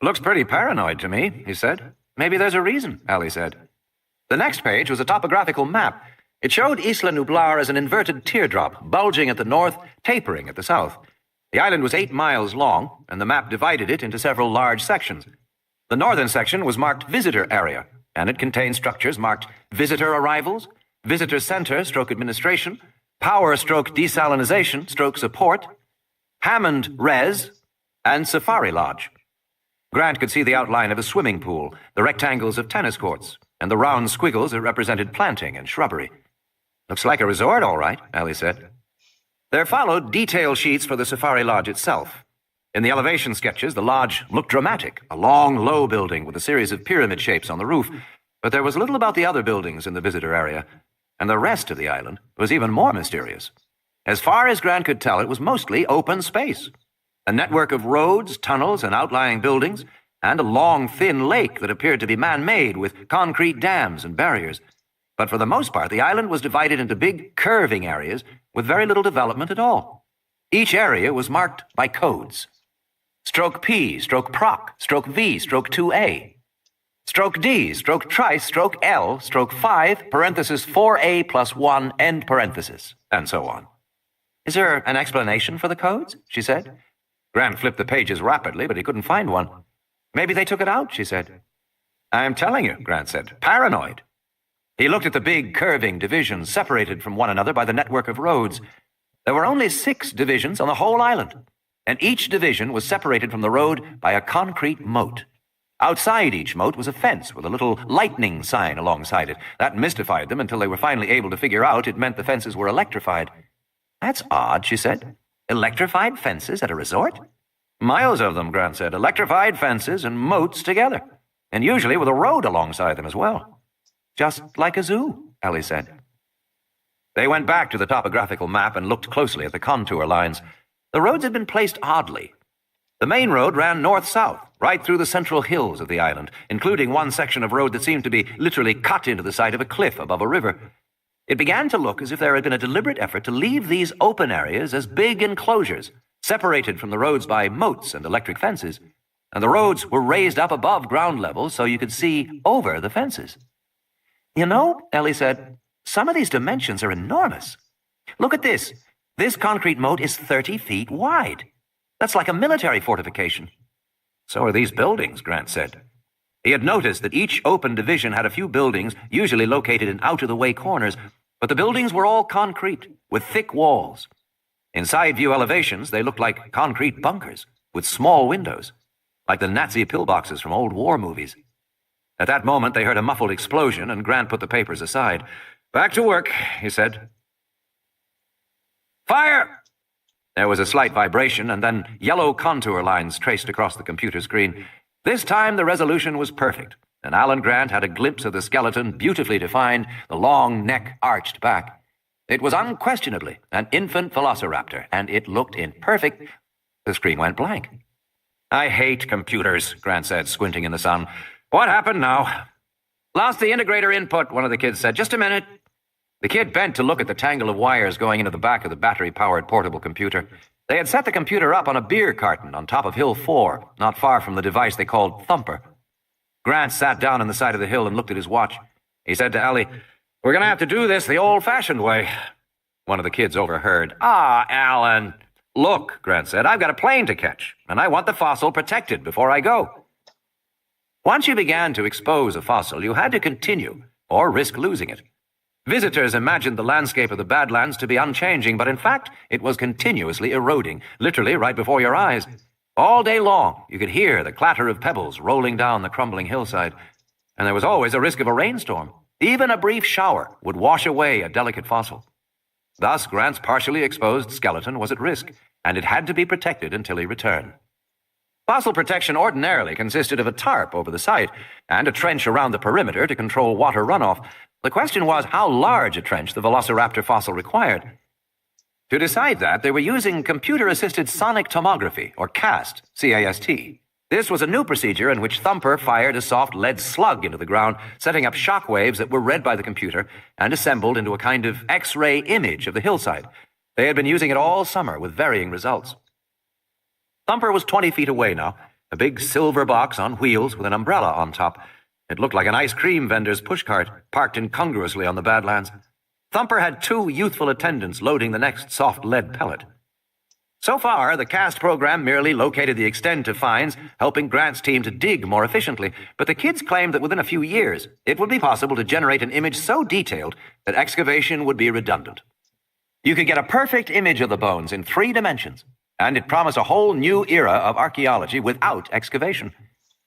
[SPEAKER 1] Looks pretty paranoid to me, he said. Maybe there's a reason, Allie said. The next page was a topographical map. It showed Isla Nublar as an inverted teardrop, bulging at the north, tapering at the south. The island was 8 miles long, and the map divided it into several large sections. The northern section was marked Visitor Area, and it contained structures marked Visitor Arrivals, Visitor Center / Administration, Power / Desalinization / Support, Hammond Res, and Safari Lodge. Grant could see the outline of a swimming pool, the rectangles of tennis courts, and the round squiggles that represented planting and shrubbery. Looks like a resort, all right, Allie said. There followed detail sheets for the Safari Lodge itself. In the elevation sketches, the lodge looked dramatic, a long, low building with a series of pyramid shapes on the roof, but there was little about the other buildings in the visitor area, and the rest of the island was even more mysterious. As far as Grant could tell, it was mostly open space. A network of roads, tunnels, and outlying buildings, and a long, thin lake that appeared to be man-made with concrete dams and barriers. But for the most part, the island was divided into big, curving areas with very little development at all. Each area was marked by codes. Stroke P, stroke proc, stroke V, stroke 2A. Stroke D, stroke trice, stroke L, stroke 5, parenthesis 4A plus 1, end parenthesis, and so on. Is there an explanation for the codes? She said. Grant flipped the pages rapidly, but he couldn't find one. Maybe they took it out, she said. I'm telling you, Grant said. Paranoid. He looked at the big, curving divisions separated from one another by the network of roads. There were only 6 divisions on the whole island, and each division was separated from the road by a concrete moat. Outside each moat was a fence with a little lightning sign alongside it. That mystified them until they were finally able to figure out it meant the fences were electrified. That's odd, she said. Electrified fences at a resort? Miles of them, Grant said. Electrified fences and moats together, and usually with a road alongside them as well. Just like a zoo, Allie said. They went back to the topographical map and looked closely at the contour lines. The roads had been placed oddly. The main road ran north-south, right through the central hills of the island, including one section of road that seemed to be literally cut into the side of a cliff above a river. It began to look as if there had been a deliberate effort to leave these open areas as big enclosures, separated from the roads by moats and electric fences, and the roads were raised up above ground level so you could see over the fences. You know, Ellie said, some of these dimensions are enormous. Look at this. This concrete moat is 30 feet wide. That's like a military fortification. So are these buildings, Grant said. He had noticed that each open division had a few buildings, usually located in out-of-the-way corners, but the buildings were all concrete, with thick walls. In side-view elevations, they looked like concrete bunkers, with small windows, like the Nazi pillboxes from old war movies. At that moment, they heard a muffled explosion, and Grant put the papers aside. Back to work, he said. Fire! There was a slight vibration, and then yellow contour lines traced across the computer screen. This time, the resolution was perfect, and Alan Grant had a glimpse of the skeleton, beautifully defined, the long neck arched back. It was unquestionably an infant velociraptor, and it looked in perfect... The screen went blank. I hate computers, Grant said, squinting in the sun. What happened now? Lost the integrator input, one of the kids said. Just a minute. The kid bent to look at the tangle of wires going into the back of the battery-powered portable computer. They had set the computer up on a beer carton on top of Hill 4, not far from the device they called Thumper. Grant sat down on the side of the hill and looked at his watch. He said to Allie, We're going to have to do this the old-fashioned way. One of the kids overheard. Ah, Alan. Look, Grant said, I've got a plane to catch, and I want the fossil protected before I go. Once you began to expose a fossil, you had to continue, or risk losing it. Visitors imagined the landscape of the Badlands to be unchanging, but in fact, it was continuously eroding, literally right before your eyes. All day long, you could hear the clatter of pebbles rolling down the crumbling hillside, and there was always a risk of a rainstorm. Even a brief shower would wash away a delicate fossil. Thus, Grant's partially exposed skeleton was at risk, and it had to be protected until he returned. Fossil protection ordinarily consisted of a tarp over the site and a trench around the perimeter to control water runoff. The question was how large a trench the Velociraptor fossil required. To decide that, they were using computer-assisted sonic tomography, or CAST, C-A-S-T. This was a new procedure in which Thumper fired a soft lead slug into the ground, setting up shock waves that were read by the computer and assembled into a kind of X-ray image of the hillside. They had been using it all summer with varying results. Thumper was 20 feet away now, a big silver box on wheels with an umbrella on top. It looked like an ice cream vendor's pushcart, parked incongruously on the Badlands. Thumper had 2 youthful attendants loading the next soft lead pellet. So far, the CAST program merely located the extent of finds, helping Grant's team to dig more efficiently, but the kids claimed that within a few years, it would be possible to generate an image so detailed that excavation would be redundant. You could get a perfect image of the bones in 3 dimensions, and it promised a whole new era of archaeology without excavation.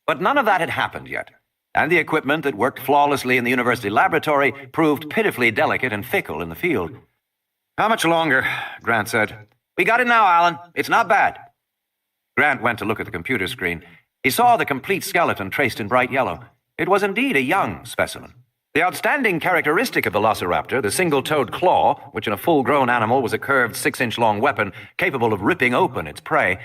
[SPEAKER 1] But none of that had happened yet, and the equipment that worked flawlessly in the university laboratory proved pitifully delicate and fickle in the field. "How much longer?" Grant said. "We got it now, Alan. It's not bad." Grant went to look at the computer screen. He saw the complete skeleton traced in bright yellow. It was indeed a young specimen. The outstanding characteristic of Velociraptor, the single-toed claw, which in a full-grown animal was a curved 6-inch-long weapon capable of ripping open its prey,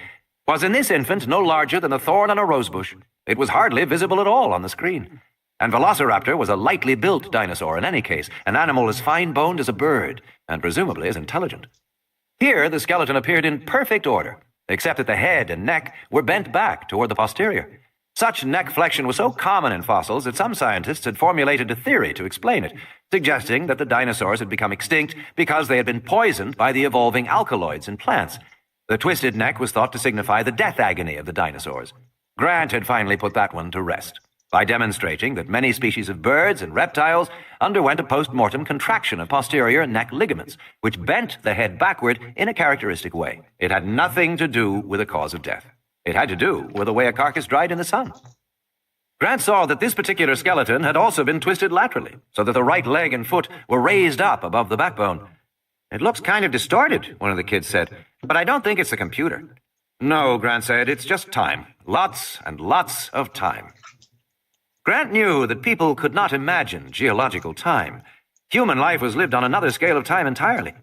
[SPEAKER 1] was in this infant no larger than a thorn on a rosebush. It was hardly visible at all on the screen. And Velociraptor was a lightly built dinosaur in any case, an animal as fine-boned as a bird, and presumably as intelligent. Here, the skeleton appeared in perfect order, except that the head and neck were bent back toward the posterior. Such neck flexion was so common in fossils that some scientists had formulated a theory to explain it, suggesting that the dinosaurs had become extinct because they had been poisoned by the evolving alkaloids in plants. The twisted neck was thought to signify the death agony of the dinosaurs. Grant had finally put that one to rest by demonstrating that many species of birds and reptiles underwent a post-mortem contraction of posterior neck ligaments, which bent the head backward in a characteristic way. It had nothing to do with the cause of death. It had to do with the way a carcass dried in the sun. Grant saw that this particular skeleton had also been twisted laterally, so that the right leg and foot were raised up above the backbone. "It looks kind of distorted," one of the kids said, "but I don't think it's the computer." "No," Grant said, "it's just time. Lots and lots of time." Grant knew that people could not imagine geological time. Human life was lived on another scale of time entirely.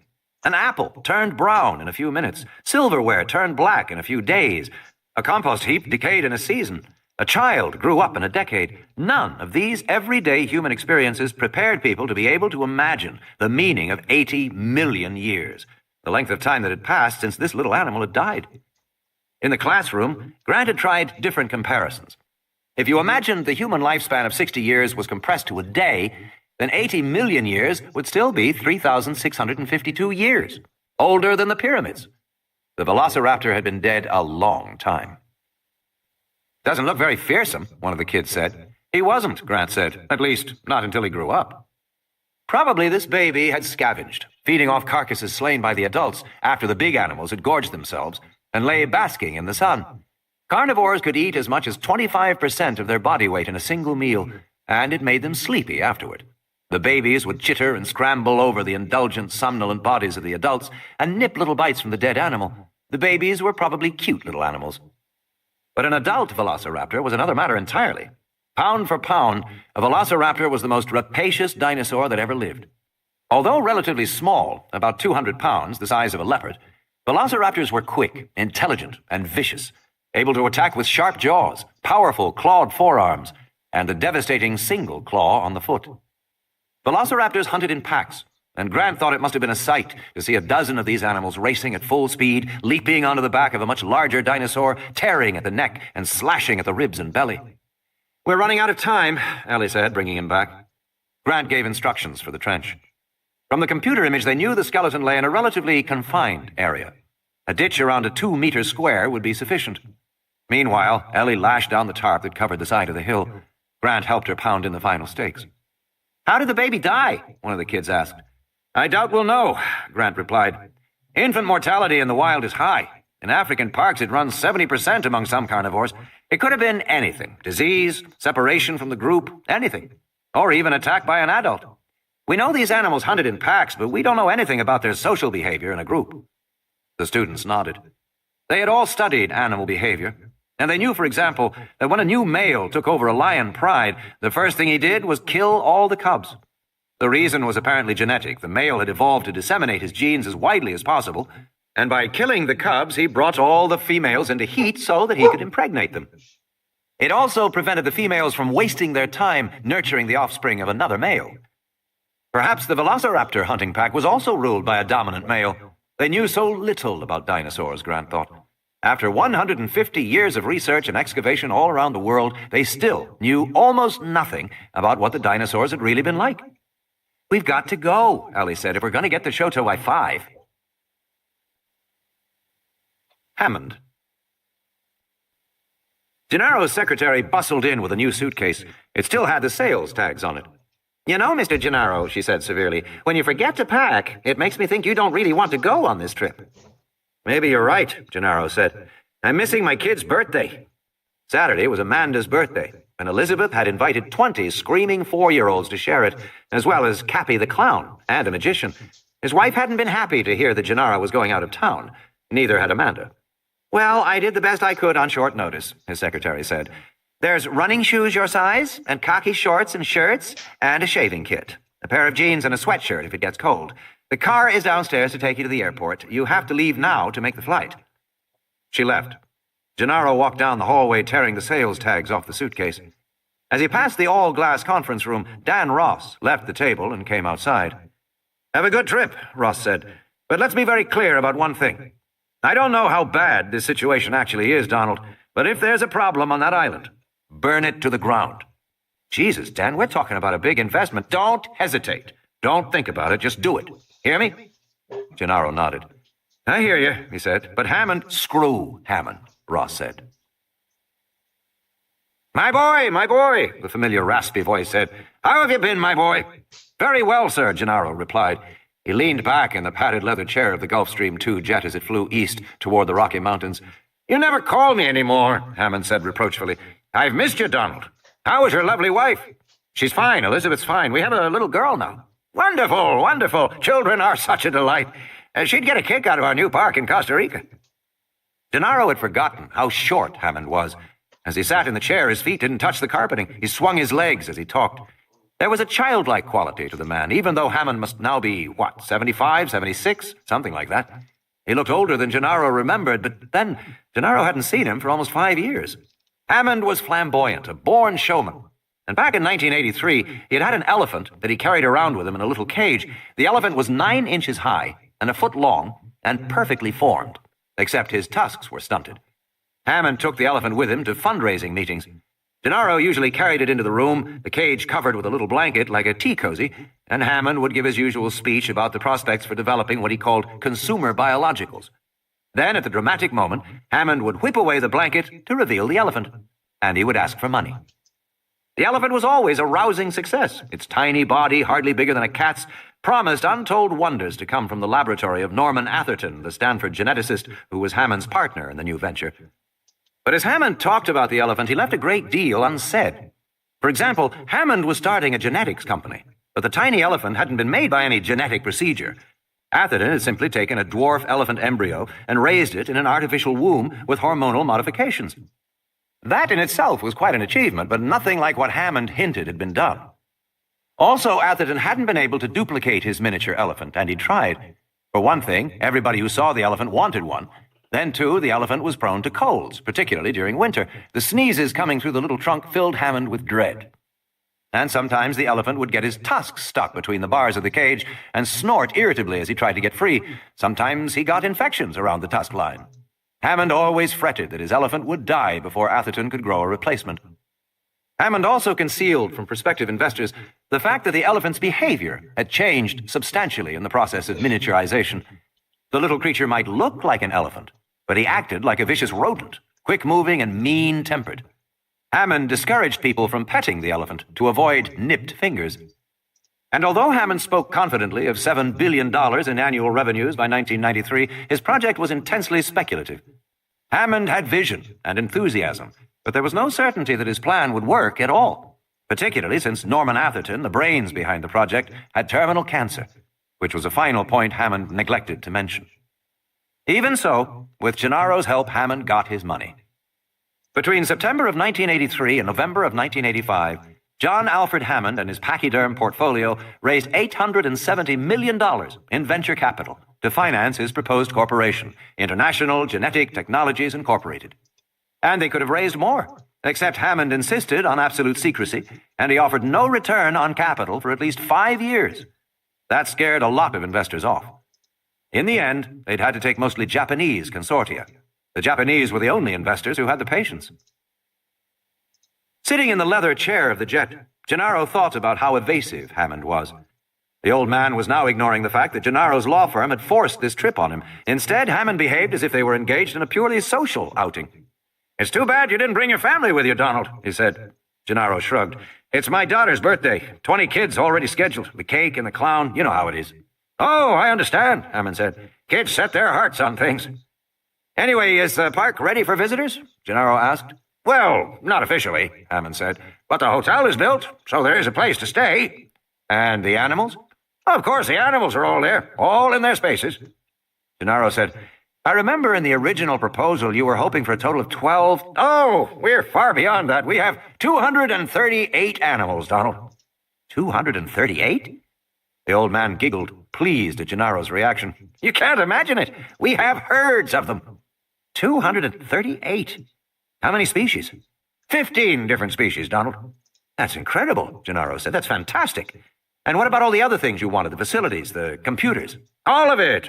[SPEAKER 1] An apple turned brown in a few minutes. Silverware turned black in a few days. A compost heap decayed in a season. A child grew up in a decade. None of these everyday human experiences prepared people to be able to imagine the meaning of 80 million years, the length of time that had passed since this little animal had died. In the classroom, Grant had tried different comparisons. If you imagined the human lifespan of 60 years was compressed to a day, then 80 million years would still be 3,652 years, older than the pyramids. The Velociraptor had been dead a long time. "Doesn't look very fearsome," one of the kids said. "He wasn't," Grant said, "at least not until he grew up." Probably this baby had scavenged, feeding off carcasses slain by the adults after the big animals had gorged themselves, and lay basking in the sun. Carnivores could eat as much as 25% of their body weight in a single meal, and it made them sleepy afterward. The babies would chitter and scramble over the indulgent, somnolent bodies of the adults and nip little bites from the dead animal. The babies were probably cute little animals. But an adult velociraptor was another matter entirely. Pound for pound, a velociraptor was the most rapacious dinosaur that ever lived. Although relatively small, about 200 pounds, the size of a leopard, velociraptors were quick, intelligent, and vicious, able to attack with sharp jaws, powerful clawed forearms, and the devastating single claw on the foot. Velociraptors hunted in packs, and Grant thought it must have been a sight to see a dozen of these animals racing at full speed, leaping onto the back of a much larger dinosaur, tearing at the neck and slashing at the ribs and belly. "We're running out of time," Ellie said, bringing him back. Grant gave instructions for the trench. From the computer image, they knew the skeleton lay in a relatively confined area. A ditch around a 2-meter square would be sufficient. Meanwhile, Ellie lashed down the tarp that covered the side of the hill. Grant helped her pound in the final stakes. "How did the baby die?" one of the kids asked. "I doubt we'll know," Grant replied. "Infant mortality in the wild is high. In African parks, it runs 70% among some carnivores. It could have been anything: disease, separation from the group, anything. Or even attack by an adult. We know these animals hunted in packs, but we don't know anything about their social behavior in a group." The students nodded. They had all studied animal behavior, and they knew, for example, that when a new male took over a lion pride, the first thing he did was kill all the cubs. The reason was apparently genetic. The male had evolved to disseminate his genes as widely as possible, and by killing the cubs, he brought all the females into heat so that he could impregnate them. It also prevented the females from wasting their time nurturing the offspring of another male. Perhaps the velociraptor hunting pack was also ruled by a dominant male. They knew so little about dinosaurs, Grant thought. After 150 years of research and excavation all around the world, they still knew almost nothing about what the dinosaurs had really been like. "We've got to go," Ellie said, "if we're going to get the show to by 5. Hammond. Gennaro's secretary bustled in with a new suitcase. It still had the sales tags on it. "You know, Mr. Gennaro," she said severely, "when you forget to pack, it makes me think you don't really want to go on this trip." "Maybe you're right," Gennaro said. "I'm missing my kid's birthday." Saturday was Amanda's birthday, and Elizabeth had invited 20 screaming 4-year-olds to share it, as well as Cappy the clown and a magician. His wife hadn't been happy to hear that Gennaro was going out of town. Neither had Amanda. "Well, I did the best I could on short notice," his secretary said. "There's running shoes your size, and khaki shorts and shirts, and a shaving kit. A pair of jeans and a sweatshirt if it gets cold. The car is downstairs to take you to the airport. You have to leave now to make the flight." She left. Gennaro walked down the hallway, tearing the sales tags off the suitcase. As he passed the all-glass conference room, Dan Ross left the table and came outside. "Have a good trip," Ross said. "But let's be very clear about one thing. I don't know how bad this situation actually is, Donald, but if there's a problem on that island, burn it to the ground." "Jesus, Dan, we're talking about a big investment." "Don't hesitate. Don't think about it. Just do it. Hear me?" Gennaro nodded. "I hear you," he said. "But Hammond—" "Screw Hammond," Ross said. My boy," the familiar raspy voice said. "How have you been, my boy?" "Very well, sir," Gennaro replied. He leaned back in the padded leather chair of the Gulfstream II jet as it flew east toward the Rocky Mountains. "You never call me anymore," Hammond said reproachfully. "I've missed you, Donald. How is your lovely wife?" "She's fine. Elizabeth's fine. We have a little girl now." "Wonderful, wonderful. Children are such a delight. She'd get a kick out of our new park in Costa Rica." Gennaro had forgotten how short Hammond was. As he sat in the chair, his feet didn't touch the carpeting. He swung his legs as he talked. There was a childlike quality to the man, even though Hammond must now be, 75, 76, something like that. He looked older than Gennaro remembered, but then Gennaro hadn't seen him for almost 5 years. Hammond was flamboyant, a born showman. And back in 1983, he had an elephant that he carried around with him in a little cage. The elephant was 9 inches high and a foot long and perfectly formed, except his tusks were stunted. Hammond took the elephant with him to fundraising meetings. Gennaro usually carried it into the room, the cage covered with a little blanket like a tea cozy, and Hammond would give his usual speech about the prospects for developing what he called consumer biologicals. Then, at the dramatic moment, Hammond would whip away the blanket to reveal the elephant, and he would ask for money. The elephant was always a rousing success. Its tiny body, hardly bigger than a cat's, promised untold wonders to come from the laboratory of Norman Atherton, the Stanford geneticist who was Hammond's partner in the new venture. But as Hammond talked about the elephant, he left a great deal unsaid. For example, Hammond was starting a genetics company, but the tiny elephant hadn't been made by any genetic procedure. Atherton had simply taken a dwarf elephant embryo and raised it in an artificial womb with hormonal modifications. That in itself was quite an achievement, but nothing like what Hammond hinted had been done. Also, Atherton hadn't been able to duplicate his miniature elephant, and he tried. For one thing, everybody who saw the elephant wanted one. Then, too, the elephant was prone to colds, particularly during winter. The sneezes coming through the little trunk filled Hammond with dread. And sometimes the elephant would get his tusks stuck between the bars of the cage and snort irritably as he tried to get free. Sometimes he got infections around the tusk line. Hammond always fretted that his elephant would die before Atherton could grow a replacement. Hammond also concealed from prospective investors the fact that the elephant's behavior had changed substantially in the process of miniaturization. The little creature might look like an elephant, but he acted like a vicious rodent, quick-moving and mean-tempered. Hammond discouraged people from petting the elephant to avoid nipped fingers. And although Hammond spoke confidently of $7 billion in annual revenues by 1993, his project was intensely speculative. Hammond had vision and enthusiasm, but there was no certainty that his plan would work at all, particularly since Norman Atherton, the brains behind the project, had terminal cancer, which was a final point Hammond neglected to mention. Even so, with Gennaro's help, Hammond got his money. Between September of 1983 and November of 1985, John Alfred Hammond and his pachyderm portfolio raised $870 million in venture capital to finance his proposed corporation, International Genetic Technologies Incorporated. And they could have raised more, except Hammond insisted on absolute secrecy, and he offered no return on capital for at least 5 years. That scared a lot of investors off. In the end, they'd had to take mostly Japanese consortia. The Japanese were the only investors who had the patience. Sitting in the leather chair of the jet, Gennaro thought about how evasive Hammond was. The old man was now ignoring the fact that Gennaro's law firm had forced this trip on him. Instead, Hammond behaved as if they were engaged in a purely social outing. "It's too bad you didn't bring your family with you, Donald," he said. Gennaro shrugged. "It's my daughter's birthday. 20 kids already scheduled. The cake and the clown, you know how it is." "Oh, I understand," Hammond said. "Kids set their hearts on things." "Anyway, is the park ready for visitors?" Gennaro asked. "Well, not officially," Hammond said. "But the hotel is built, so there is a place to stay." "And the animals?" "Of course, the animals are all there, all in their spaces." Gennaro said, "I remember in the original proposal you were hoping for a total of 12... "Oh, we're far beyond that. We have 238 animals, Donald." 238? The old man giggled, pleased at Gennaro's reaction. "You can't imagine it. We have herds of them." 238? How many species? 15 different species, Donald. "That's incredible," Gennaro said. "That's fantastic. And what about all the other things you wanted, the facilities, the computers?" All of it,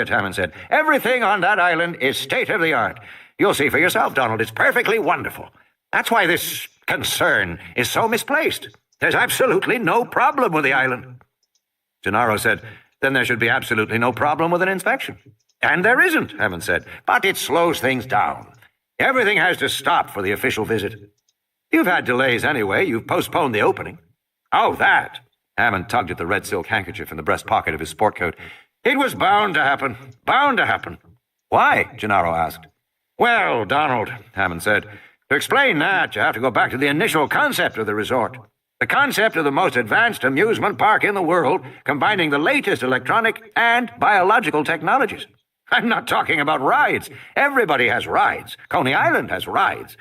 [SPEAKER 1] Hammond said. "Everything on that island is state-of-the-art. You'll see for yourself, Donald. It's perfectly wonderful. That's why this concern is so misplaced. There's absolutely no problem with the island." Gennaro said, "Then there should be absolutely no problem with an inspection." "And there isn't," Hammond said, "but it slows things down. Everything has to stop for the official visit. You've had delays anyway. You've postponed the opening." "Oh, that." Hammond tugged at the red silk handkerchief in the breast pocket of his sport coat. "It was bound to happen. Bound to happen." "Why?" Gennaro asked. "Well, Donald," Hammond said, "to explain that, you have to go back to the initial concept of the resort. The concept of the most advanced amusement park in the world, combining the latest electronic and biological technologies. I'm not talking about rides. Everybody has rides. Coney Island has rides.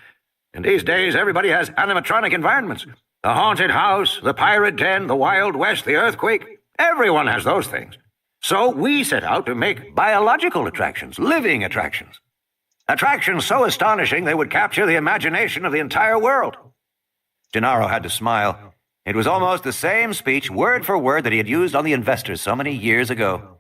[SPEAKER 1] And these days, everybody has animatronic environments. The haunted house, the pirate den, the Wild West, the earthquake. Everyone has those things. So we set out to make biological attractions, living attractions. Attractions so astonishing they would capture the imagination of the entire world." Gennaro had to smile. It was almost the same speech, word for word, that he had used on the investors so many years ago.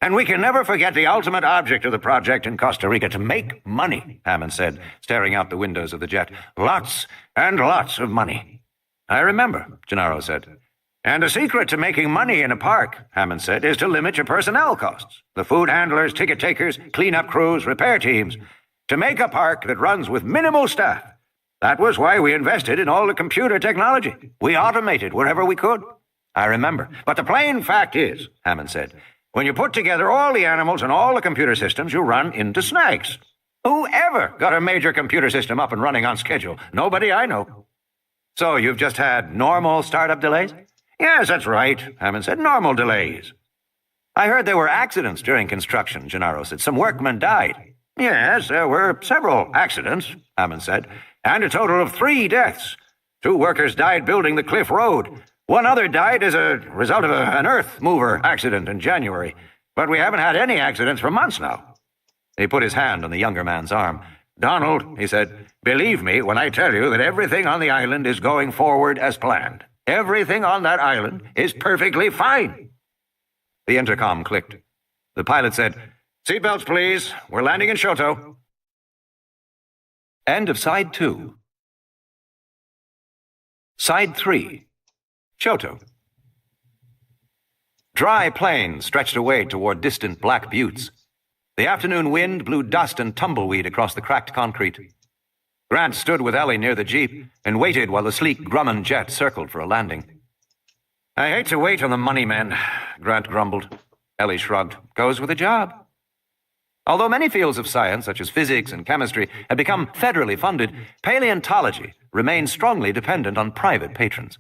[SPEAKER 1] "And we can never forget the ultimate object of the project in Costa Rica, to make money," Hammond said, staring out the windows of the jet. "Lots and lots of money." "I remember," Gennaro said. "And the secret to making money in a park," Hammond said, "is to limit your personnel costs. The food handlers, ticket takers, cleanup crews, repair teams. To make a park that runs with minimal staff. That was why we invested in all the computer technology. We automated wherever we could." "I remember." "But the plain fact is," Hammond said, "when you put together all the animals and all the computer systems, you run into snags. Who ever got a major computer system up and running on schedule? Nobody I know." "So you've just had normal startup delays?" "Yes, that's right," Hammond said. "Normal delays." "I heard there were accidents during construction," Gennaro said. "Some workmen died." "Yes, there were several accidents," Hammond said, "and a total of 3 deaths. 2 workers died building the Cliff Road. 1 other died as a result of an earth mover accident in January. But we haven't had any accidents for months now." He put his hand on the younger man's arm. "Donald," he said, "believe me when I tell you that everything on the island is going forward as planned. Everything on that island is perfectly fine." The intercom clicked. The pilot said, "Seatbelts, please. We're landing in Shoto." End of Side 2. Side 3. Shoto. Dry plains stretched away toward distant black buttes. The afternoon wind blew dust and tumbleweed across the cracked concrete. Grant stood with Ellie near the jeep and waited while the sleek Grumman jet circled for a landing. I hate to wait on the money men, Grant grumbled. Ellie shrugged. Goes with the job. Although many fields of science, such as physics and chemistry, had become federally funded, paleontology remained strongly dependent on private patrons.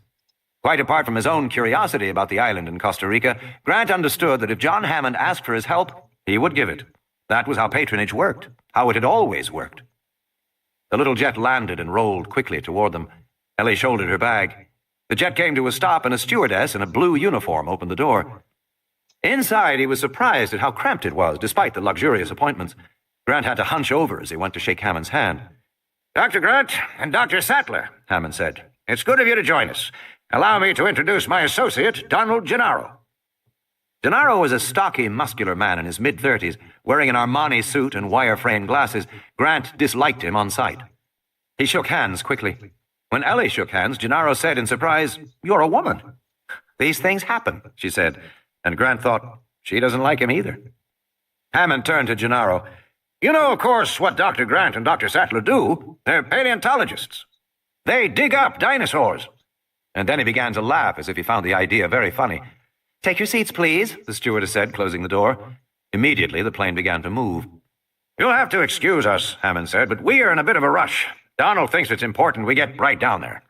[SPEAKER 1] Quite apart from his own curiosity about the island in Costa Rica, Grant understood that if John Hammond asked for his help, he would give it. That was how patronage worked, how it had always worked. The little jet landed and rolled quickly toward them. Ellie shouldered her bag. The jet came to a stop, and a stewardess in a blue uniform opened the door. Inside, he was surprised at how cramped it was, despite the luxurious appointments. Grant had to hunch over as he went to shake Hammond's hand. Dr. Grant and Dr. Sattler, Hammond said. It's good of you to join us. Allow me to introduce my associate, Donald Gennaro. Gennaro was a stocky, muscular man in his mid-30s, wearing an Armani suit and wire-frame glasses. Grant disliked him on sight. He shook hands quickly. When Ellie shook hands, Gennaro said in surprise, You're a woman. These things happen, she said, and Grant thought, she doesn't like him either. Hammond turned to Gennaro. You know, of course, what Dr. Grant and Dr. Sattler do. They're paleontologists. They dig up dinosaurs. And then he began to laugh as if he found the idea very funny. Take your seats, please, the stewardess said, closing the door. Immediately, the plane began to move. You'll have to excuse us, Hammond said, but we are in a bit of a rush. Donald thinks it's important we get right down there.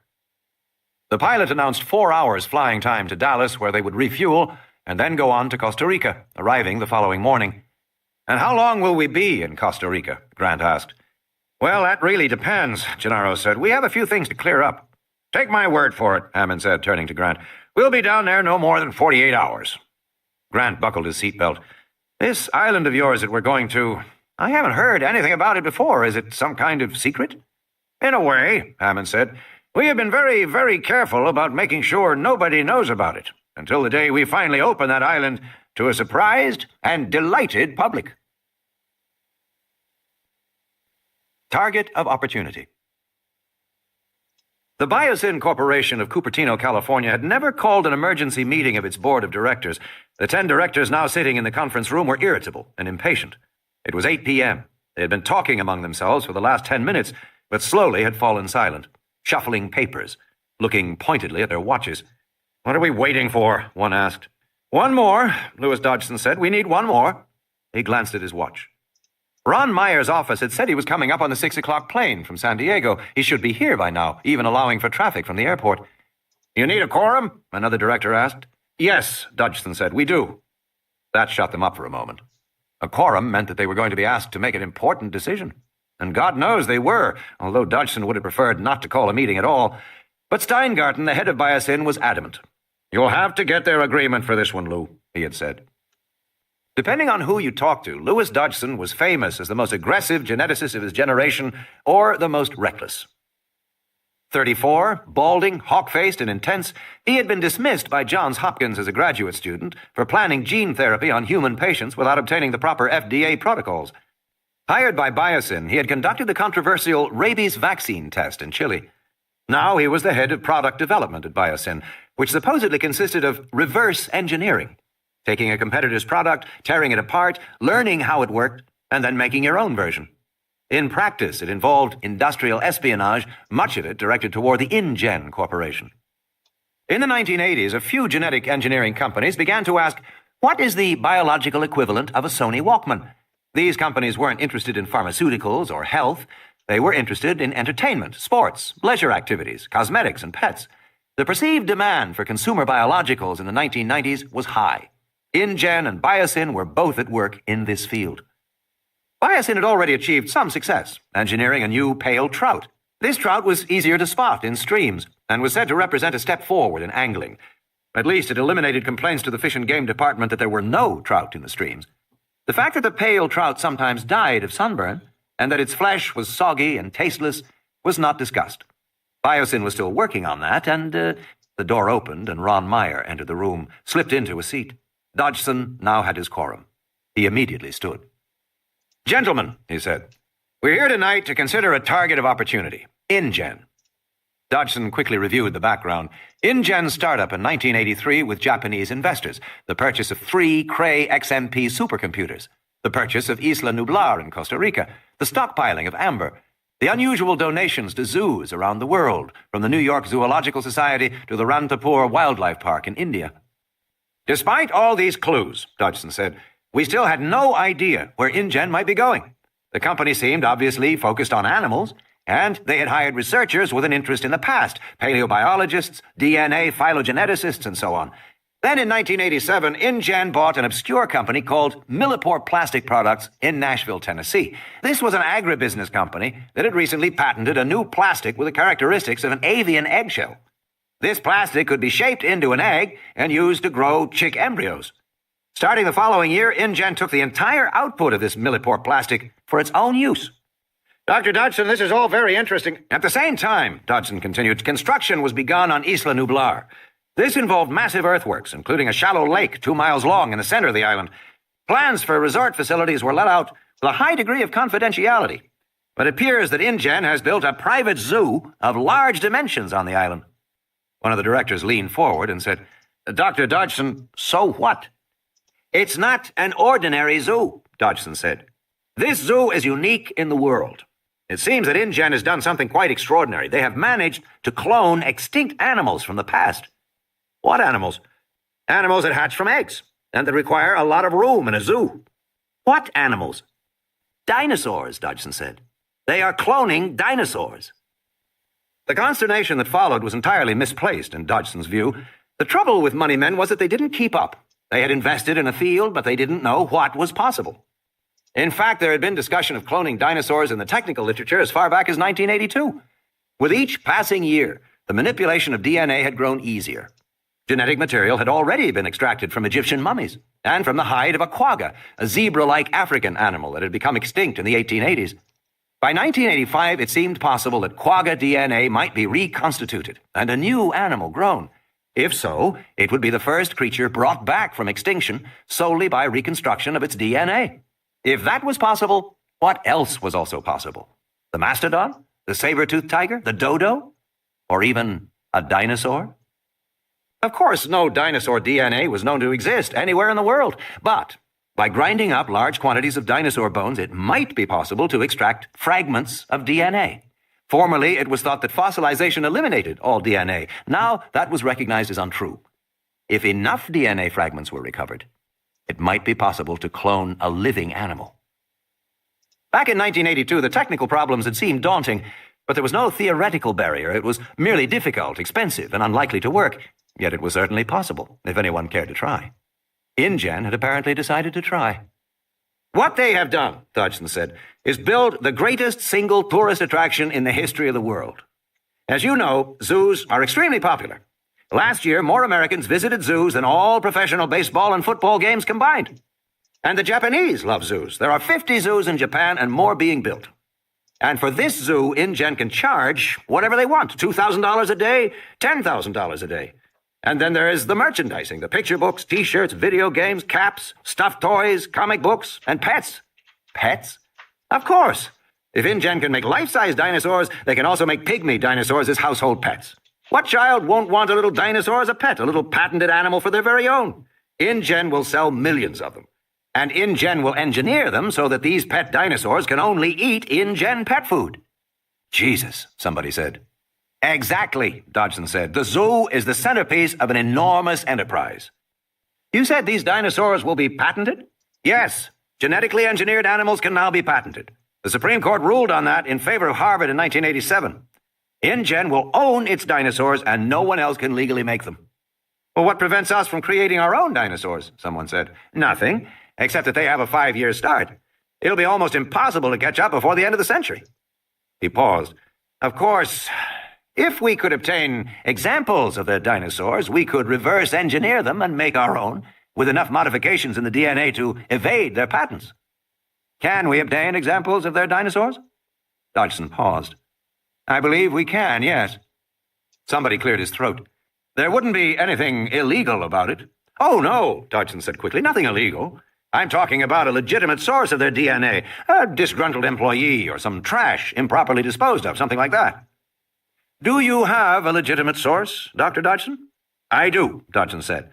[SPEAKER 1] The pilot announced 4 hours flying time to Dallas, where they would refuel and then go on to Costa Rica, arriving the following morning. And how long will we be in Costa Rica? Grant asked. Well, that really depends, Gennaro said. We have a few things to clear up. Take my word for it, Hammond said, turning to Grant. We'll be down there no more than 48 hours. Grant buckled his seatbelt. This island of yours that we're going to, I haven't heard anything about it before. Is it some kind of secret? In a way, Hammond said. We have been very, very careful about making sure nobody knows about it, until the day we finally open that island to a surprised and delighted public. Target of opportunity. The Biosyn Corporation of Cupertino, California, had never called an emergency meeting of its board of directors. The 10 directors now sitting in the conference room were irritable and impatient. It was 8 p.m. They had been talking among themselves for the last 10 minutes, but slowly had fallen silent, shuffling papers, looking pointedly at their watches. What are we waiting for? One asked. One more, Louis Dodgson said. We need one more. He glanced at his watch. Ron Meyer's office had said he was coming up on the 6 o'clock plane from San Diego. He should be here by now, even allowing for traffic from the airport. You need a quorum? Another director asked. Yes, Dodgson said, we do. That shut them up for a moment. A quorum meant that they were going to be asked to make an important decision. And God knows they were, although Dodgson would have preferred not to call a meeting at all. But Steingarten, the head of Biosyn, was adamant. You'll have to get their agreement for this one, Lou, he had said. Depending on who you talk to, Louis Dodgson was famous as the most aggressive geneticist of his generation or the most reckless. 34, balding, hawk-faced, and intense, he had been dismissed by Johns Hopkins as a graduate student for planning gene therapy on human patients without obtaining the proper FDA protocols. Hired by Biosyn, he had conducted the controversial rabies vaccine test in Chile. Now he was the head of product development at Biosyn, which supposedly consisted of reverse engineering. Taking a competitor's product, tearing it apart, learning how it worked, and then making your own version. In practice, it involved industrial espionage, much of it directed toward the InGen Corporation. In the 1980s, a few genetic engineering companies began to ask, what is the biological equivalent of a Sony Walkman? These companies weren't interested in pharmaceuticals or health. They were interested in entertainment, sports, leisure activities, cosmetics, and pets. The perceived demand for consumer biologicals in the 1990s was high. InGen and Biosyn were both at work in this field. Biosyn had already achieved some success, engineering a new pale trout. This trout was easier to spot in streams and was said to represent a step forward in angling. At least it eliminated complaints to the Fish and Game Department that there were no trout in the streams. The fact that the pale trout sometimes died of sunburn and that its flesh was soggy and tasteless was not discussed. Biosyn was still working on that, and the door opened and Ron Meyer entered the room, slipped into a seat. Dodgson now had his quorum. He immediately stood. Gentlemen, he said, we're here tonight to consider a target of opportunity, InGen. Dodgson quickly reviewed the background. InGen startup in 1983 with Japanese investors, the purchase of 3 Cray XMP supercomputers, the purchase of Isla Nublar in Costa Rica, the stockpiling of amber. The unusual donations to zoos around the world, from the New York Zoological Society to the Ranthambore Wildlife Park in India. Despite all these clues, Dodgson said, we still had no idea where InGen might be going. The company seemed obviously focused on animals, and they had hired researchers with an interest in the past, paleobiologists, DNA phylogeneticists, and so on. Then in 1987, InGen bought an obscure company called Millipore Plastic Products in Nashville, Tennessee. This was an agribusiness company that had recently patented a new plastic with the characteristics of an avian eggshell. This plastic could be shaped into an egg and used to grow chick embryos. Starting the following year, InGen took the entire output of this Millipore plastic for its own use. Dr. Dodgson, this is all very interesting. At the same time, Dodgson continued, construction was begun on Isla Nublar. This involved massive earthworks, including a shallow lake 2 miles long in the center of the island. Plans for resort facilities were let out with a high degree of confidentiality. But it appears that InGen has built a private zoo of large dimensions on the island. One of the directors leaned forward and said, Dr. Dodgson, so what? It's not an ordinary zoo, Dodgson said. This zoo is unique in the world. It seems that InGen has done something quite extraordinary. They have managed to clone extinct animals from the past. What animals? Animals that hatch from eggs, and that require a lot of room in a zoo. What animals? Dinosaurs, Dodgson said. They are cloning dinosaurs. The consternation that followed was entirely misplaced in Dodgson's view. The trouble with money men was that they didn't keep up. They had invested in a field, but they didn't know what was possible. In fact, there had been discussion of cloning dinosaurs in the technical literature as far back as 1982. With each passing year, the manipulation of DNA had grown easier. Genetic material had already been extracted from Egyptian mummies and from the hide of a quagga, a zebra-like African animal that had become extinct in the 1880s. By 1985, it seemed possible that quagga DNA might be reconstituted and a new animal grown. If so, it would be the first creature brought back from extinction solely by reconstruction of its DNA. If that was possible, what else was also possible? The mastodon? The saber-toothed tiger? The dodo? Or even a dinosaur? Of course, no dinosaur DNA was known to exist anywhere in the world, but by grinding up large quantities of dinosaur bones, it might be possible to extract fragments of DNA. Formerly, it was thought that fossilization eliminated all DNA. Now, that was recognized as untrue. If enough DNA fragments were recovered, it might be possible to clone a living animal. Back in 1982, the technical problems had seemed daunting, but there was no theoretical barrier. It was merely difficult, expensive, and unlikely to work. Yet it was certainly possible, if anyone cared to try. InGen had apparently decided to try. What they have done, Dodgson said, is build the greatest single tourist attraction in the history of the world. As you know, zoos are extremely popular. Last year, more Americans visited zoos than all professional baseball and football games combined. And the Japanese love zoos. There are 50 zoos in Japan and more being built. And for this zoo, InGen can charge whatever they want, $2,000 a day, $10,000 a day. And then there is the merchandising, the picture books, T-shirts, video games, caps, stuffed toys, comic books, and pets. Pets? Of course. If InGen can make life-size dinosaurs, they can also make pygmy dinosaurs as household pets. What child won't want a little dinosaur as a pet, a little patented animal for their very own? InGen will sell millions of them. And InGen will engineer them so that these pet dinosaurs can only eat InGen pet food. Jesus, somebody said. Exactly, Dodgson said. The zoo is the centerpiece of an enormous enterprise. You said these dinosaurs will be patented? Yes. Genetically engineered animals can now be patented. The Supreme Court ruled on that in favor of Harvard in 1987. InGen will own its dinosaurs and no one else can legally make them. Well, what prevents us from creating our own dinosaurs? Someone said. Nothing, except that they have a 5-year start. It'll be almost impossible to catch up before the end of the century. He paused. Of course, if we could obtain examples of their dinosaurs, we could reverse engineer them and make our own, with enough modifications in the DNA to evade their patents. Can we obtain examples of their dinosaurs? Dodgson paused. I believe we can, yes. Somebody cleared his throat. There wouldn't be anything illegal about it. Oh, no, Dodgson said quickly, nothing illegal. I'm talking about a legitimate source of their DNA, a disgruntled employee or some trash improperly disposed of, something like that. Do you have a legitimate source, Dr. Dodgson? I do, Dodgson said.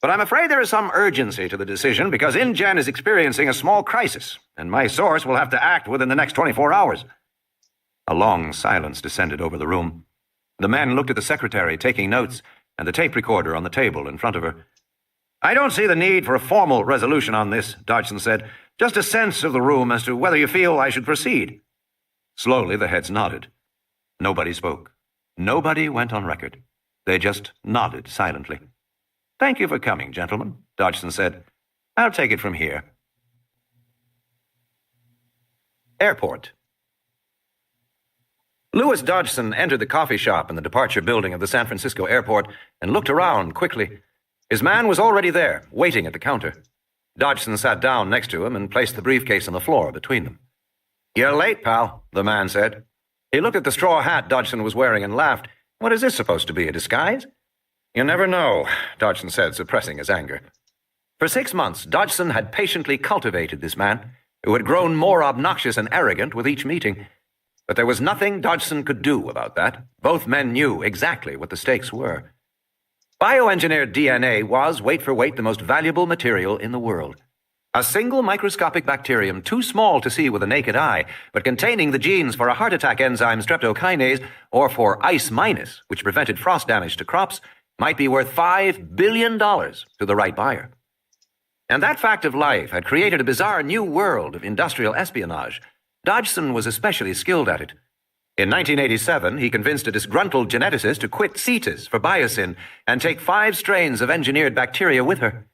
[SPEAKER 1] But I'm afraid there is some urgency to the decision because InGen is experiencing a small crisis, and my source will have to act within the next 24 hours. A long silence descended over the room. The men looked at the secretary, taking notes, and the tape recorder on the table in front of her. "I don't see the need for a formal resolution on this," Dodgson said. "Just a sense of the room as to whether you feel I should proceed." Slowly, the heads nodded. Nobody spoke. Nobody went on record. They just nodded silently. "Thank you for coming, gentlemen," Dodgson said. "I'll take it from here." Airport. Louis Dodgson entered the coffee shop in the departure building of the San Francisco airport and looked around quickly. His man was already there, waiting at the counter. Dodgson sat down next to him and placed the briefcase on the floor between them. "You're late, pal," the man said. He looked at the straw hat Dodgson was wearing and laughed. "What is this supposed to be, a disguise?" "You never know," Dodgson said, suppressing his anger. For 6 months, Dodgson had patiently cultivated this man, who had grown more obnoxious and arrogant with each meeting. But there was nothing Dodgson could do about that. Both men knew exactly what the stakes were. Bioengineered DNA was, weight for weight, the most valuable material in the world. A single microscopic bacterium too small to see with the naked eye, but containing the genes for a heart attack enzyme streptokinase or for ice-, which prevented frost damage to crops, might be worth $5 billion to the right buyer. And that fact of life had created a bizarre new world of industrial espionage. Dodgson was especially skilled at it. In 1987, he convinced a disgruntled geneticist to quit CETAS for Biosyn and take 5 strains of engineered bacteria with her.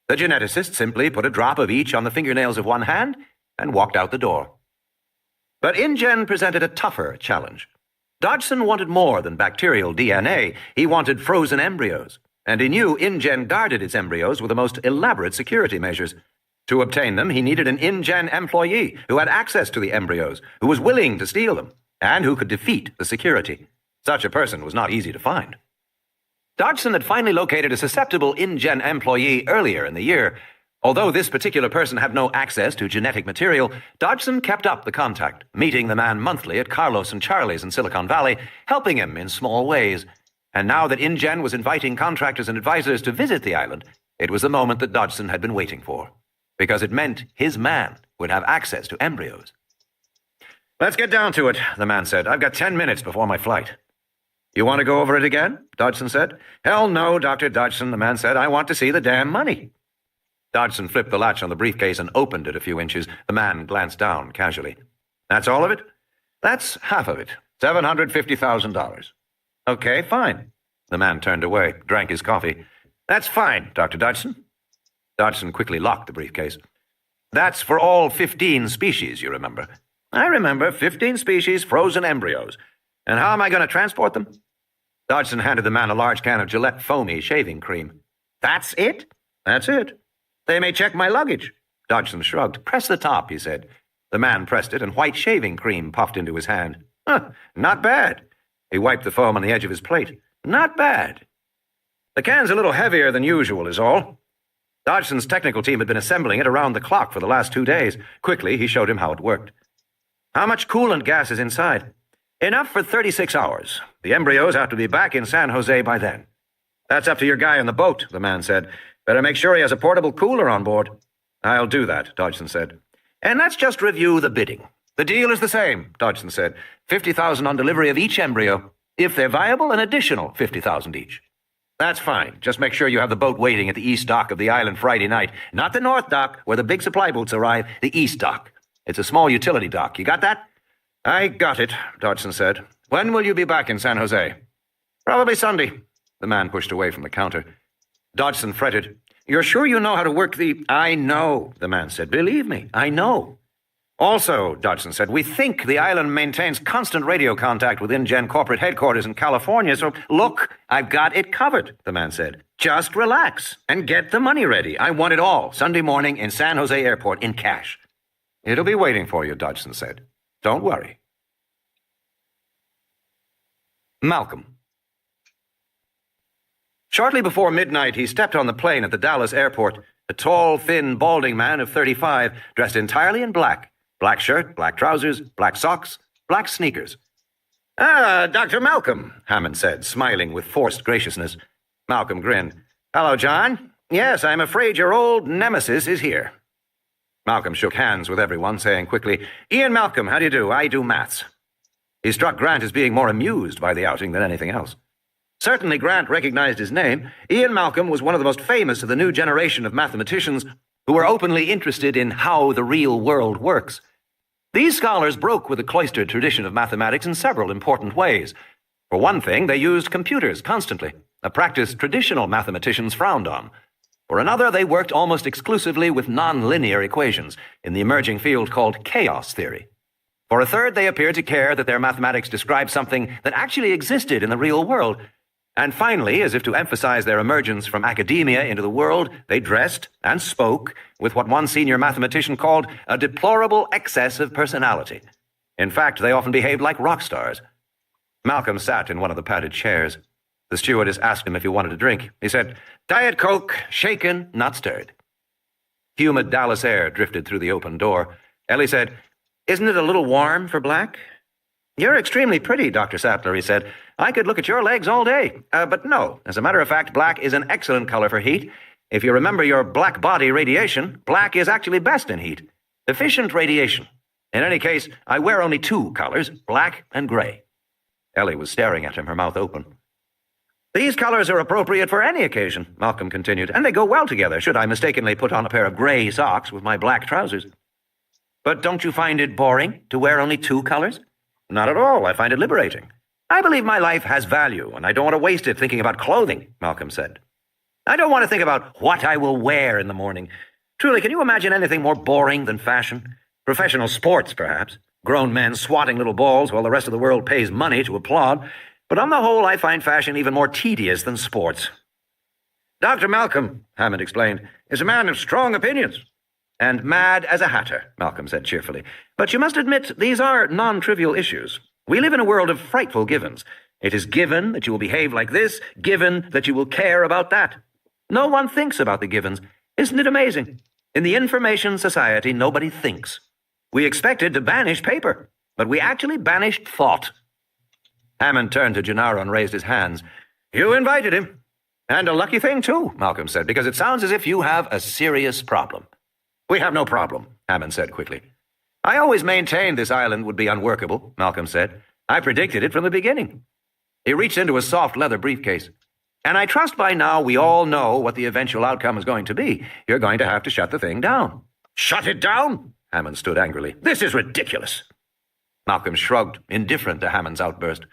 [SPEAKER 1] The geneticist simply put a drop of each on the fingernails of one hand and walked out the door. But InGen presented a tougher challenge. Dodgson wanted more than bacterial DNA. He wanted frozen embryos, and he knew InGen guarded its embryos with the most elaborate security measures. To obtain them, he needed an InGen employee who had access to the embryos, who was willing to steal them, and who could defeat the security. Such a person was not easy to find. Dodgson had finally located a susceptible InGen employee earlier in the year. Although this particular person had no access to genetic material, Dodgson kept up the contact, meeting the man monthly at Carlos and Charlie's in Silicon Valley, helping him in small ways. And now that InGen was inviting contractors and advisors to visit the island, it was the moment that Dodgson had been waiting for, because it meant his man would have access to embryos. "Let's get down to it," the man said. "I've got 10 minutes before my flight." "You want to go over it again?" Dodgson said. "Hell no, Dr. Dodgson," the man said. "I want to see the damn money." Dodgson flipped the latch on the briefcase and opened it a few inches. The man glanced down casually. "That's all of it?" "That's half of it. $750,000. "Okay, fine." The man turned away, drank his coffee. "That's fine, Dr. Dodgson." Dodgson quickly locked the briefcase. "That's for all 15 species, you remember?" "I remember. 15 species, frozen embryos. And how am I going to transport them?" Dodgson handed the man a large can of Gillette foamy shaving cream. "That's it?" "That's it." "They may check my luggage." Dodgson shrugged. "Press the top," he said. The man pressed it, and white shaving cream puffed into his hand. Not bad." He wiped the foam on the edge of his plate. "Not bad. The can's a little heavier than usual, is all." Dodgson's technical team had been assembling it around the clock for the last 2 days. Quickly, he showed him how it worked. "How much coolant gas is inside?" "Enough for 36 hours. The embryos have to be back in San Jose by then." "That's up to your guy on the boat," the man said. "Better make sure he has a portable cooler on board." "I'll do that," Dodgson said. "And let's just review the bidding." "The deal is the same," Dodgson said. $50,000 on delivery of each embryo. If they're viable, an additional $50,000 each. "That's fine. Just make sure you have the boat waiting at the east dock of the island Friday night. Not the north dock, where the big supply boats arrive, the east dock. It's a small utility dock. You got that?" "I got it," Dodgson said. "When will you be back in San Jose?" "Probably Sunday." The man pushed away from the counter. Dodgson fretted. "You're sure you know how to work the—" "I know," the man said. "Believe me, I know." "Also," Dodgson said, "we think the island maintains constant radio contact with InGen corporate headquarters in California, so—" "Look, I've got it covered," the man said. "Just relax and get the money ready. I want it all Sunday morning in San Jose Airport in cash." "It'll be waiting for you," Dodgson said. "Don't worry." Malcolm. Shortly before midnight, he stepped on the plane at the Dallas airport, a tall, thin, balding man of 35, dressed entirely in black. Black shirt, black trousers, black socks, black sneakers. "Ah, Dr. Malcolm," Hannan said, smiling with forced graciousness. Malcolm grinned. "Hello, John. Yes, I'm afraid your old nemesis is here." Malcolm shook hands with everyone, saying quickly, "Ian Malcolm, how do you do? I do maths." He struck Grant as being more amused by the outing than anything else. Certainly Grant recognized his name. Ian Malcolm was one of the most famous of the new generation of mathematicians who were openly interested in how the real world works. These scholars broke with the cloistered tradition of mathematics in several important ways. For one thing, they used computers constantly, a practice traditional mathematicians frowned on. For another, they worked almost exclusively with nonlinear equations in the emerging field called chaos theory. For a third, they appeared to care that their mathematics described something that actually existed in the real world. And finally, as if to emphasize their emergence from academia into the world, they dressed and spoke with what one senior mathematician called a deplorable excess of personality. In fact, they often behaved like rock stars. Malcolm sat in one of the padded chairs. The stewardess asked him if he wanted a drink. He said, "Diet Coke, shaken, not stirred." Humid Dallas air drifted through the open door. Ellie said, "Isn't it a little warm for black?" "You're extremely pretty, Dr. Sattler," he said. "I could look at your legs all day. But no, as a matter of fact, black is an excellent color for heat. If you remember your black body radiation, black is actually best in heat. Efficient radiation. In any case, I wear only two colors, black and gray." Ellie was staring at him, her mouth open. "These colors are appropriate for any occasion," Malcolm continued, "and they go well together, should I mistakenly put on a pair of gray socks with my black trousers." "But don't you find it boring to wear only two colors?" "Not at all. I find it liberating. I believe my life has value, and I don't want to waste it thinking about clothing," Malcolm said. "I don't want to think about what I will wear in the morning. Truly, can you imagine anything more boring than fashion? Professional sports, perhaps. Grown men swatting little balls while the rest of the world pays money to applaud. But on the whole, I find fashion even more tedious than sports." "Dr. Malcolm," Hammond explained, "is a man of strong opinions." "And mad as a hatter," Malcolm said cheerfully. "But you must admit these are non-trivial issues. We live in a world of frightful givens. It is given that you will behave like this, given that you will care about that. No one thinks about the givens. Isn't it amazing? In the information society, nobody thinks. We expected to banish paper, but we actually banished thought." Hammond turned to Gennaro and raised his hands. "You invited him. And a lucky thing, too," Malcolm said, "because it sounds as if you have a serious problem." "We have no problem," Hammond said quickly. "I always maintained this island would be unworkable," Malcolm said. "I predicted it from the beginning." He reached into a soft leather briefcase. "And I trust by now we all know what the eventual outcome is going to be. You're going to have to shut the thing down." "Shut it down?" Hammond stood angrily. "This is ridiculous." Malcolm shrugged, indifferent to Hammond's outburst.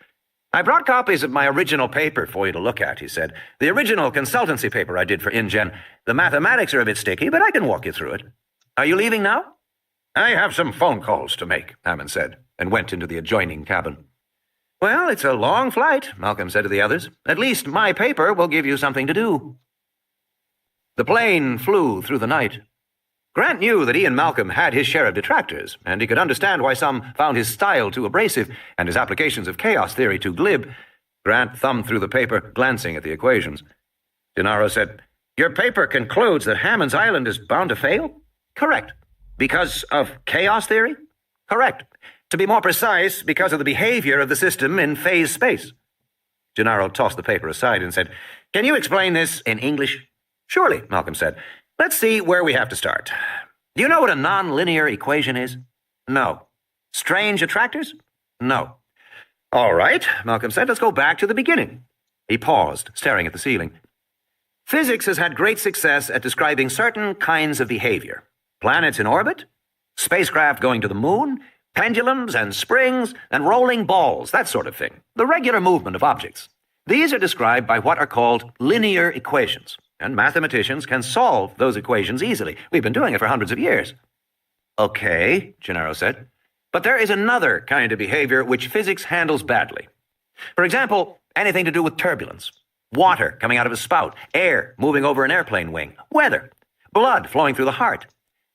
[SPEAKER 1] "I brought copies of my original paper for you to look at," he said. "The original consultancy paper I did for InGen. The mathematics are a bit sticky, but I can walk you through it. Are you leaving now?" "I have some phone calls to make," Hammond said, and went into the adjoining cabin. "Well, it's a long flight," Malcolm said to the others. "At least my paper will give you something to do." The plane flew through the night. Grant knew that Ian Malcolm had his share of detractors, and he could understand why some found his style too abrasive and his applications of chaos theory too glib. Grant thumbed through the paper, glancing at the equations. Gennaro said, "Your paper concludes that Hammond's Island is bound to fail?" "Correct." "Because of chaos theory?" "Correct. To be more precise, because of the behavior of the system in phase space." Gennaro tossed the paper aside and said, "Can you explain this in English?" "Surely," Malcolm said. "Let's see where we have to start. Do you know what a nonlinear equation is?" "No." "Strange attractors?" "No." "All right," Malcolm said. "Let's go back to the beginning." He paused, staring at the ceiling. "Physics has had great success at describing certain kinds of behavior. Planets in orbit, spacecraft going to the moon, pendulums and springs, and rolling balls, that sort of thing. The regular movement of objects. These are described by what are called linear equations, and mathematicians can solve those equations easily. We've been doing it for hundreds of years." "Okay," Gennaro said. "But there is another kind of behavior which physics handles badly. For example, anything to do with turbulence. Water coming out of a spout, air moving over an airplane wing, weather, blood flowing through the heart.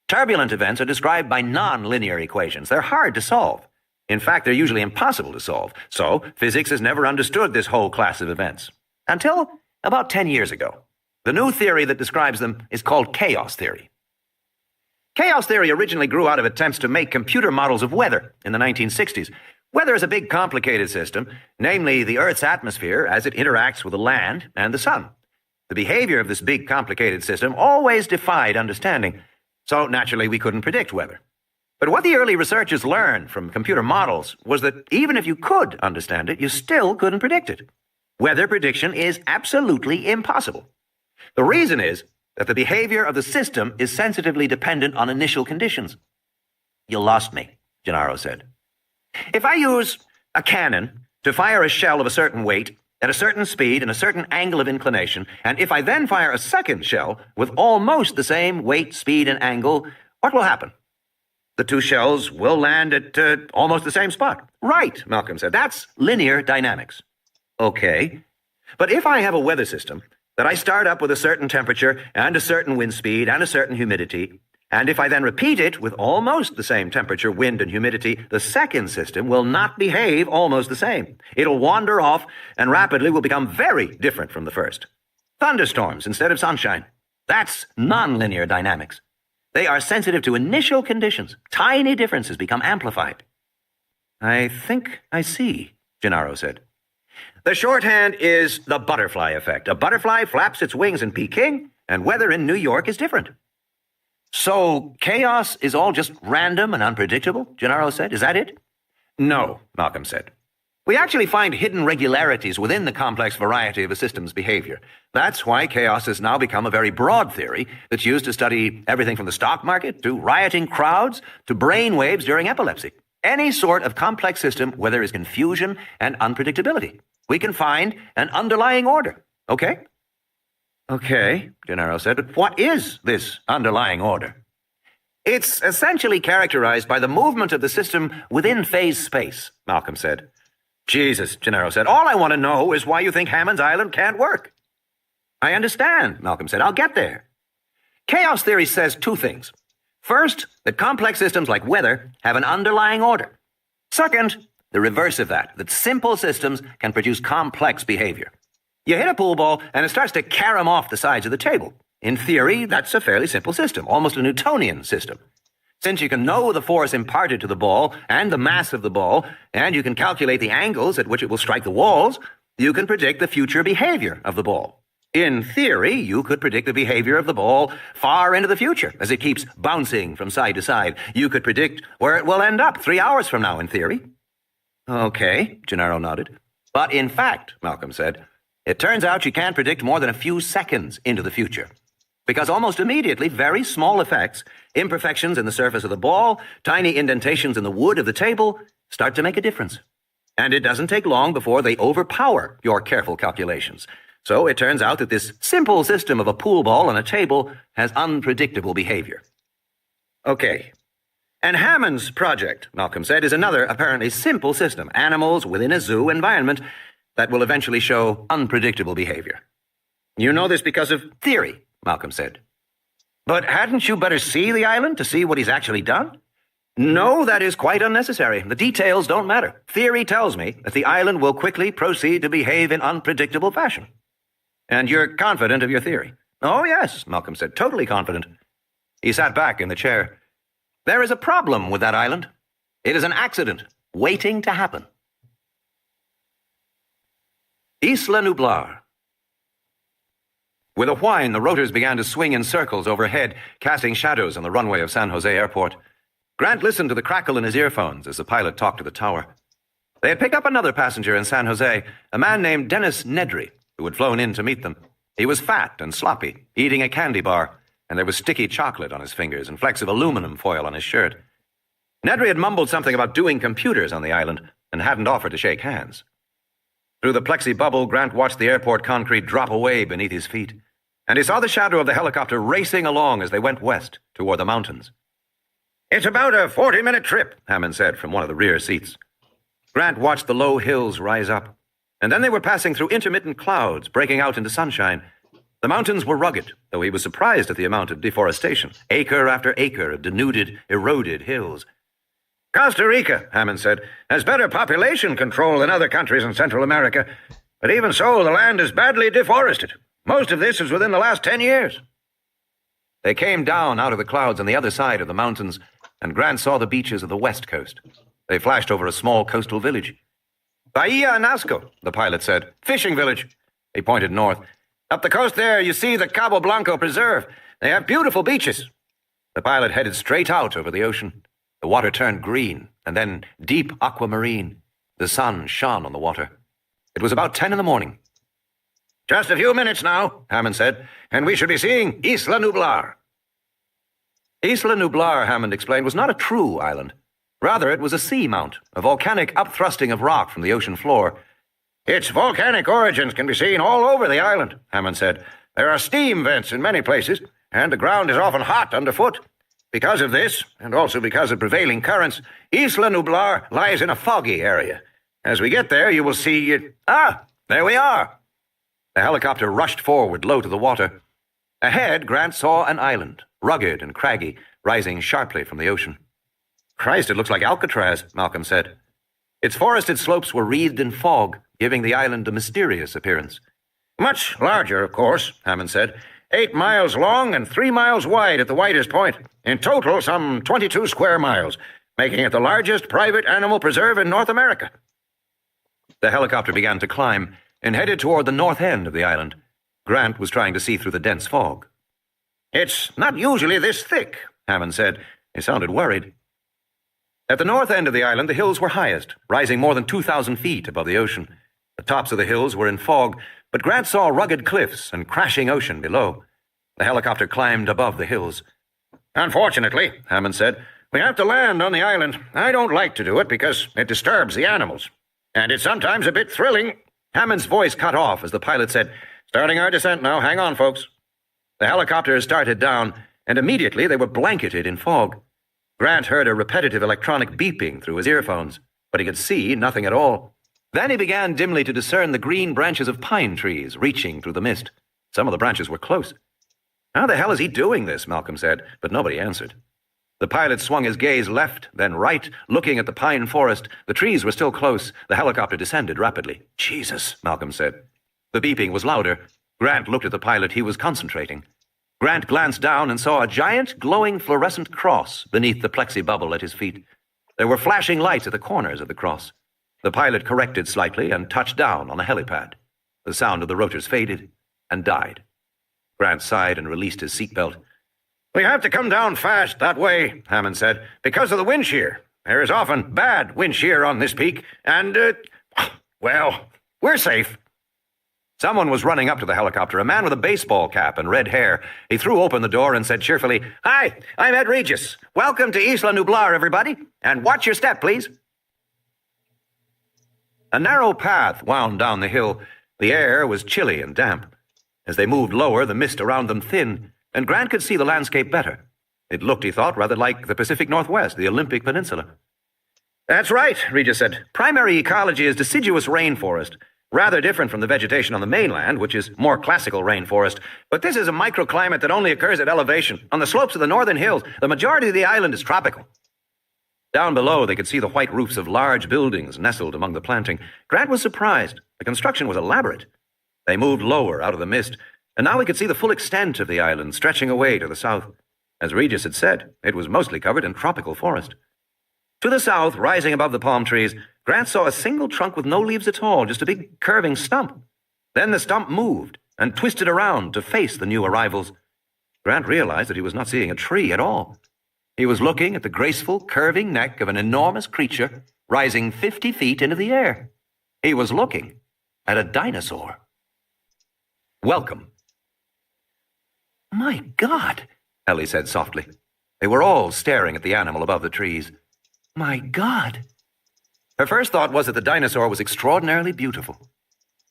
[SPEAKER 1] Turbulent events are described by non-linear equations. They're hard to solve. In fact, they're usually impossible to solve. So, physics has never understood this whole class of events. Until about 10 years ago. The new theory that describes them is called chaos theory. Chaos theory originally grew out of attempts to make computer models of weather in the 1960s. Weather is a big, complicated system, namely the Earth's atmosphere as it interacts with the land and the sun. The behavior of this big, complicated system always defied understanding. So, naturally, we couldn't predict weather. But what the early researchers learned from computer models was that even if you could understand it, you still couldn't predict it. Weather prediction is absolutely impossible. The reason is that the behavior of the system is sensitively dependent on initial conditions. You lost me, Gennaro said. If I use a cannon to fire a shell of a certain weight, at a certain speed and a certain angle of inclination, and if I then fire a second shell with almost the same weight, speed, and angle, what will happen? The two shells will land at almost the same spot. Right, Malcolm said. That's linear dynamics. Okay. But if I have a weather system that I start up with a certain temperature and a certain wind speed and a certain humidity, and if I then repeat it with almost the same temperature, wind, and humidity, the second system will not behave almost the same. It'll wander off and rapidly will become very different from the first. Thunderstorms instead of sunshine. That's nonlinear dynamics. They are sensitive to initial conditions. Tiny differences become amplified. I think I see, Gennaro said. The shorthand is the butterfly effect. A butterfly flaps its wings in Peking, and weather in New York is different. So chaos is all just random and unpredictable, Gennaro said. Is that it? No, Malcolm said. We actually find hidden regularities within the complex variety of a system's behavior. That's why chaos has now become a very broad theory that's used to study everything from the stock market to rioting crowds to brain waves during epilepsy. Any sort of complex system where there is confusion and unpredictability. We can find an underlying order, okay? Okay, Gennaro said, but what is this underlying order? It's essentially characterized by the movement of the system within phase space, Malcolm said. Jesus, Gennaro said, all I want to know is why you think Hammond's Island can't work. I understand, Malcolm said. I'll get there. Chaos theory says two things. First, that complex systems like weather have an underlying order. Second, the reverse of that simple systems can produce complex behavior. You hit a pool ball and it starts to carom off the sides of the table. In theory, that's a fairly simple system, almost a Newtonian system. Since you can know the force imparted to the ball and the mass of the ball, and you can calculate the angles at which it will strike the walls, you can predict the future behavior of the ball. In theory, you could predict the behavior of the ball far into the future as it keeps bouncing from side to side. You could predict where it will end up 3 hours from now, in theory. Okay, Gennaro nodded. But in fact, Malcolm said, it turns out you can't predict more than a few seconds into the future. Because almost immediately, very small effects, imperfections in the surface of the ball, tiny indentations in the wood of the table, start to make a difference. And it doesn't take long before they overpower your careful calculations. So it turns out that this simple system of a pool ball on a table has unpredictable behavior. Okay. And Hammond's project, Malcolm said, is another apparently simple system, animals within a zoo environment, that will eventually show unpredictable behavior. You know this because of theory, Malcolm said. But hadn't you better see the island to see what he's actually done? No, that is quite unnecessary. The details don't matter. Theory tells me that the island will quickly proceed to behave in unpredictable fashion. And you're confident of your theory? Oh, yes, Malcolm said, totally confident. He sat back in the chair. There is a problem with that island. It is an accident waiting to happen. Isla Nublar. With a whine, the rotors began to swing in circles overhead, casting shadows on the runway of San Jose Airport. Grant listened to the crackle in his earphones as the pilot talked to the tower. They had picked up another passenger in San Jose, a man named Dennis Nedry, who had flown in to meet them. He was fat and sloppy, eating a candy bar, and there was sticky chocolate on his fingers and flecks of aluminum foil on his shirt. Nedry had mumbled something about doing computers on the island and hadn't offered to shake hands. Through the plexi bubble, Grant watched the airport concrete drop away beneath his feet, and he saw the shadow of the helicopter racing along as they went west toward the mountains. It's about a 40-minute trip, Hannan said from one of the rear seats. Grant watched the low hills rise up, and then they were passing through intermittent clouds, breaking out into sunshine. The mountains were rugged, though he was surprised at the amount of deforestation, acre after acre of denuded, eroded hills. Costa Rica, Hannan said, has better population control than other countries in Central America, but even so, the land is badly deforested. Most of this is within the last 10 years. They came down out of the clouds on the other side of the mountains, and Grant saw the beaches of the west coast. They flashed over a small coastal village. Bahia Nasco, the pilot said. Fishing village. He pointed north. Up the coast there, you see the Cabo Blanco Preserve. They have beautiful beaches. The pilot headed straight out over the ocean. The water turned green, and then deep aquamarine. The sun shone on the water. It was about 10 in the morning. "Just a few minutes now," Hammond said, "and we should be seeing Isla Nublar." Isla Nublar, Hammond explained, was not a true island. Rather, it was a seamount, a volcanic upthrusting of rock from the ocean floor. "Its volcanic origins can be seen all over the island," Hammond said. "There are steam vents in many places, and the ground is often hot underfoot. Because of this, and also because of prevailing currents, Isla Nublar lies in a foggy area. As we get there, you will see it. Ah, there we are." The helicopter rushed forward, low to the water. Ahead, Grant saw an island, rugged and craggy, rising sharply from the ocean. "Christ, it looks like Alcatraz," Malcolm said. Its forested slopes were wreathed in fog, giving the island a mysterious appearance. "Much larger, of course," Hammond said. 8 miles long and 3 miles wide at the widest point. In total, some 22 square miles, making it the largest private animal preserve in North America." The helicopter began to climb and headed toward the north end of the island. Grant was trying to see through the dense fog. "It's not usually this thick," Hammond said. He sounded worried. At the north end of the island, the hills were highest, rising more than 2,000 feet above the ocean. The tops of the hills were in fog, but Grant saw rugged cliffs and crashing ocean below. The helicopter climbed above the hills. "Unfortunately," Hammond said, "we have to land on the island. I don't like to do it because it disturbs the animals. And it's sometimes a bit thrilling." Hammond's voice cut off as the pilot said, "Starting our descent now. Hang on, folks." The helicopter started down, and immediately they were blanketed in fog. Grant heard a repetitive electronic beeping through his earphones, but he could see nothing at all. Then he began dimly to discern the green branches of pine trees reaching through the mist. Some of the branches were close. "How the hell is he doing this?" Malcolm said, but nobody answered. The pilot swung his gaze left, then right, looking at the pine forest. The trees were still close. The helicopter descended rapidly. "Jesus," Malcolm said. The beeping was louder. Grant looked at the pilot. He was concentrating. Grant glanced down and saw a giant, glowing fluorescent cross beneath the plexi bubble at his feet. There were flashing lights at the corners of the cross. The pilot corrected slightly and touched down on a helipad. The sound of the rotors faded and died. Grant sighed and released his seatbelt. "We have to come down fast that way," Hammond said, "because of the wind shear. There is often bad wind shear on this peak, and, well, we're safe." Someone was running up to the helicopter, a man with a baseball cap and red hair. He threw open the door and said cheerfully, "Hi, I'm Ed Regis. Welcome to Isla Nublar, everybody. And watch your step, please." A narrow path wound down the hill. The air was chilly and damp. As they moved lower, the mist around them thinned, and Grant could see the landscape better. It looked, he thought, rather like the Pacific Northwest, the Olympic Peninsula. "That's right," Regis said. "Primary ecology is deciduous rainforest. Rather different from the vegetation on the mainland, which is more classical rainforest. But this is a microclimate that only occurs at elevation. On the slopes of the northern hills, the majority of the island is tropical." Down below, they could see the white roofs of large buildings nestled among the planting. Grant was surprised. The construction was elaborate. They moved lower out of the mist, and now he could see the full extent of the island stretching away to the south. As Regis had said, it was mostly covered in tropical forest. To the south, rising above the palm trees, Grant saw a single trunk with no leaves at all, just a big curving stump. Then the stump moved and twisted around to face the new arrivals. Grant realized that he was not seeing a tree at all. He was looking at the graceful, curving neck of an enormous creature rising 50 feet into the air. He was looking at a dinosaur. "Welcome." "My God," Ellie said softly. They were all staring at the animal above the trees. "My God." Her first thought was that the dinosaur was extraordinarily beautiful.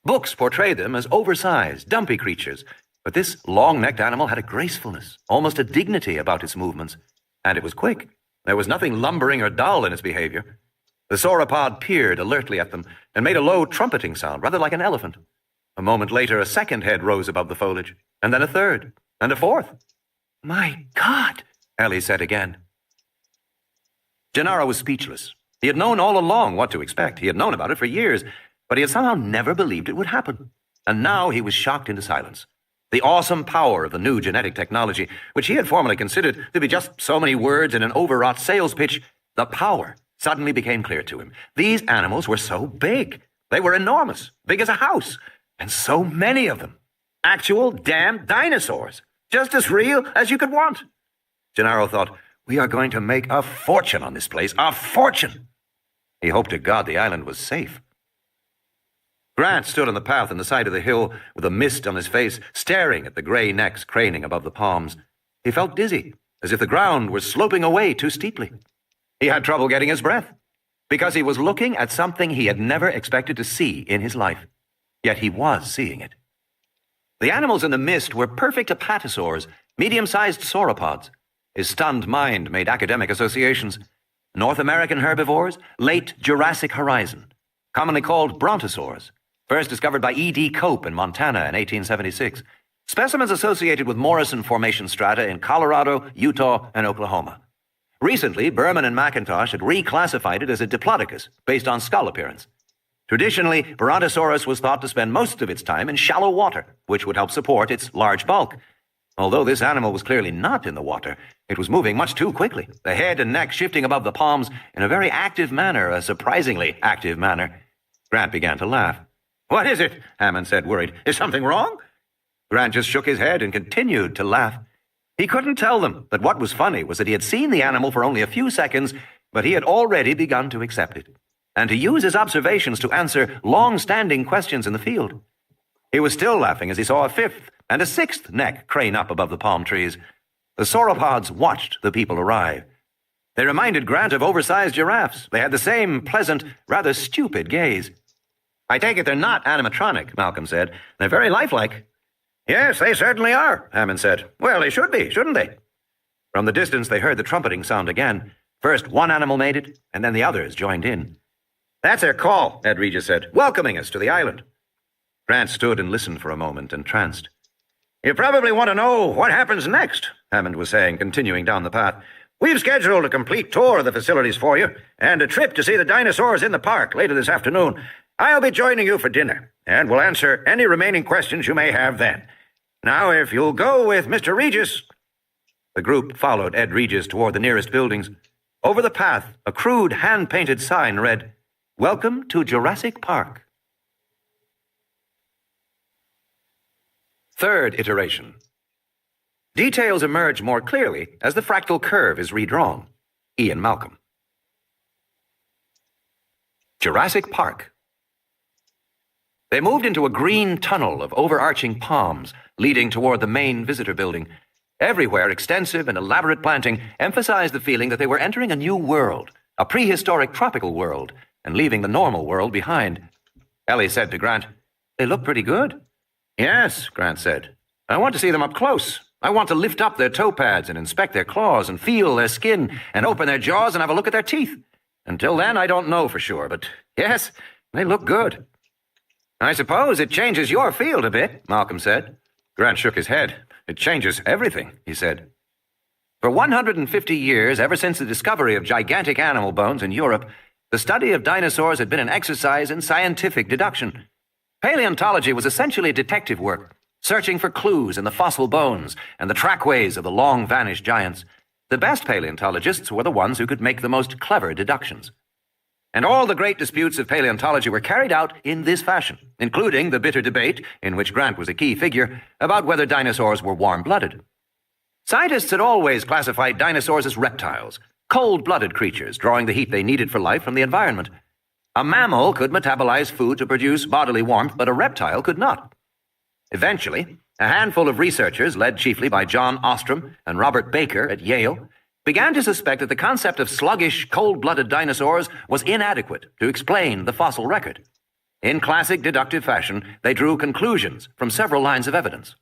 [SPEAKER 1] Books portrayed them as oversized, dumpy creatures, but this long-necked animal had a gracefulness, almost a dignity about its movements, and it was quick. There was nothing lumbering or dull in its behavior. The sauropod peered alertly at them and made a low trumpeting sound, rather like an elephant. A moment later, a second head rose above the foliage, and then a third, and a fourth. "My God," Ellie said again. Gennaro was speechless. He had known all along what to expect. He had known about it for years, but he had somehow never believed it would happen. And now he was shocked into silence. The awesome power of the new genetic technology, which he had formerly considered to be just so many words in an overwrought sales pitch, the power suddenly became clear to him. These animals were so big. They were enormous, big as a house, and so many of them. Actual damn dinosaurs, just as real as you could want. Gennaro thought, "We are going to make a fortune on this place, a fortune." He hoped to God the island was safe. Grant stood on the path on the side of the hill with a mist on his face, staring at the grey necks craning above the palms. He felt dizzy, as if the ground were sloping away too steeply. He had trouble getting his breath, because he was looking at something he had never expected to see in his life. Yet he was seeing it. The animals in the mist were perfect apatosaurs, medium-sized sauropods. His stunned mind made academic associations. North American herbivores, late Jurassic horizon, commonly called brontosaurs, first discovered by E.D. Cope in Montana in 1876. Specimens associated with Morrison Formation strata in Colorado, Utah, and Oklahoma. Recently, Berman and McIntosh had reclassified it as a diplodocus based on skull appearance. Traditionally, Brontosaurus was thought to spend most of its time in shallow water, which would help support its large bulk. Although this animal was clearly not in the water, it was moving much too quickly, the head and neck shifting above the palms in a very active manner, a surprisingly active manner. Grant began to laugh. "What is it?" Hannan said, worried. "Is something wrong?" Grant just shook his head and continued to laugh. He couldn't tell them that what was funny was that he had seen the animal for only a few seconds, but he had already begun to accept it, and to use his observations to answer long-standing questions in the field. He was still laughing as he saw a fifth and a sixth neck crane up above the palm trees. The sauropods watched the people arrive. They reminded Grant of oversized giraffes. They had the same pleasant, rather stupid gaze. "I take it they're not animatronic," Malcolm said. "They're very lifelike." "Yes, they certainly are," Hammond said. "Well, they should be, shouldn't they?" From the distance, they heard the trumpeting sound again. First one animal made it, and then the others joined in. "That's their call," Ed Regis said, "welcoming us to the island." Grant stood and listened for a moment, entranced. "You probably want to know what happens next," Hammond was saying, continuing down the path. "We've scheduled a complete tour of the facilities for you, and a trip to see the dinosaurs in the park later this afternoon. I'll be joining you for dinner, and we'll answer any remaining questions you may have then. Now, if you'll go with Mr. Regis." The group followed Ed Regis toward the nearest buildings. Over the path, a crude hand-painted sign read, "Welcome to Jurassic Park." Third iteration. Details emerge more clearly as the fractal curve is redrawn. Ian Malcolm. Jurassic Park. They moved into a green tunnel of overarching palms leading toward the main visitor building. Everywhere, extensive and elaborate planting emphasized the feeling that they were entering a new world, a prehistoric tropical world, and leaving the normal world behind. Ellie said to Grant, "They look pretty good." "Yes," Grant said. "I want to see them up close. I want to lift up their toe pads and inspect their claws and feel their skin and open their jaws and have a look at their teeth. Until then, I don't know for sure, but yes, they look good." "I suppose it changes your field a bit," Malcolm said. Grant shook his head. "It changes everything," he said. For 150 years, ever since the discovery of gigantic animal bones in Europe, the study of dinosaurs had been an exercise in scientific deduction. Paleontology was essentially detective work, searching for clues in the fossil bones and the trackways of the long-vanished giants. The best paleontologists were the ones who could make the most clever deductions. And all the great disputes of paleontology were carried out in this fashion, including the bitter debate, in which Grant was a key figure, about whether dinosaurs were warm-blooded. Scientists had always classified dinosaurs as reptiles, cold-blooded creatures drawing the heat they needed for life from the environment. A mammal could metabolize food to produce bodily warmth, but a reptile could not. Eventually, a handful of researchers, led chiefly by John Ostrom and Robert Baker at Yale, began to suspect that the concept of sluggish, cold-blooded dinosaurs was inadequate to explain the fossil record. In classic deductive fashion, they drew conclusions from several lines of evidence.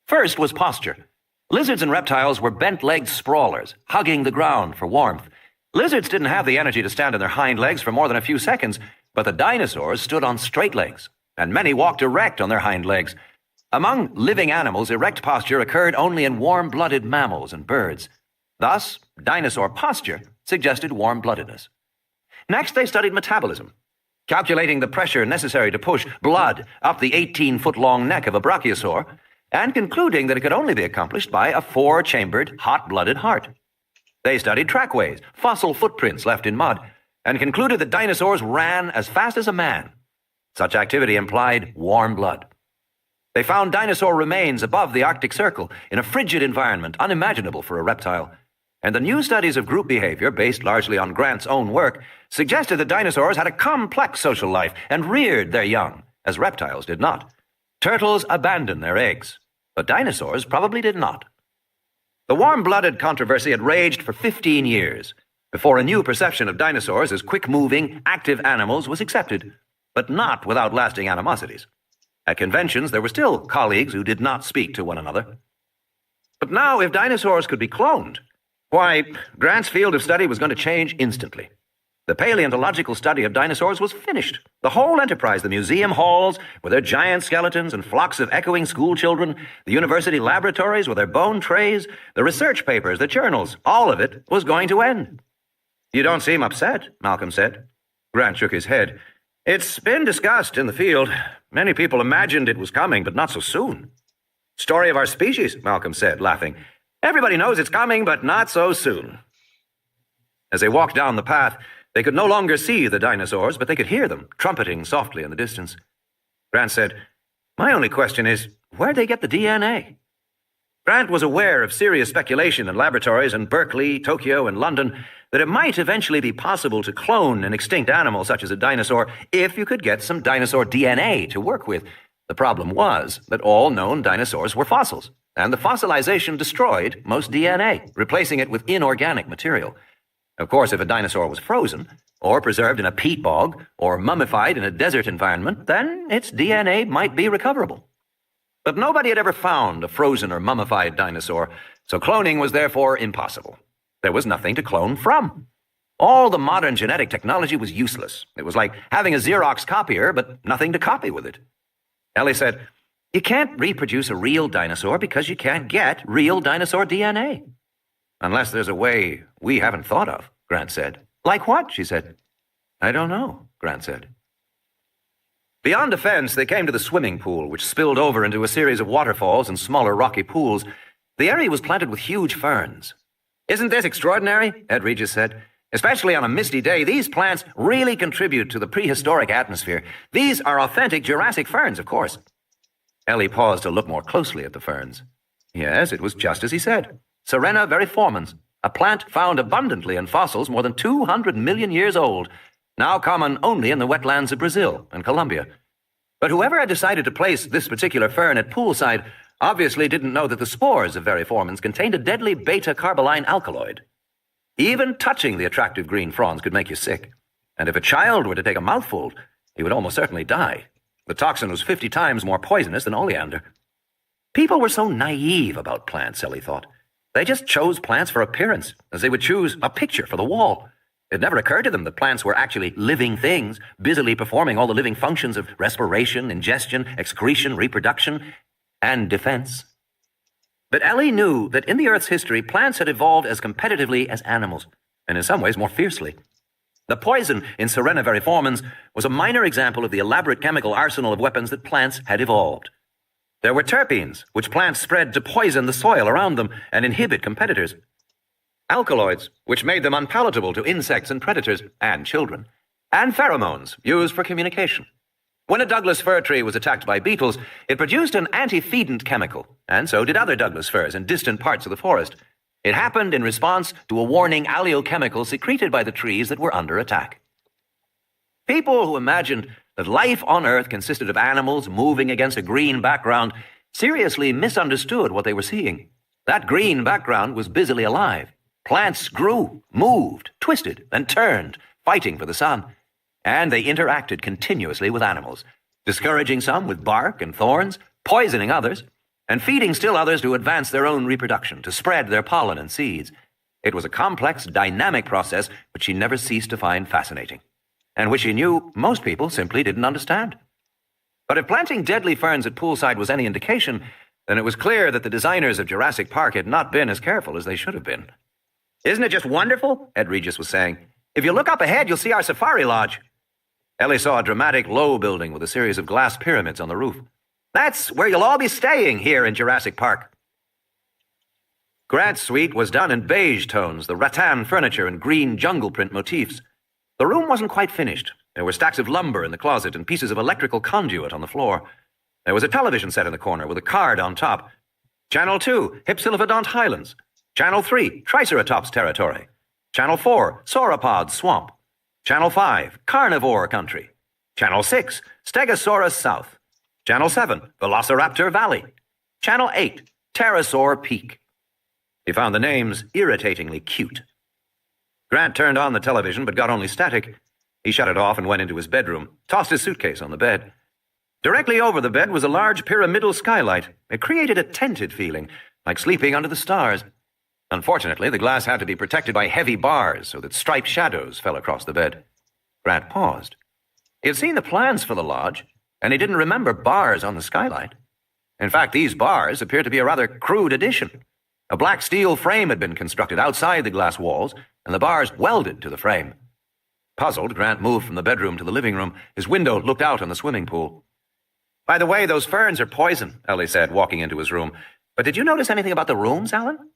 [SPEAKER 1] First was posture. Lizards and reptiles were bent-legged sprawlers, hugging the ground for warmth. Lizards didn't have the energy to stand on their hind legs for more than a few seconds, but the dinosaurs stood on straight legs, and many walked erect on their hind legs. Among living animals, erect posture occurred only in warm-blooded mammals and birds. Thus, dinosaur posture suggested warm-bloodedness. Next, they studied metabolism, calculating the pressure necessary to push blood up the 18-foot-long neck of a brachiosaur, and concluding that it could only be accomplished by a 4-chambered, hot-blooded heart. They studied trackways, fossil footprints left in mud, and concluded that dinosaurs ran as fast as a man. Such activity implied warm blood. They found dinosaur remains above the Arctic Circle in a frigid environment unimaginable for a reptile. and the new studies of group behavior, based largely on Grant's own work, suggested that dinosaurs had a complex social life and reared their young, as reptiles did not. Turtles abandoned their eggs, but dinosaurs probably did not. The warm-blooded controversy had raged for 15 years, before a new perception of dinosaurs as quick-moving, active animals was accepted, but not without lasting animosities. At conventions, there were still colleagues who did not speak to one another. But now, if dinosaurs could be cloned, why, Grant's field of study was going to change instantly. The paleontological study of dinosaurs was finished. The whole enterprise, the museum halls with their giant skeletons and flocks of echoing schoolchildren, the university laboratories with their bone trays, the research papers, the journals, all of it was going to end. "You don't seem upset," Malcolm said. Grant shook his head. "It's been discussed in the field. Many people imagined it was coming, but not so soon." "Story of our species," Malcolm said, laughing. "Everybody knows it's coming, but not so soon." As they walked down the path, they could no longer see the dinosaurs, but they could hear them, trumpeting softly in the distance. Grant said, "My only question is, where'd they get the DNA?" Grant was aware of serious speculation in laboratories in Berkeley, Tokyo, and London that it might eventually be possible to clone an extinct animal such as a dinosaur if you could get some dinosaur DNA to work with. The problem was that all known dinosaurs were fossils, and the fossilization destroyed most DNA, replacing it with inorganic material. Of course, if a dinosaur was frozen, or preserved in a peat bog, or mummified in a desert environment, then its DNA might be recoverable. But nobody had ever found a frozen or mummified dinosaur, so cloning was therefore impossible. There was nothing to clone from. All the modern genetic technology was useless. It was like having a Xerox copier, but nothing to copy with it. Ellie said, "You can't reproduce a real dinosaur because you can't get real dinosaur DNA." "Unless there's a way we haven't thought of," Grant said. "Like what?" she said. "I don't know," Grant said. Beyond the fence, they came to the swimming pool, which spilled over into a series of waterfalls and smaller rocky pools. The area was planted with huge ferns. "Isn't this extraordinary?" Ed Regis said. "Especially on a misty day, these plants really contribute to the prehistoric atmosphere. These are authentic Jurassic ferns, of course." Ellie paused to look more closely at the ferns. Yes, it was just as he said. Serena veriformans, a plant found abundantly in fossils more than 200 million years old, now common only in the wetlands of Brazil and Colombia. But whoever had decided to place this particular fern at poolside obviously didn't know that the spores of veriformans contained a deadly beta-carboline alkaloid. Even touching the attractive green fronds could make you sick, and if a child were to take a mouthful, he would almost certainly die. The toxin was 50 times more poisonous than oleander. People were so naive about plants, Ellie thought. They just chose plants for appearance, as they would choose a picture for the wall. It never occurred to them that plants were actually living things, busily performing all the living functions of respiration, ingestion, excretion, reproduction, and defense. But Ellie knew that in the Earth's history, plants had evolved as competitively as animals, and in some ways more fiercely. The poison in Serena veriformans was a minor example of the elaborate chemical arsenal of weapons that plants had evolved. There were terpenes, which plants spread to poison the soil around them and inhibit competitors. Alkaloids, which made them unpalatable to insects and predators and children. And pheromones, used for communication. When a Douglas fir tree was attacked by beetles, it produced an anti-fedant chemical, and so did other Douglas firs in distant parts of the forest. It happened in response to a warning oleochemical secreted by the trees that were under attack. People who imagined that life on Earth consisted of animals moving against a green background seriously misunderstood what they were seeing. That green background was busily alive. Plants grew, moved, twisted, and turned, fighting for the sun. And they interacted continuously with animals, discouraging some with bark and thorns, poisoning others, and feeding still others to advance their own reproduction, to spread their pollen and seeds. It was a complex, dynamic process which she never ceased to find fascinating, and which she knew most people simply didn't understand. But if planting deadly ferns at poolside was any indication, then it was clear that the designers of Jurassic Park had not been as careful as they should have been. "Isn't it just wonderful?" Ed Regis was saying. "If you look up ahead, you'll see our safari lodge." Ellie saw a dramatic low building with a series of glass pyramids on the roof. "That's where you'll all be staying here in Jurassic Park." Grant's suite was done in beige tones, the rattan furniture and green jungle print motifs. The room wasn't quite finished. There were stacks of lumber in the closet and pieces of electrical conduit on the floor. There was a television set in the corner with a card on top. Channel 2, Hypsilophodont Highlands. Channel 3, Triceratops territory. Channel 4, Sauropod swamp. Channel 5, Carnivore country. Channel 6, Stegosaurus south. Channel 7, Velociraptor valley. Channel 8, Pterosaur peak. He found the names irritatingly cute. Grant turned on the television but got only static. He shut it off and went into his bedroom, tossed his suitcase on the bed. Directly over the bed was a large pyramidal skylight. It created a tented feeling, like sleeping under the stars. Unfortunately, the glass had to be protected by heavy bars so that striped shadows fell across the bed. Grant paused. He had seen the plans for the lodge, and he didn't remember bars on the skylight. In fact, these bars appeared to be a rather crude addition. A black steel frame had been constructed outside the glass walls, and the bars welded to the frame. Puzzled, Grant moved from the bedroom to the living room. His window looked out on the swimming pool. "By the way, those ferns are poison," Ellie said, walking into his room. "But did you notice anything about the rooms, Alan?"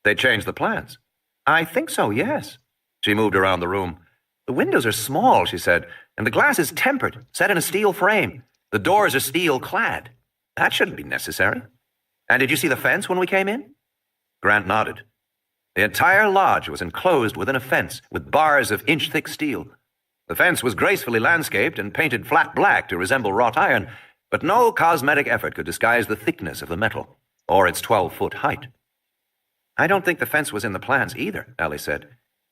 [SPEAKER 1] "They changed the plans." "I think so, yes." She moved around the room. "The windows are small," she said, "and the glass is tempered, set in a steel frame. The doors are steel-clad. That shouldn't be necessary. And did you see the fence when we came in?" Grant nodded. The entire lodge was enclosed within a fence with bars of inch-thick steel. The fence was gracefully landscaped and painted flat black to resemble wrought iron, but no cosmetic effort could disguise the thickness of the metal, or its 12-foot height. "I don't think the fence was in the plans either," Ellie said.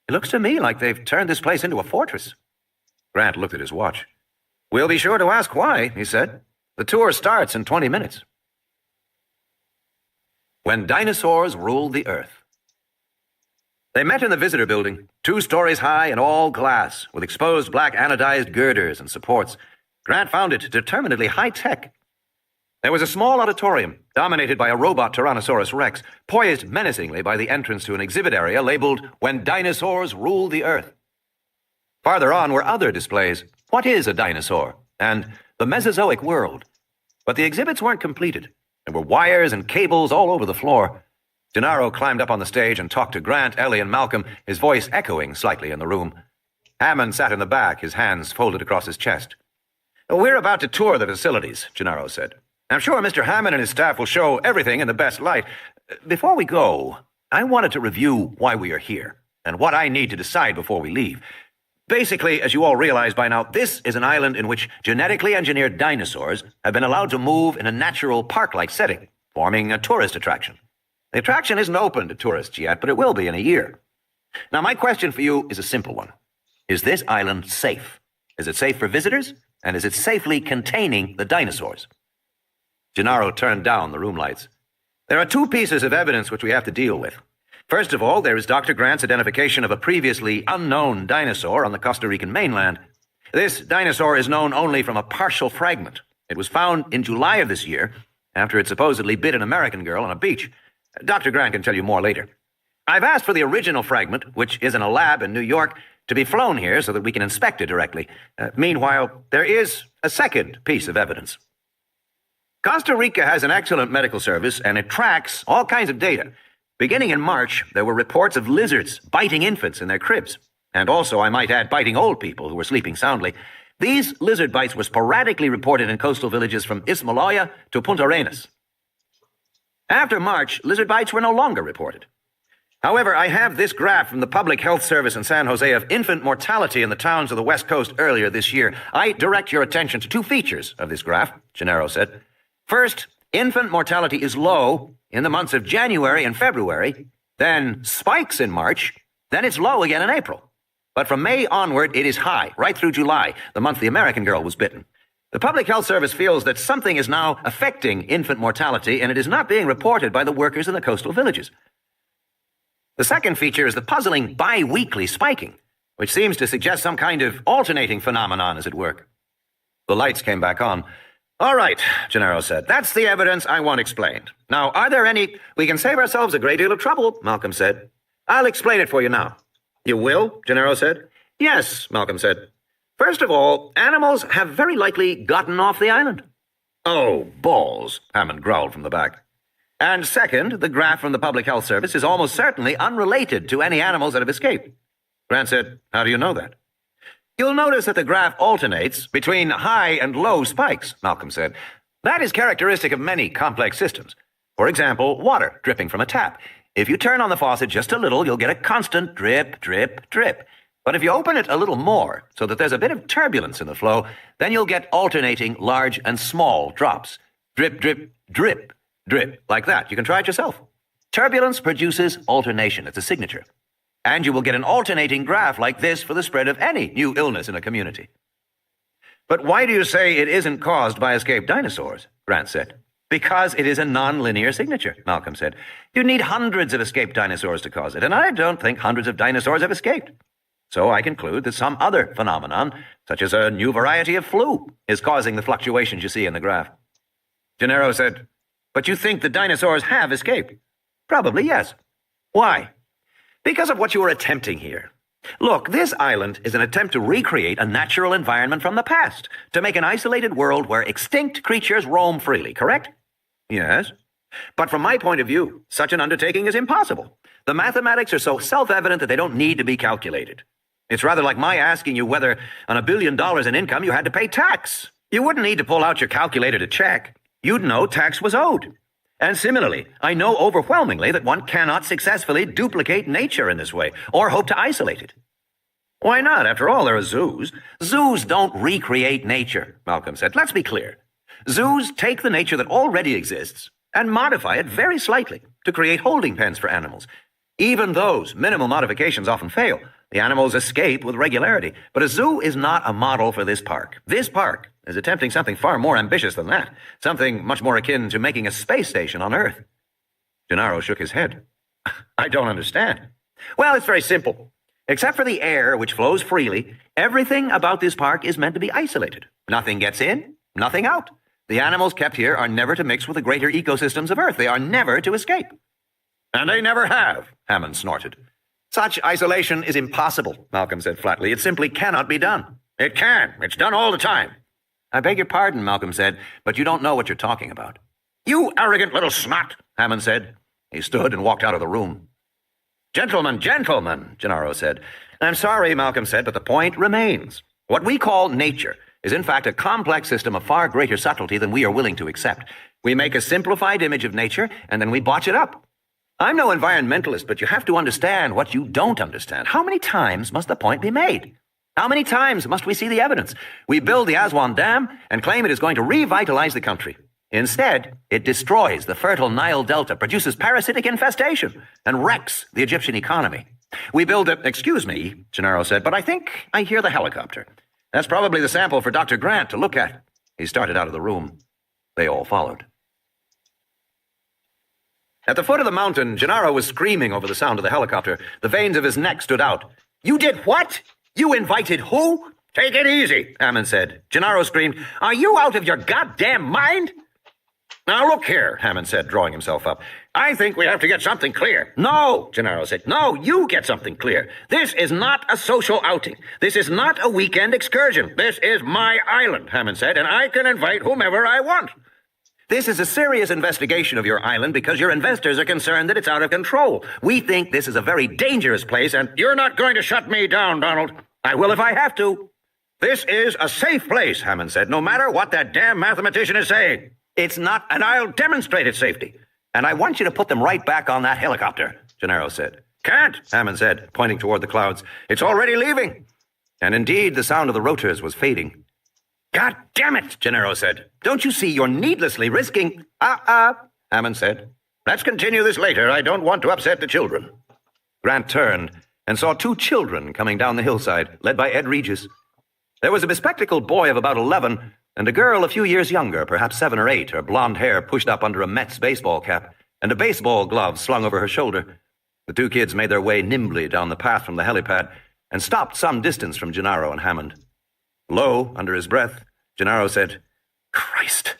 [SPEAKER 1] "It looks to me like they've turned this place into a fortress." Grant looked at his watch. "We'll be sure to ask why," he said. "The tour starts in 20 minutes. When Dinosaurs Ruled the Earth. They met in the visitor building, 2 stories high and all glass, with exposed black anodized girders and supports. Grant found it determinedly high-tech. There was a small auditorium, dominated by a robot Tyrannosaurus Rex, poised menacingly by the entrance to an exhibit area labeled "When Dinosaurs Ruled the Earth." Farther on were other displays, "What is a Dinosaur?" and "The Mesozoic World." But the exhibits weren't completed. There were wires and cables all over the floor. Gennaro climbed up on the stage and talked to Grant, Ellie, and Malcolm, his voice echoing slightly in the room. Hannan sat in the back, his hands folded across his chest. "We're about to tour the facilities," Gennaro said. "I'm sure Mr. Hammond and his staff will show everything in the best light. Before we go, I wanted to review why we are here, and what I need to decide before we leave. Basically, as you all realize by now, this is an island in which genetically engineered dinosaurs have been allowed to move in a natural park-like setting, forming a tourist attraction. The attraction isn't open to tourists yet, but it will be in a year. Now, my question for you is a simple one. Is this island safe? Is it safe for visitors? And is it safely containing the dinosaurs?" Gennaro turned down the room lights. "There are 2 pieces of evidence which we have to deal with. First of all, there is Dr. Grant's identification of a previously unknown dinosaur on the Costa Rican mainland. This dinosaur is known only from a partial fragment. It was found in July of this year, after it supposedly bit an American girl on a beach. Dr. Grant can tell you more later. I've asked for the original fragment, which is in a lab in New York, to be flown here so that we can inspect it directly. Meanwhile, there is a second piece of evidence. Costa Rica has an excellent medical service, and it tracks all kinds of data. Beginning in March, there were reports of lizards biting infants in their cribs, and also, I might add, biting old people who were sleeping soundly. These lizard bites were sporadically reported in coastal villages from Ismaloya to Punta Arenas. After March, lizard bites were no longer reported. However, I have this graph from the Public Health Service in San Jose of infant mortality in the towns of the West Coast earlier this year. I direct your attention to 2 features of this graph, Gennaro said. First, infant mortality is low in the months of January and February, then spikes in March, then it's low again in April. But from May onward, it is high, right through July, the month the American girl was bitten. The Public Health Service feels that something is now affecting infant mortality, and it is not being reported by the workers in the coastal villages. The second feature is the puzzling bi-weekly spiking, which seems to suggest some kind of alternating phenomenon is at work. The lights came back on. "All right," Gennaro said. "That's the evidence I want explained. Now, are there any—" "We can save ourselves a great deal of trouble," Malcolm said. "I'll explain it for you now." "You will?" Gennaro said. "Yes," Malcolm said. "First of all, animals have very likely gotten off the island." "Oh, balls," Hammond growled from the back. "And second, the graph from the Public Health Service is almost certainly unrelated to any animals that have escaped." Grant said, "How do you know that?" "You'll notice that the graph alternates between high and low spikes," Malcolm said. "That is characteristic of many complex systems. For example, water dripping from a tap. If you turn on the faucet just a little, you'll get a constant drip, drip, drip. But if you open it a little more, so that there's a bit of turbulence in the flow, then you'll get alternating large and small drops. Drip, drip, drip, drip, like that. You can try it yourself. Turbulence produces alternation. It's a signature. And you will get an alternating graph like this for the spread of any new illness in a community. But why do you say it isn't caused by escaped dinosaurs? Grant said. Because it is a non-linear signature, Malcolm said. You need hundreds of escaped dinosaurs to cause it, and I don't think hundreds of dinosaurs have escaped. So I conclude that some other phenomenon, such as a new variety of flu, is causing the fluctuations you see in the graph. Gennaro said, but you think the dinosaurs have escaped? Probably, yes. Why? Because of what you are attempting here. Look, this island is an attempt to recreate a natural environment from the past, to make an isolated world where extinct creatures roam freely, correct? Yes. But from my point of view, such an undertaking is impossible. The mathematics are so self-evident that they don't need to be calculated. It's rather like my asking you whether on $1 billion in income you had to pay tax. You wouldn't need to pull out your calculator to check. You'd know tax was owed. And similarly, I know overwhelmingly that one cannot successfully duplicate nature in this way, or hope to isolate it. Why not? After all, there are zoos. Zoos don't recreate nature, Malcolm said. Let's be clear. Zoos take the nature that already exists and modify it very slightly to create holding pens for animals. Even those minimal modifications often fail. The animals escape with regularity. But a zoo is not a model for this park. This park is attempting something far more ambitious than that, something much more akin to making a space station on Earth. Gennaro shook his head. I don't understand. Well, it's very simple. Except for the air, which flows freely, everything about this park is meant to be isolated. Nothing gets in, nothing out. The animals kept here are never to mix with the greater ecosystems of Earth. They are never to escape. And they never have, Hannan snorted. Such isolation is impossible, Malcolm said flatly. It simply cannot be done. It can. It's done all the time. I beg your pardon, Malcolm said, but you don't know what you're talking about. You arrogant little snot, Hannan said. He stood and walked out of the room. Gentlemen, Gennaro said. I'm sorry, Malcolm said, but the point remains. What we call nature is in fact a complex system of far greater subtlety than we are willing to accept. We make a simplified image of nature, and then we botch it up. I'm no environmentalist, but you have to understand what you don't understand. How many times must the point be made? How many times must we see the evidence? We build the Aswan Dam and claim it is going to revitalize the country. Instead, it destroys the fertile Nile Delta, produces parasitic infestation, and wrecks the Egyptian economy. We build a... Excuse me, Gennaro said, but I think I hear the helicopter. That's probably the sample for Dr. Grant to look at. He started out of the room. They all followed. At the foot of the mountain, Gennaro was screaming over the sound of the helicopter. The veins of his neck stood out. You did what? You invited who? Take it easy, Hannan said. Gennaro screamed, Are you out of your goddamn mind? Now look here, Hannan said, drawing himself up. I think we have to get something clear. No, Gennaro said. No, you get something clear. This is not a social outing. This is not a weekend excursion. This is my island, Hannan said, and I can invite whomever I want. This is a serious investigation of your island because your investors are concerned that it's out of control. We think this is a very dangerous place, and you're not going to shut me down, Donald. I will if I have to. This is a safe place, Hannan said, no matter what that damn mathematician is saying. It's not, and I'll demonstrate its safety. And I want you to put them right back on that helicopter, Gennaro said. Can't, Hannan said, pointing toward the clouds. It's already leaving. And indeed, the sound of the rotors was fading. God damn it, Gennaro said. Don't you see you're needlessly risking... Hannan said. Let's continue this later. I don't want to upset the children. Grant turned and saw two children coming down the hillside, led by Ed Regis. There was a bespectacled boy of about 11 and a girl a few years younger, perhaps 7 or 8, her blonde hair pushed up under a Mets baseball cap and a baseball glove slung over her shoulder. The two kids made their way nimbly down the path from the helipad and stopped some distance from Gennaro and Hammond. Low, under his breath, Gennaro said, Christ.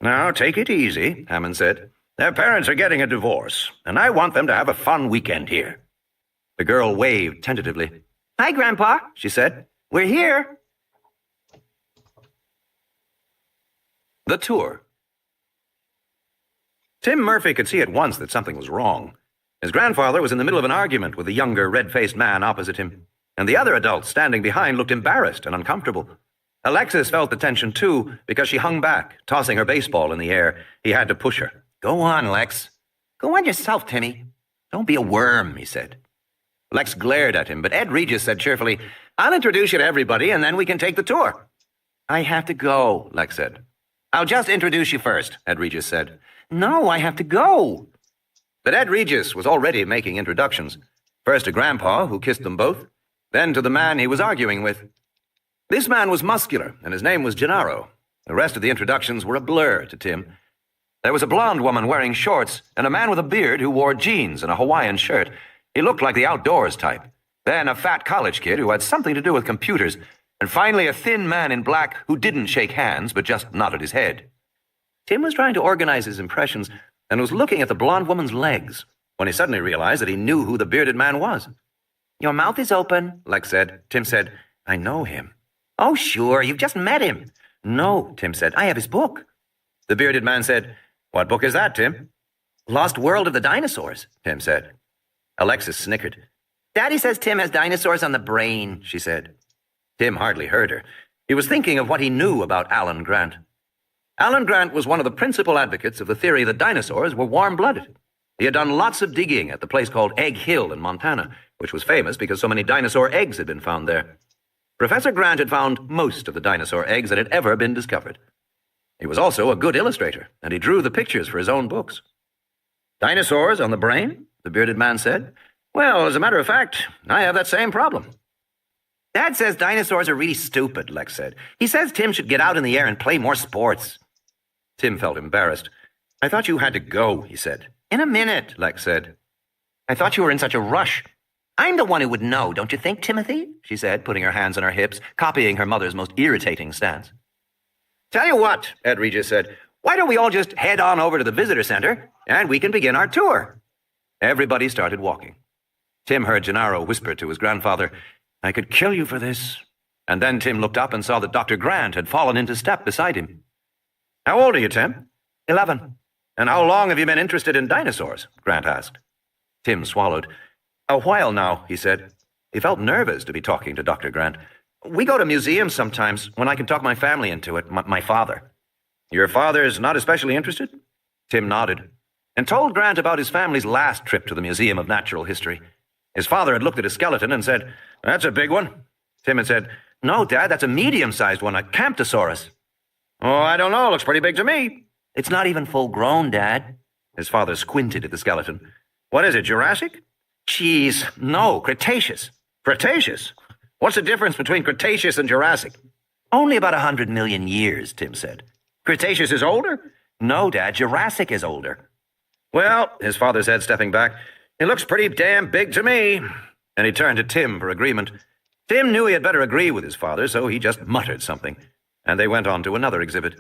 [SPEAKER 1] Now, take it easy, Hammond said. Their parents are getting a divorce, and I want them to have a fun weekend here. The girl waved tentatively. Hi, Grandpa, she said. We're here. The tour. Tim Murphy could see at once that something was wrong. His grandfather was in the middle of an argument with the younger, red-faced man opposite him, and the other adults standing behind looked embarrassed and uncomfortable. Alexis felt the tension, too, because she hung back, tossing her baseball in the air. He had to push her. Go on, Lex. Go on yourself, Timmy. Don't be a worm, he said. Lex glared at him, but Ed Regis said cheerfully, I'll introduce you to everybody, and then we can take the tour. I have to go, Lex said. I'll just introduce you first, Ed Regis said. No, I have to go. But Ed Regis was already making introductions. First to Grandpa, who kissed them both, then to the man he was arguing with. This man was muscular, and his name was Gennaro. The rest of the introductions were a blur to Tim. There was a blonde woman wearing shorts, and a man with a beard who wore jeans and a Hawaiian shirt. He looked like the outdoors type. Then a fat college kid who had something to do with computers, and finally a thin man in black who didn't shake hands but just nodded his head. Tim was trying to organize his impressions and was looking at the blonde woman's legs when he suddenly realized that he knew who the bearded man was. Your mouth is open, Lex said. Tim said, I know him. Oh, sure, you've just met him. No, Tim said, I have his book. The bearded man said, What book is that, Tim? Lost World of the Dinosaurs, Tim said. Alexis snickered. Daddy says Tim has dinosaurs on the brain, she said. Tim hardly heard her. He was thinking of what he knew about Alan Grant. Alan Grant was one of the principal advocates of the theory that dinosaurs were warm-blooded. He had done lots of digging at the place called Egg Hill in Montana, which was famous because so many dinosaur eggs had been found there. Professor Grant had found most of the dinosaur eggs that had ever been discovered. He was also a good illustrator, and he drew the pictures for his own books. Dinosaurs on the brain? The bearded man said. Well, as a matter of fact, I have that same problem. Dad says dinosaurs are really stupid, Lex said. He says Tim should get out in the air and play more sports. Tim felt embarrassed. I thought you had to go, he said. In a minute, Lex said. I thought you were in such a rush. I'm the one who would know, don't you think, Timothy? She said, putting her hands on her hips, copying her mother's most irritating stance. Tell you what, Ed Regis said, why don't we all just head on over to the visitor center, and we can begin our tour? Everybody started walking. Tim heard Gennaro whisper to his grandfather, I could kill you for this. And then Tim looked up and saw that Dr. Grant had fallen into step beside him. How old are you, Tim? 11. And how long have you been interested in dinosaurs? Grant asked. Tim swallowed. A while now, he said. He felt nervous to be talking to Dr. Grant. We go to museums sometimes when I can talk my family into it, my father. Your father's not especially interested? Tim nodded and told Grant about his family's last trip to the Museum of Natural History. His father had looked at a skeleton and said, That's a big one. Tim had said, No, Dad, that's a medium-sized one, a Camptosaurus. Oh, I don't know. Looks pretty big to me. It's not even full-grown, Dad. His father squinted at the skeleton. What is it, Jurassic? Geez, no, Cretaceous. Cretaceous? What's the difference between Cretaceous and Jurassic? Only about 100 million years, Tim said. Cretaceous is older? No, Dad, Jurassic is older. Well, his father said, stepping back, it looks pretty damn big to me. And he turned to Tim for agreement. Tim knew he had better agree with his father, so he just muttered something. And they went on to another exhibit.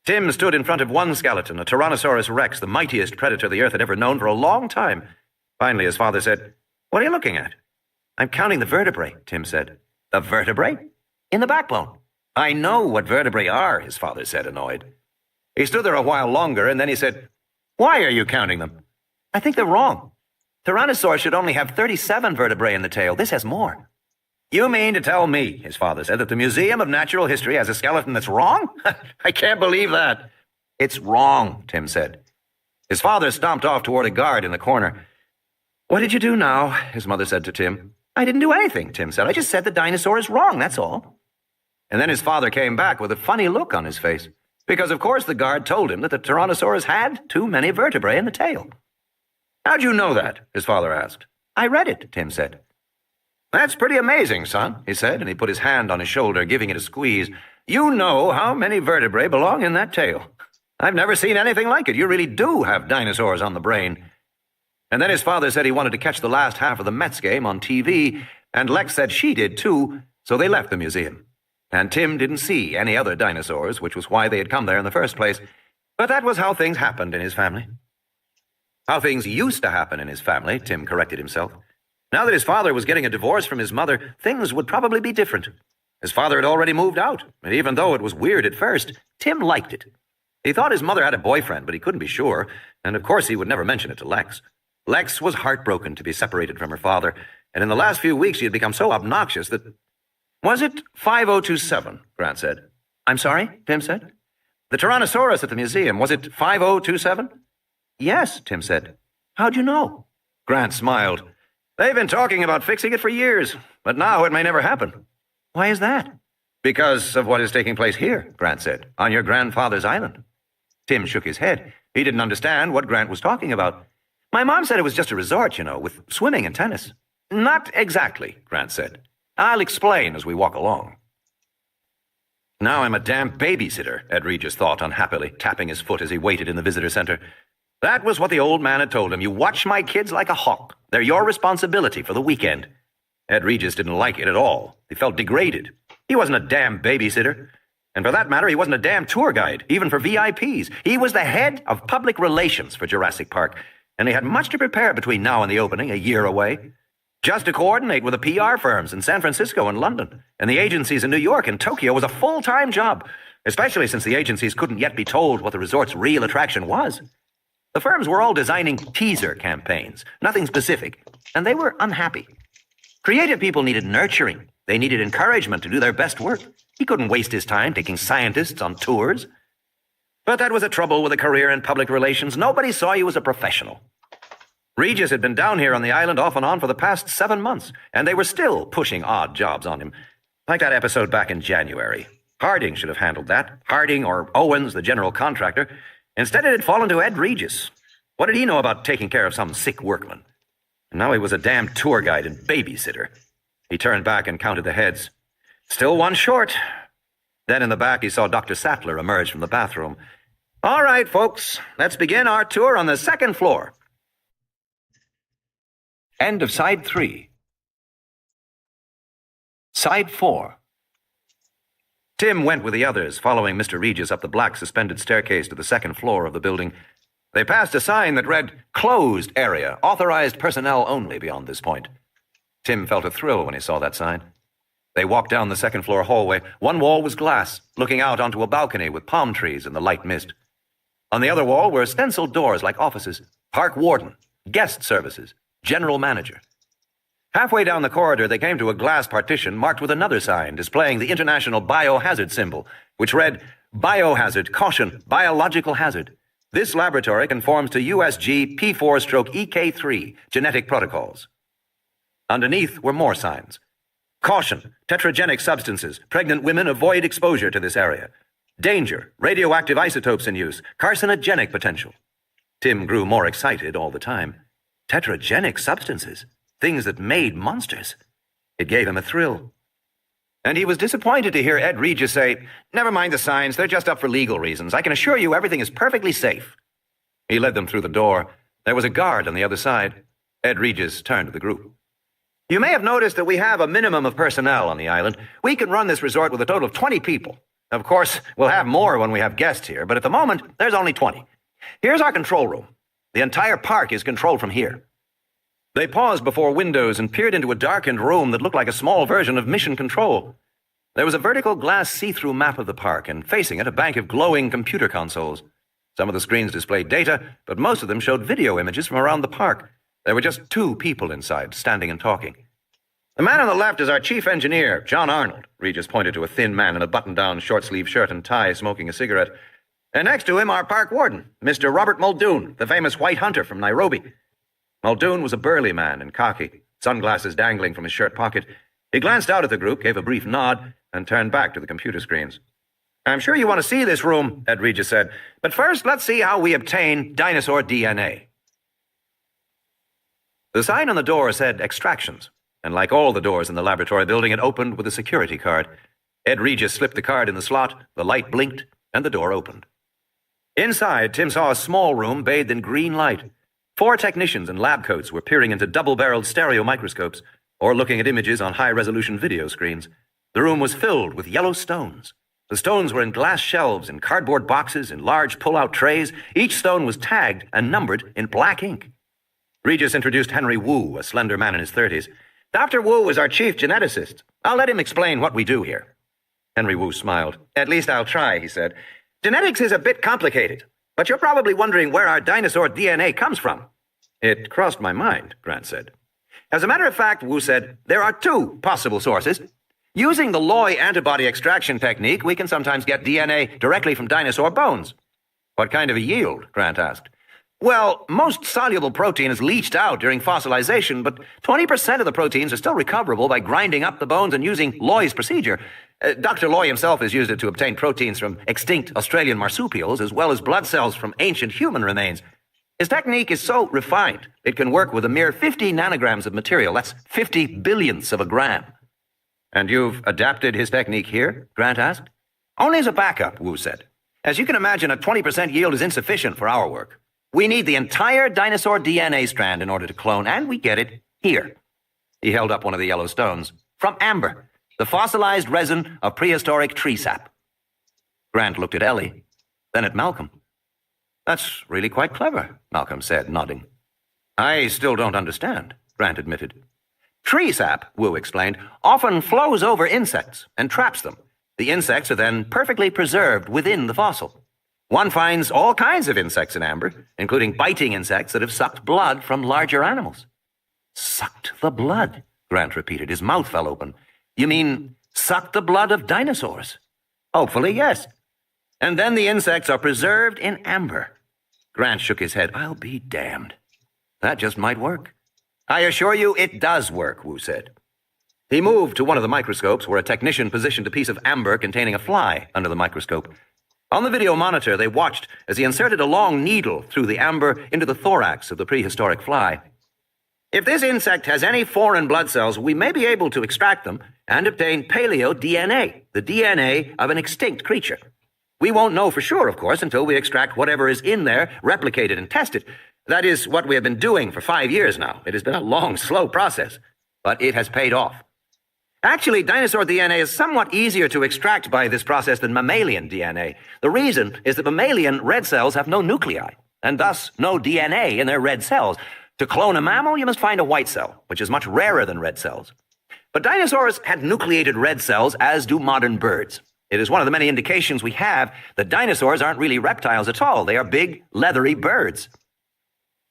[SPEAKER 1] Tim stood in front of one skeleton, a Tyrannosaurus rex, the mightiest predator the Earth had ever known for a long time. Finally, his father said, What are you looking at? I'm counting the vertebrae, Tim said. The vertebrae? In the backbone. I know what vertebrae are, his father said, annoyed. He stood there a while longer, and then he said, Why are you counting them? I think they're wrong. Tyrannosaurus should only have 37 vertebrae in the tail. This has more. You mean to tell me, his father said, that the Museum of Natural History has a skeleton that's wrong? I can't believe that. It's wrong, Tim said. His father stomped off toward a guard in the corner. What did you do now? His mother said to Tim. I didn't do anything, Tim said. I just said the dinosaur is wrong, that's all. And then his father came back with a funny look on his face, because of course the guard told him that the Tyrannosaurus had too many vertebrae in the tail. How'd you know that? His father asked. I read it, Tim said. That's pretty amazing, son, he said, and he put his hand on his shoulder, giving it a squeeze. You know how many vertebrae belong in that tail. I've never seen anything like it. You really do have dinosaurs on the brain. And then his father said he wanted to catch the last half of the Mets game on TV, and Lex said she did too, so they left the museum. And Tim didn't see any other dinosaurs, which was why they had come there in the first place. But that was how things happened in his family. How things used to happen in his family, Tim corrected himself. Now that his father was getting a divorce from his mother, things would probably be different. His father had already moved out, and even though it was weird at first, Tim liked it. He thought his mother had a boyfriend, but he couldn't be sure, and of course he would never mention it to Lex. Lex was heartbroken to be separated from her father, and in the last few weeks she had become so obnoxious that... Was it 5027, Grant said. I'm sorry, Tim said. The Tyrannosaurus at the museum, was it 5027? Yes, Tim said. How'd you know? Grant smiled. They've been talking about fixing it for years, but now it may never happen. Why is that? Because of what is taking place here, Grant said, on your grandfather's island. Tim shook his head. He didn't understand what Grant was talking about. My mom said it was just a resort, with swimming and tennis. Not exactly, Grant said. I'll explain as we walk along. Now I'm a damn babysitter, Ed Regis thought unhappily, tapping his foot as he waited in the visitor center. That was what the old man had told him. You watch my kids like a hawk. They're your responsibility for the weekend. Ed Regis didn't like it at all. He felt degraded. He wasn't a damn babysitter. And for that matter, he wasn't a damn tour guide, even for VIPs. He was the head of public relations for Jurassic Park, and he had much to prepare between now and the opening, a year away. Just to coordinate with the PR firms in San Francisco and London, and the agencies in New York and Tokyo was a full-time job, especially since the agencies couldn't yet be told what the resort's real attraction was. The firms were all designing teaser campaigns, nothing specific, and they were unhappy. Creative people needed nurturing. They needed encouragement to do their best work. He couldn't waste his time taking scientists on tours. But that was the trouble with a career in public relations. Nobody saw you as a professional. Regis had been down here on the island off and on for the past 7 months, and they were still pushing odd jobs on him. Like that episode back in January. Harding should have handled that. Harding or Owens, the general contractor. Instead, it had fallen to Ed Regis. What did he know about taking care of some sick workman? And now he was a damn tour guide and babysitter. He turned back and counted the heads. Still one short. Then in the back, he saw Dr. Sattler emerge from the bathroom. All right, folks, let's begin our tour on the second floor. End of Side 3. Side 4. Tim went with the others, following Mr. Regis up the black suspended staircase to the second floor of the building. They passed a sign that read, "Closed area, authorized personnel only beyond this point." Tim felt a thrill when he saw that sign. They walked down the second floor hallway. One wall was glass, looking out onto a balcony with palm trees in the light mist. On the other wall were stenciled doors like offices, park warden, guest services, general manager. Halfway down the corridor, they came to a glass partition marked with another sign displaying the international biohazard symbol, which read, "Biohazard, caution, biological hazard. This laboratory conforms to USG P4/EK3 genetic protocols." Underneath were more signs. "Caution, tetragenic substances. Pregnant women avoid exposure to this area. Danger, radioactive isotopes in use. Carcinogenic potential." Tim grew more excited all the time. Tetragenic substances. Things that made monsters. It gave him a thrill. And he was disappointed to hear Ed Regis say, "Never mind the signs, they're just up for legal reasons. I can assure you everything is perfectly safe." He led them through the door. There was a guard on the other side. Ed Regis turned to the group. "You may have noticed that we have a minimum of personnel on the island. We can run this resort with a total of 20 people. Of course, we'll have more when we have guests here, but at the moment, there's only 20. Here's our control room. The entire park is controlled from here." They paused before windows and peered into a darkened room that looked like a small version of Mission Control. There was a vertical glass see-through map of the park, and facing it, a bank of glowing computer consoles. Some of the screens displayed data, but most of them showed video images from around the park. There were just 2 people inside, standing and talking. "The man on the left is our chief engineer, John Arnold." Regis pointed to a thin man in a button-down short-sleeve shirt and tie smoking a cigarette. "And next to him, our park warden, Mr. Robert Muldoon, the famous white hunter from Nairobi." Muldoon was a burly man in khaki, sunglasses dangling from his shirt pocket. He glanced out at the group, gave a brief nod, and turned back to the computer screens. "I'm sure you want to see this room," Ed Regis said. "But first, let's see how we obtain dinosaur DNA." The sign on the door said extractions, and like all the doors in the laboratory building, it opened with a security card. Ed Regis slipped the card in the slot, the light blinked, and the door opened. Inside, Tim saw a small room bathed in green light. 4 technicians in lab coats were peering into double-barreled stereo microscopes or looking at images on high-resolution video screens. The room was filled with yellow stones. The stones were in glass shelves, in cardboard boxes, in large pull-out trays. Each stone was tagged and numbered in black ink. Regis introduced Henry Wu, a slender man in his 30s. "Dr. Wu is our chief geneticist. I'll let him explain what we do here." Henry Wu smiled. "At least I'll try," he said. "Genetics is a bit complicated, but you're probably wondering where our dinosaur DNA comes from." "It crossed my mind," Grant said. "As a matter of fact," Wu said, "there are 2 possible sources. Using the Loy antibody extraction technique, we can sometimes get DNA directly from dinosaur bones." "What kind of a yield?" Grant asked. Well, most soluble protein is leached out during fossilization, but 20% of the proteins are still recoverable by grinding up the bones and using Loy's procedure. Dr. Loy himself has used it to obtain proteins from extinct Australian marsupials, as well as blood cells from ancient human remains. His technique is so refined, it can work with a mere 50 nanograms of material. That's 50 billionths of a gram. And you've adapted his technique here? Grant asked. Only as a backup, Wu said. As you can imagine, a 20% yield is insufficient for our work. We need the entire dinosaur DNA strand in order to clone, and we get it here. He held up one of the yellow stones. From amber, the fossilized resin of prehistoric tree sap. Grant looked at Ellie, then at Malcolm. That's really quite clever, Malcolm said, nodding. I still don't understand, Grant admitted. Tree sap, Wu explained, often flows over insects and traps them. The insects are then perfectly preserved within the fossil. One finds all kinds of insects in amber, including biting insects that have sucked blood from larger animals. Sucked the blood, Grant repeated. His mouth fell open. You mean sucked the blood of dinosaurs? Hopefully, yes. And then the insects are preserved in amber. Grant shook his head. I'll be damned. That just might work. I assure you it does work, Wu said. He moved to one of the microscopes where a technician positioned a piece of amber containing a fly under the microscope. On the video monitor, they watched as he inserted a long needle through the amber into the thorax of the prehistoric fly. If this insect has any foreign blood cells, we may be able to extract them and obtain paleo-DNA, the DNA of an extinct creature. We won't know for sure, of course, until we extract whatever is in there, replicate it, and test it. That is what we have been doing for 5 years now. It has been a long, slow process, but it has paid off. Actually, dinosaur DNA is somewhat easier to extract by this process than mammalian DNA. The reason is that mammalian red cells have no nuclei, and thus no DNA in their red cells. To clone a mammal, you must find a white cell, which is much rarer than red cells. But dinosaurs had nucleated red cells, as do modern birds. It is one of the many indications we have that dinosaurs aren't really reptiles at all. They are big, leathery birds.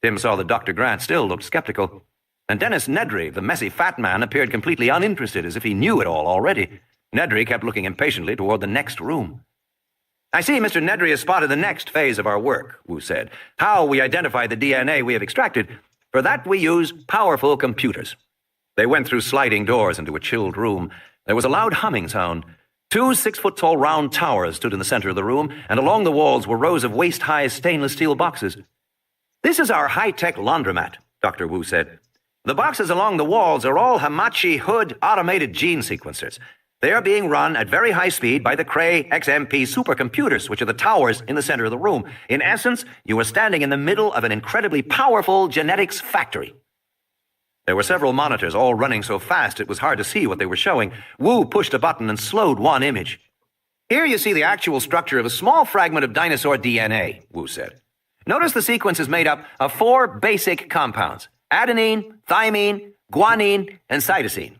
[SPEAKER 1] Tim saw that Dr. Grant still looked skeptical. And Dennis Nedry, the messy fat man, appeared completely uninterested, as if he knew it all already. Nedry kept looking impatiently toward the next room. I see Mr. Nedry has spotted the next phase of our work, Wu said. How we identify the DNA we have extracted. For that we use powerful computers. They went through sliding doors into a chilled room. There was a loud humming sound. 2 6-foot-tall round towers stood in the center of the room, and along the walls were rows of waist-high stainless steel boxes. This is our high-tech laundromat, Dr. Wu said. The boxes along the walls are all Hamachi Hood automated gene sequencers. They are being run at very high speed by the Cray XMP supercomputers, which are the towers in the center of the room. In essence, you are standing in the middle of an incredibly powerful genetics factory. There were several monitors, all running so fast it was hard to see what they were showing. Wu pushed a button and slowed one image. Here you see the actual structure of a small fragment of dinosaur DNA, Wu said. Notice the sequence is made up of 4 basic compounds: adenine, thymine, guanine, and cytosine.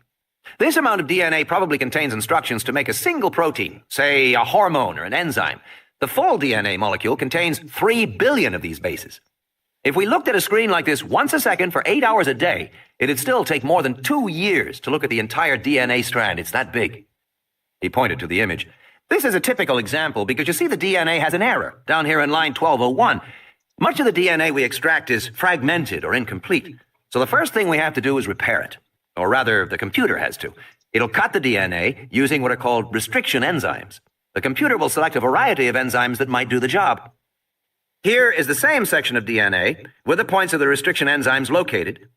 [SPEAKER 1] This amount of DNA probably contains instructions to make a single protein, say a hormone or an enzyme. The full DNA molecule contains 3 billion of these bases. If we looked at a screen like this once a second for 8 hours a day, it'd still take more than 2 years to look at the entire DNA strand. It's that big. He pointed to the image. This is a typical example because you see the DNA has an error down here in line 1201. Much of the DNA we extract is fragmented or incomplete. So the first thing we have to do is repair it. Or rather, the computer has to. It'll cut the DNA using what are called restriction enzymes. The computer will select a variety of enzymes that might do the job. Here is the same section of DNA with the points of the restriction enzymes located.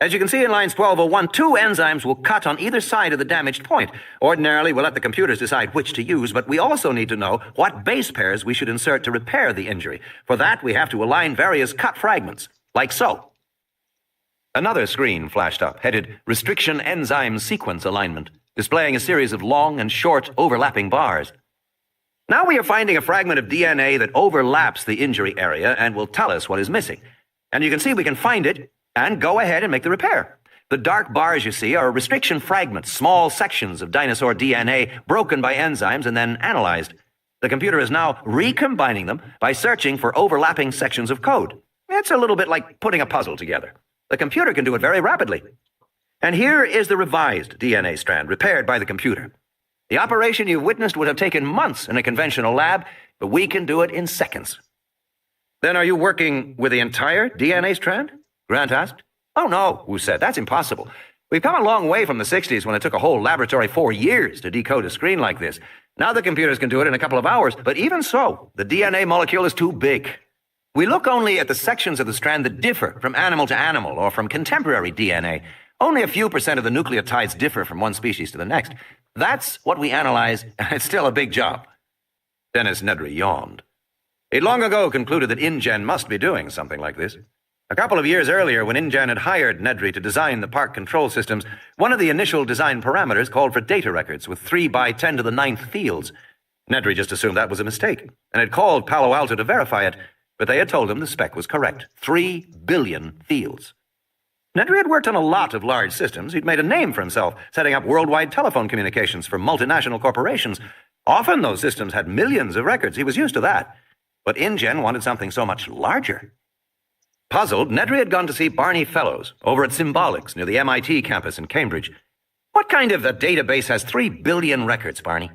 [SPEAKER 1] As you can see in lines 1201, 2 enzymes will cut on either side of the damaged point. Ordinarily, we'll let the computers decide which to use, but we also need to know what base pairs we should insert to repair the injury. For that, we have to align various cut fragments, like so. Another screen flashed up, headed Restriction Enzyme Sequence Alignment, displaying a series of long and short overlapping bars. Now we are finding a fragment of DNA that overlaps the injury area and will tell us what is missing. And you can see we can find it and go ahead and make the repair. The dark bars you see are restriction fragments, small sections of dinosaur DNA broken by enzymes and then analyzed. The computer is now recombining them by searching for overlapping sections of code. It's a little bit like putting a puzzle together. The computer can do it very rapidly. And here is the revised DNA strand, repaired by the computer. The operation you witnessed would have taken months in a conventional lab, but we can do it in seconds. Then are you working with the entire DNA strand? Grant asked. Oh, no, Wu said. That's impossible. We've come a long way from the 60s when it took a whole laboratory 4 years to decode a screen like this. Now the computers can do it in a couple of hours, but even so, the DNA molecule is too big. We look only at the sections of the strand that differ from animal to animal or from contemporary DNA. Only a few % of the nucleotides differ from one species to the next. That's what we analyze, and it's still a big job. Dennis Nedry yawned. He'd long ago concluded that InGen must be doing something like this. A couple of years earlier, when InGen had hired Nedry to design the park control systems, one of the initial design parameters called for data records with 3 by 10 to the 9th fields. Nedry just assumed that was a mistake, and had called Palo Alto to verify it, but they had told him the spec was correct. 3 billion fields. Nedry had worked on a lot of large systems. He'd made a name for himself, setting up worldwide telephone communications for multinational corporations. Often those systems had millions of records. He was used to that. But InGen wanted something so much larger. Puzzled, Nedry had gone to see Barney Fellows over at Symbolics near the MIT campus in Cambridge. What kind of a database has 3 billion records, Barney?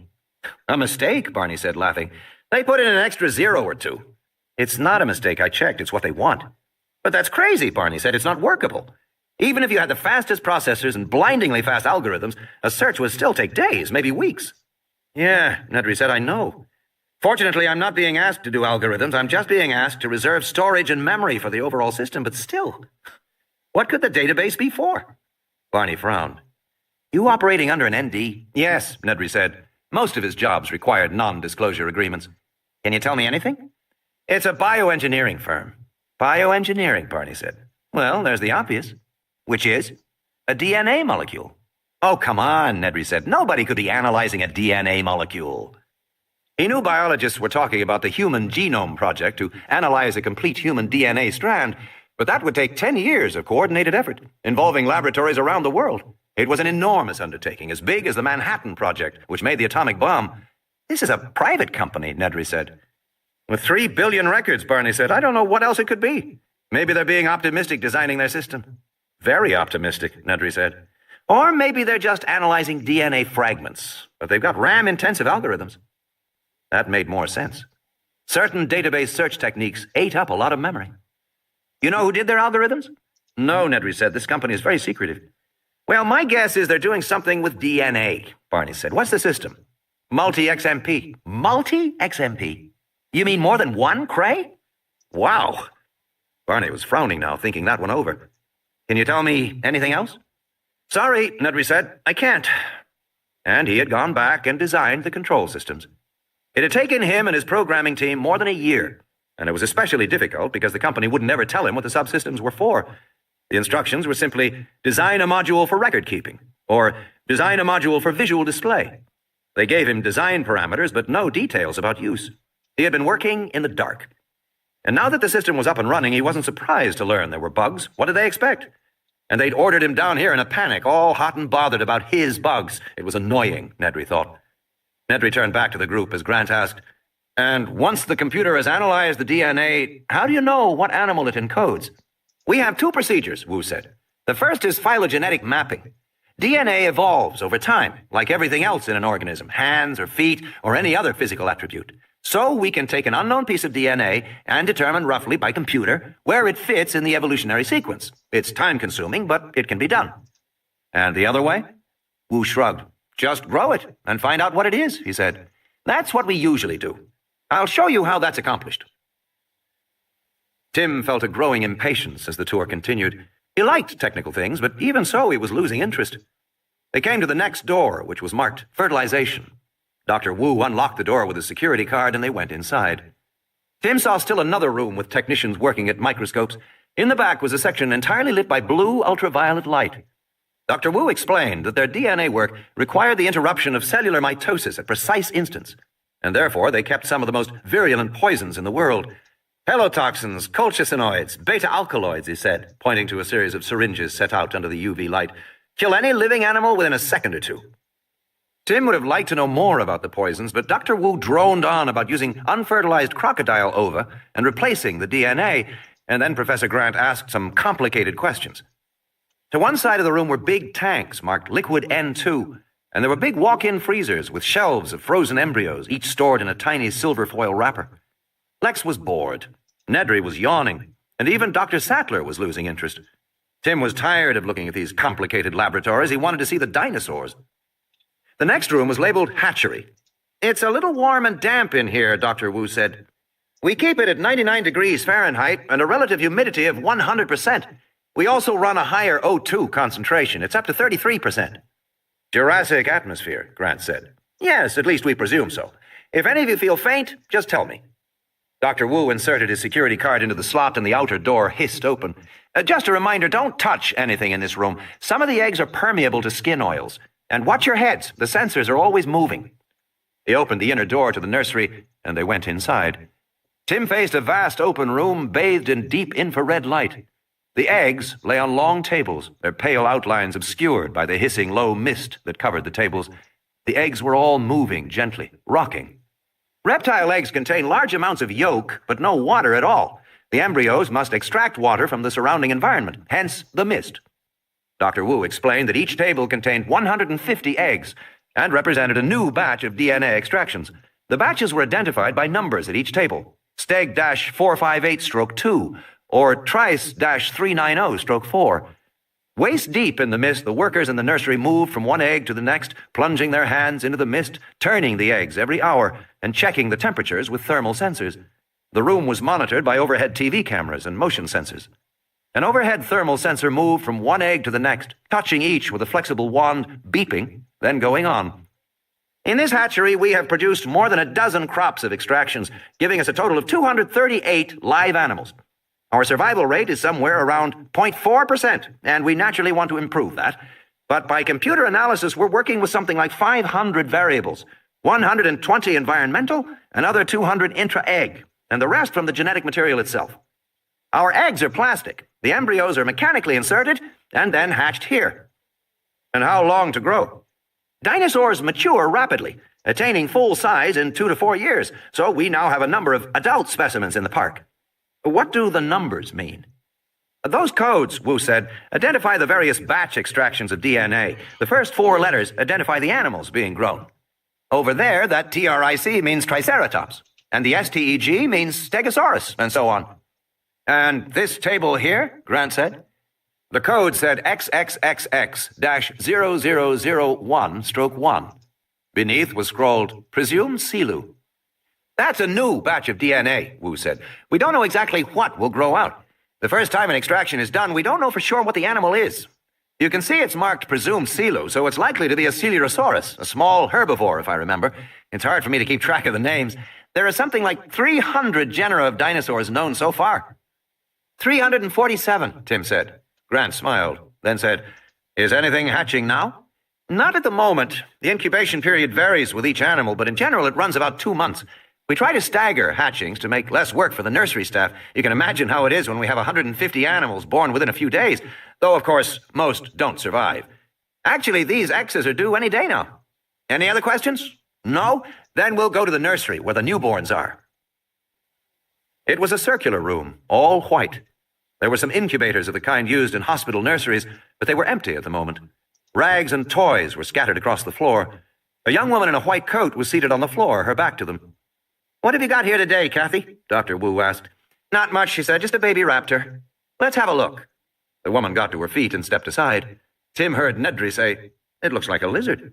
[SPEAKER 1] A mistake, Barney said, laughing. They put in an extra 0 or 2. It's not a mistake, I checked. It's what they want. But that's crazy, Barney said. It's not workable. Even if you had the fastest processors and blindingly fast algorithms, a search would still take days, maybe weeks. Yeah, Nedry said, I know. Fortunately, I'm not being asked to do algorithms. I'm just being asked to reserve storage and memory for the overall system, but still. What could the database be for? Barney frowned. You operating under an ND? Yes, Nedry said. Most of his jobs required non-disclosure agreements. Can you tell me anything? It's a bioengineering firm. Bioengineering, Barney said. Well, there's the obvious. Which is? A DNA molecule. Oh, come on, Nedry said. Nobody could be analyzing a DNA molecule. He knew biologists were talking about the Human Genome Project to analyze a complete human DNA strand, but that would take 10 years of coordinated effort, involving laboratories around the world. It was an enormous undertaking, as big as the Manhattan Project, which made the atomic bomb. This is a private company, Nedry said. With 3 billion records, Barney said, I don't know what else it could be. Maybe they're being optimistic designing their system. Very optimistic, Nedry said. Or maybe they're just analyzing DNA fragments, but they've got RAM-intensive algorithms. That made more sense. Certain database search techniques ate up a lot of memory. You know who did their algorithms? No, Nedry said. This company is very secretive. Well, my guess is they're doing something with DNA, Barney said. What's the system? Multi-XMP. Multi-XMP? You mean more than one, Cray? Wow. Barney was frowning now, thinking that one over. Can you tell me anything else? Sorry, Nedry said. I can't. And he had gone back and designed the control systems. It had taken him and his programming team more than a year, and it was especially difficult because the company wouldn't ever tell him what the subsystems were for. The instructions were simply, design a module for record keeping, or design a module for visual display. They gave him design parameters, but no details about use. He had been working in the dark. And now that the system was up and running, he wasn't surprised to learn there were bugs. What did they expect? And they'd ordered him down here in a panic, all hot and bothered about his bugs. It was annoying, Nedry thought. Nedry turned back to the group as Grant asked, and once the computer has analyzed the DNA, how do you know what animal it encodes? We have 2 procedures, Wu said. The first is phylogenetic mapping. DNA evolves over time, like everything else in an organism, hands or feet or any other physical attribute. So we can take an unknown piece of DNA and determine roughly by computer where it fits in the evolutionary sequence. It's time-consuming, but it can be done. And the other way? Wu shrugged. Just grow it and find out what it is, he said. That's what we usually do. I'll show you how that's accomplished. Tim felt a growing impatience as the tour continued. He liked technical things, but even so, he was losing interest. They came to the next door, which was marked fertilization. Dr. Wu unlocked the door with a security card, and they went inside. Tim saw still another room with technicians working at microscopes. In the back was a section entirely lit by blue ultraviolet light. Dr. Wu explained that their DNA work required the interruption of cellular mitosis at precise instants, and therefore they kept some of the most virulent poisons in the world. Helotoxins, colchicinoids, beta-alkaloids, he said, pointing to a series of syringes set out under the UV light. Kill any living animal within a second or 2. Tim would have liked to know more about the poisons, but Dr. Wu droned on about using unfertilized crocodile ova and replacing the DNA, and then Professor Grant asked some complicated questions. To one side of the room were big tanks marked Liquid N2, and there were big walk-in freezers with shelves of frozen embryos, each stored in a tiny silver foil wrapper. Lex was bored. Nedry was yawning, and even Dr. Sattler was losing interest. Tim was tired of looking at these complicated laboratories. He wanted to see the dinosaurs. The next room was labeled Hatchery. "It's a little warm and damp in here," Dr. Wu said. "We keep it at 99 degrees Fahrenheit and a relative humidity of 100%. We also run a higher O2 concentration. It's up to 33%. "Jurassic atmosphere," Grant said. "Yes, at least we presume so. If any of you feel faint, just tell me." Dr. Wu inserted his security card into the slot and the outer door hissed open. "Just a reminder, don't touch anything in this room. Some of the eggs are permeable to skin oils. And watch your heads. The sensors are always moving." He opened the inner door to the nursery, and they went inside. Tim faced a vast open room bathed in deep infrared light. The eggs lay on long tables, their pale outlines obscured by the hissing low mist that covered the tables. The eggs were all moving gently, rocking. Reptile eggs contain large amounts of yolk, but no water at all. The embryos must extract water from the surrounding environment, hence the mist. Dr. Wu explained that each table contained 150 eggs and represented a new batch of DNA extractions. The batches were identified by numbers at each table: Steg-458-2 or Trice-390-4. Waist deep in the mist, the workers in the nursery moved from one egg to the next, plunging their hands into the mist, turning the eggs every hour, and checking the temperatures with thermal sensors. The room was monitored by overhead TV cameras and motion sensors. An overhead thermal sensor moved from one egg to the next, touching each with a flexible wand, beeping, then going on. "In this hatchery, we have produced more than a dozen crops of extractions, giving us a total of 238 live animals. Our survival rate is somewhere around 0.4%, and we naturally want to improve that. But by computer analysis, we're working with something like 500 variables, 120 environmental, another 200 intra-egg, and the rest from the genetic material itself. Our eggs are plastic. The embryos are mechanically inserted and then hatched here." "And how long to grow?" "Dinosaurs mature rapidly, attaining full size in 2 to 4 years, so we now have a number of adult specimens in the park." "What do the numbers mean?" "Those codes," Wu said, "identify the various batch extractions of DNA. The first 4 letters identify the animals being grown. Over there, that TRIC means Triceratops, and the STEG means Stegosaurus, and so on." "And this table here?" Grant said. The code said XXXX-0001-1. Beneath was scrawled, "Presumed Silu." "That's a new batch of DNA," Wu said. "We don't know exactly what will grow out. The first time an extraction is done, we don't know for sure what the animal is. You can see it's marked Presumed Silu, so it's likely to be a Coelurosaurus, a small herbivore, if I remember. It's hard for me to keep track of the names. There are something like 300 genera of dinosaurs known so far." 347, Tim said. Grant smiled, then said, "Is anything hatching now?" "Not at the moment. The incubation period varies with each animal, but in general it runs about 2 months. We try to stagger hatchings to make less work for the nursery staff. You can imagine how it is when we have 150 animals born within a few days, though, of course, most don't survive. Actually, these X's are due any day now. Any other questions? No? Then we'll go to the nursery where the newborns are." It was a circular room, all white. There were some incubators of the kind used in hospital nurseries, but they were empty at the moment. Rags and toys were scattered across the floor. A young woman in a white coat was seated on the floor, her back to them. "What have you got here today, Kathy?" Dr. Wu asked. "Not much," she said, "just a baby raptor." "Let's have a look." The woman got to her feet and stepped aside. Tim heard Nedry say, "It looks like a lizard."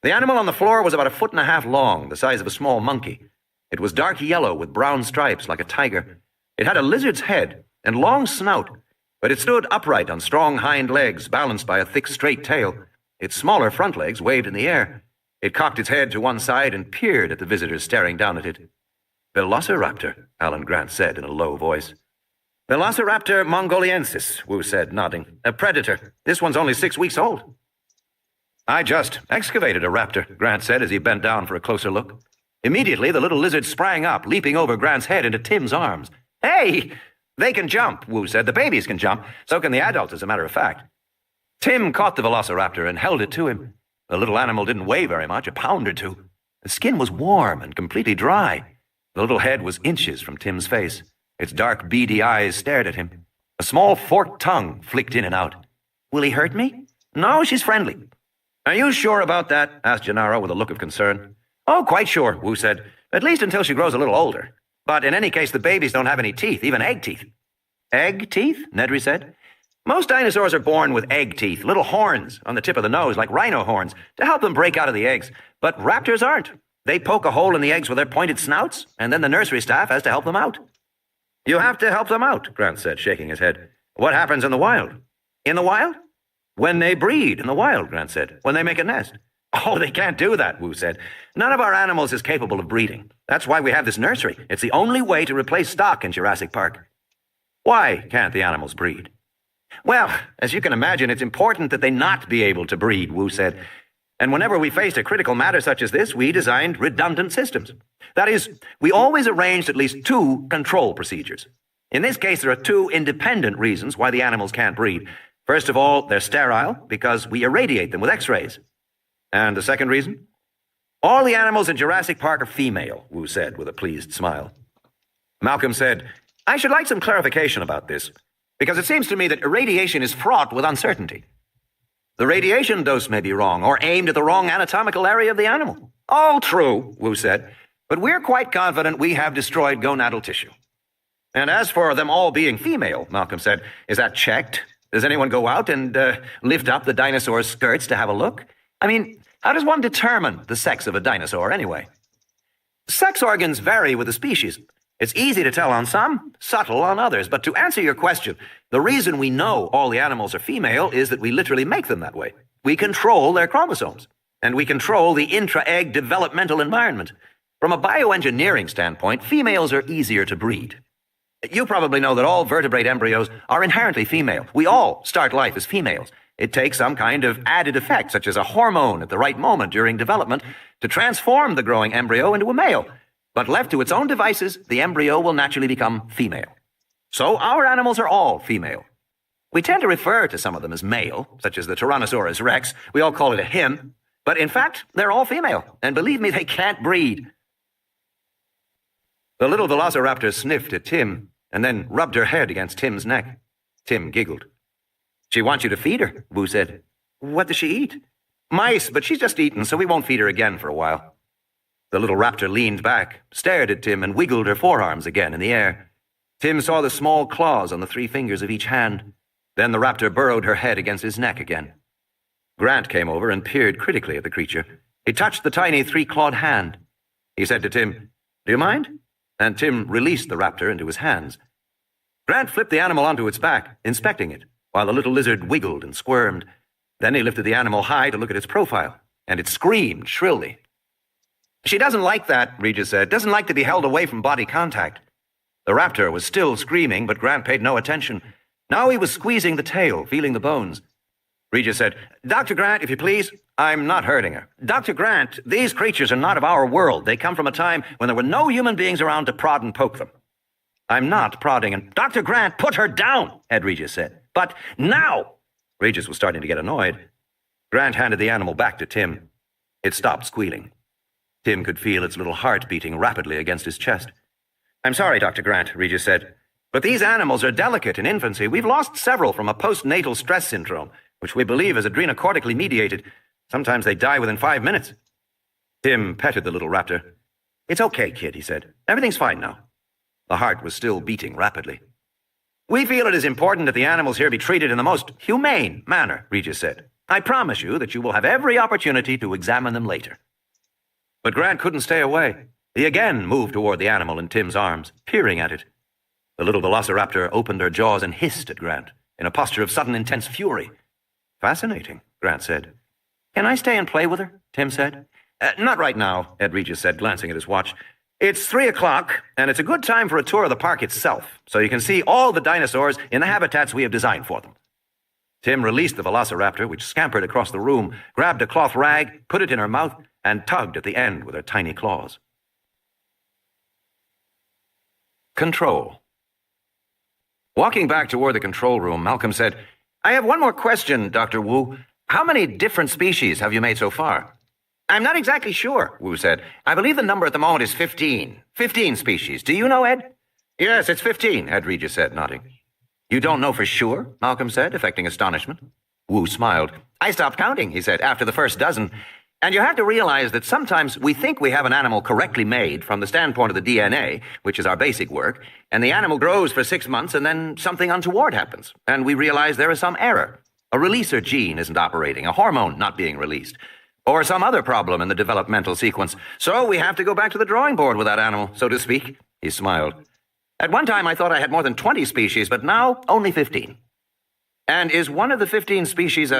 [SPEAKER 1] The animal on the floor was about 1.5 feet long, the size of a small monkey. It was dark yellow with brown stripes like a tiger. It had a lizard's head and long snout, but it stood upright on strong hind legs balanced by a thick straight tail. Its smaller front legs waved in the air. It cocked its head to one side and peered at the visitors staring down at it. "Velociraptor," Alan Grant said in a low voice. "Velociraptor mongoliensis," Wu said, nodding. "A predator. This one's only 6 weeks old." "I just excavated a raptor," Grant said as he bent down for a closer look. Immediately, the little lizard sprang up, leaping over Grant's head into Tim's arms. "Hey! They can jump," Wu said. "The babies can jump. So can the adults, as a matter of fact." Tim caught the velociraptor and held it to him. The little animal didn't weigh very much, a pound or two. The skin was warm and completely dry. The little head was inches from Tim's face. Its dark, beady eyes stared at him. A small forked tongue flicked in and out. "Will he hurt me?" "No, she's friendly." "Are you sure about that?" asked Gennaro with a look of concern. "Oh, quite sure," Wu said. "At least until she grows a little older." But in any case, the babies don't have any teeth, even egg teeth. Egg teeth? Nedry said. Most dinosaurs are born with egg teeth, little horns on the tip of the nose, like rhino horns, to help them break out of the eggs. But raptors aren't. They poke a hole in the eggs with their pointed snouts, and then the nursery staff has to help them out. You have to help them out, Grant said, shaking his head. What happens in the wild? In the wild? When they breed in the wild, Grant said. When they make a nest. Oh, they can't do that, Wu said. None of our animals is capable of breeding. That's why we have this nursery. It's the only way to replace stock in Jurassic Park. Why can't the animals breed? Well, as you can imagine, it's important that they not be able to breed, Wu said. And whenever we faced a critical matter such as this, we designed redundant systems. That is, we always arranged at least 2 control procedures. In this case, there are 2 independent reasons why the animals can't breed. First of all, they're sterile because we irradiate them with X-rays. And the second reason? All the animals in Jurassic Park are female, Wu said with a pleased smile. Malcolm said, I should like some clarification about this, because it seems to me that irradiation is fraught with uncertainty. The radiation dose may be wrong, or aimed at the wrong anatomical area of the animal. All true, Wu said, but we're quite confident we have destroyed gonadal tissue. And as for them all being female, Malcolm said, is that checked? Does anyone go out and lift up the dinosaur's skirts to have a look? I mean, how does one determine the sex of a dinosaur anyway? Sex organs vary with the species. It's easy to tell on some, subtle on others. But to answer your question, the reason we know all the animals are female is that we literally make them that way. We control their chromosomes, and we control the intra-egg developmental environment. From a bioengineering standpoint, females are easier to breed. You probably know that all vertebrate embryos are inherently female. We all start life as females. It takes some kind of added effect, such as a hormone at the right moment during development, to transform the growing embryo into a male. But left to its own devices, the embryo will naturally become female. So our animals are all female. We tend to refer to some of them as male, such as the Tyrannosaurus rex. We all call it a him. But in fact, they're all female. And believe me, they can't breed. The little velociraptor sniffed at Tim and then rubbed her head against Tim's neck. Tim giggled. She wants you to feed her, Wu said. What does she eat? Mice, but she's just eaten, so we won't feed her again for a while. The little raptor leaned back, stared at Tim, and wiggled her forearms again in the air. Tim saw the small claws on the 3 fingers of each hand. Then the raptor burrowed her head against his neck again. Grant came over and peered critically at the creature. He touched the tiny 3-clawed hand. He said to Tim, Do you mind? And Tim released the raptor into his hands. Grant flipped the animal onto its back, inspecting it, while the little lizard wiggled and squirmed. Then he lifted the animal high to look at its profile, and it screamed shrilly. She doesn't like that, Regis said. Doesn't like to be held away from body contact. The raptor was still screaming, but Grant paid no attention. Now he was squeezing the tail, feeling the bones. Regis said, Dr. Grant, if you please, I'm not hurting her. Dr. Grant, these creatures are not of our world. They come from a time when there were no human beings around to prod and poke them. I'm not prodding and Dr. Grant, put her down, Ed Regis said. But now! Regis was starting to get annoyed. Grant handed the animal back to Tim. It stopped squealing. Tim could feel its little heart beating rapidly against his chest. I'm sorry, Dr. Grant, Regis said, but these animals are delicate in infancy. We've lost several from a postnatal stress syndrome, which we believe is adrenocortically mediated. Sometimes they die within 5 minutes. Tim petted the little raptor. It's okay, kid, he said. Everything's fine now. The heart was still beating rapidly. We feel it is important that the animals here be treated in the most humane manner, Regis said. I promise you that you will have every opportunity to examine them later. But Grant couldn't stay away. He again moved toward the animal in Tim's arms, peering at it. The little velociraptor opened her jaws and hissed at Grant, in a posture of sudden intense fury. Fascinating, Grant said. Can I stay and play with her? Tim said. Not right now, Ed Regis said, glancing at his watch. It's 3 o'clock, and it's a good time for a tour of the park itself, so you can see all the dinosaurs in the habitats we have designed for them. Tim released the velociraptor, which scampered across the room, grabbed a cloth rag, put it in her mouth, and tugged at the end with her tiny claws. Control. Walking back toward the control room, Malcolm said, I have one more question, Dr. Wu. How many different species have you made so far? I'm not exactly sure, Wu said. I believe the number at the moment is 15. 15 species. Do you know, Ed? Yes, it's 15, Ed Regis said, nodding. You don't know for sure? Malcolm said, affecting astonishment. Wu smiled. I stopped counting, he said, after the first dozen. And you have to realize that sometimes we think we have an animal correctly made from the standpoint of the DNA, which is our basic work, and the animal grows for 6 months and then something untoward happens, and we realize there is some error. A releaser gene isn't operating, a hormone not being released, or some other problem in the developmental sequence. So we have to go back to the drawing board with that animal, so to speak. He smiled. At one time I thought I had more than 20 species, but now only 15. And is one of the 15 species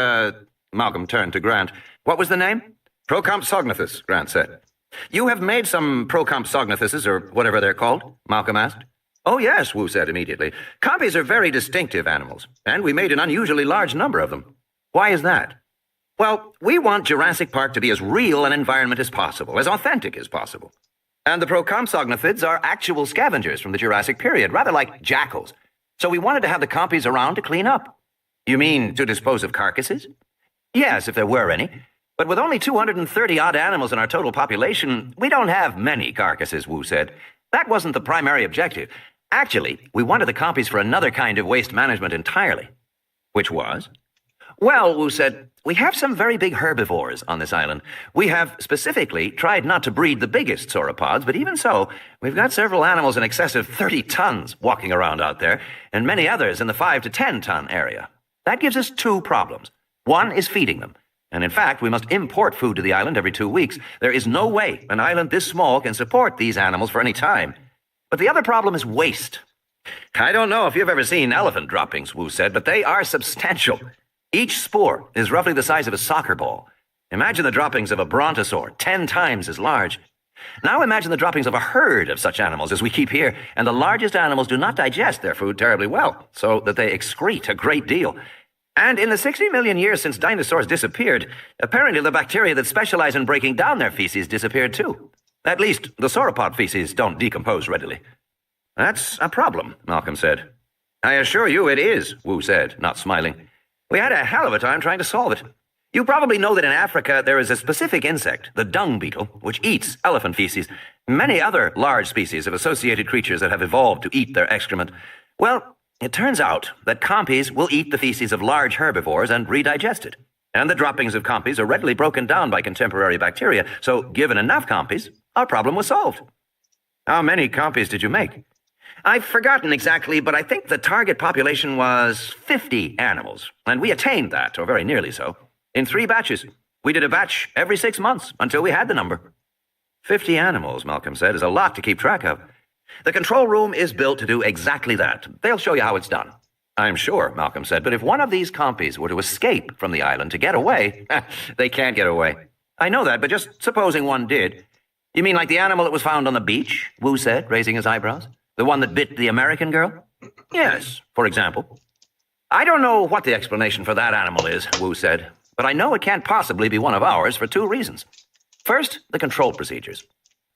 [SPEAKER 1] Malcolm turned to Grant. What was the name? Procompsognathus, Grant said. You have made some Procompsognathuses, or whatever they're called? Malcolm asked. Oh, yes, Wu said immediately. Compies are very distinctive animals, and we made an unusually large number of them. Why is that? Well, we want Jurassic Park to be as real an environment as possible, as authentic as possible. And the Procompsognathids are actual scavengers from the Jurassic period, rather like jackals. So we wanted to have the compies around to clean up. You mean to dispose of carcasses? Yes, if there were any. But with only 230-odd animals in our total population, we don't have many carcasses, Wu said. That wasn't the primary objective. Actually, we wanted the compies for another kind of waste management entirely. Which was? Well, Wu said, we have some very big herbivores on this island. We have specifically tried not to breed the biggest sauropods, but even so, we've got several animals in excess of 30 tons walking around out there, and many others in the 5 to 10-ton area. That gives us two problems. One is feeding them. And in fact, we must import food to the island every 2 weeks. There is no way an island this small can support these animals for any time. But the other problem is waste. I don't know if you've ever seen elephant droppings, Wu said, but they are substantial. Each spore is roughly the size of a soccer ball. Imagine the droppings of a brontosaur, 10 times as large. Now imagine the droppings of a herd of such animals as we keep here, and the largest animals do not digest their food terribly well, so that they excrete a great deal. And in the 60 million years since dinosaurs disappeared, apparently the bacteria that specialize in breaking down their feces disappeared too. At least the sauropod feces don't decompose readily. That's a problem, Malcolm said. I assure you it is, Wu said, not smiling. We had a hell of a time trying to solve it. You probably know that in Africa there is a specific insect, the dung beetle, which eats elephant feces. Many other large species of associated creatures that have evolved to eat their excrement. Well, it turns out that compies will eat the feces of large herbivores and redigest it. And the droppings of compies are readily broken down by contemporary bacteria, so given enough compies, our problem was solved. How many compies did you make? I've forgotten exactly, but I think the target population was 50 animals, and we attained that, or very nearly so, in 3 batches. We did a batch every 6 months until we had the number. 50 animals, Malcolm said, is a lot to keep track of. The control room is built to do exactly that. They'll show you how it's done. I'm sure, Malcolm said, but if one of these compies were to escape from the island to get away, they can't get away. I know that, but just supposing one did. You mean like the animal that was found on the beach? Wu said, raising his eyebrows. The one that bit the American girl? Yes, for example. I don't know what the explanation for that animal is, Wu said, but I know it can't possibly be one of ours for 2 reasons. First, the control procedures.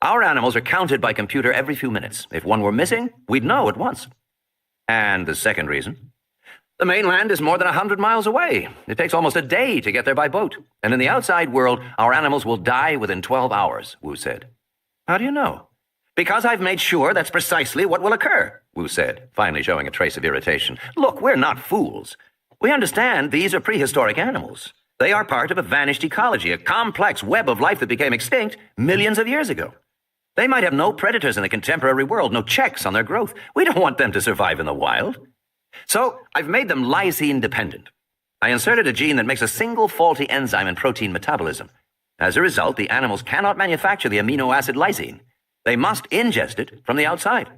[SPEAKER 1] Our animals are counted by computer every few minutes. If one were missing, we'd know at once. And the second reason? The mainland is more than 100 miles away. It takes almost a day to get there by boat. And in the outside world, our animals will die within 12 hours, Wu said. How do you know? Because I've made sure that's precisely what will occur, Wu said, finally showing a trace of irritation. Look, we're not fools. We understand these are prehistoric animals. They are part of a vanished ecology, a complex web of life that became extinct millions of years ago. They might have no predators in the contemporary world, no checks on their growth. We don't want them to survive in the wild. So I've made them lysine dependent. I inserted a gene that makes a single faulty enzyme in protein metabolism. As a result, the animals cannot manufacture the amino acid lysine. They must ingest it from the outside.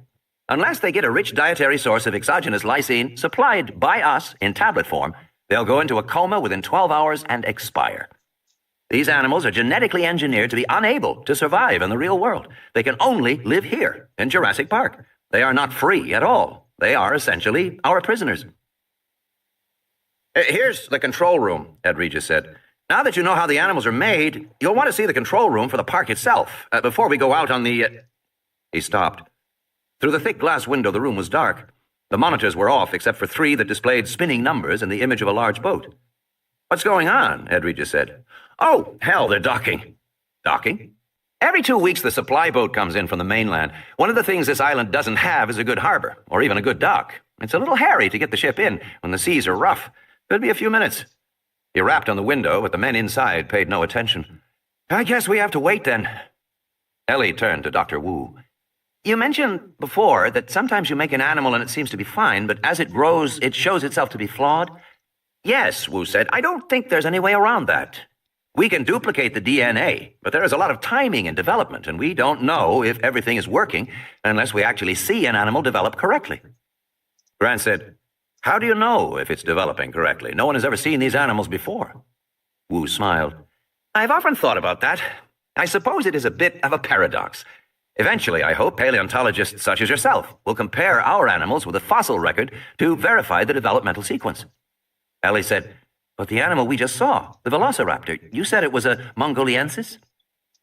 [SPEAKER 1] Unless they get a rich dietary source of exogenous lysine supplied by us in tablet form, they'll go into a coma within 12 hours and expire. These animals are genetically engineered to be unable to survive in the real world. They can only live here in Jurassic Park. They are not free at all. They are essentially our prisoners. Here's the control room, Ed Regis said. Now that you know how the animals are made, you'll want to see the control room for the park itself before we go out on the... He stopped. Through the thick glass window, the room was dark. The monitors were off except for 3 that displayed spinning numbers and the image of a large boat. What's going on? Ed Regis said. Oh, hell, they're docking. Docking? Every 2 weeks, the supply boat comes in from the mainland. One of the things this island doesn't have is a good harbor, or even a good dock. It's a little hairy to get the ship in when the seas are rough. Could be a few minutes. He rapped on the window, but the men inside paid no attention. I guess we have to wait then. Ellie turned to Dr. Wu. You mentioned before that sometimes you make an animal and it seems to be fine, but as it grows, it shows itself to be flawed? Yes, Wu said. I don't think there's any way around that. We can duplicate the DNA, but there is a lot of timing in development, and we don't know if everything is working unless we actually see an animal develop correctly. Grant said, How do you know if it's developing correctly? No one has ever seen these animals before. Wu smiled. I've often thought about that. I suppose it is a bit of a paradox. Eventually, I hope paleontologists such as yourself will compare our animals with a fossil record to verify the developmental sequence. Ellie said, But the animal we just saw, the velociraptor, you said it was a Mongoliensis?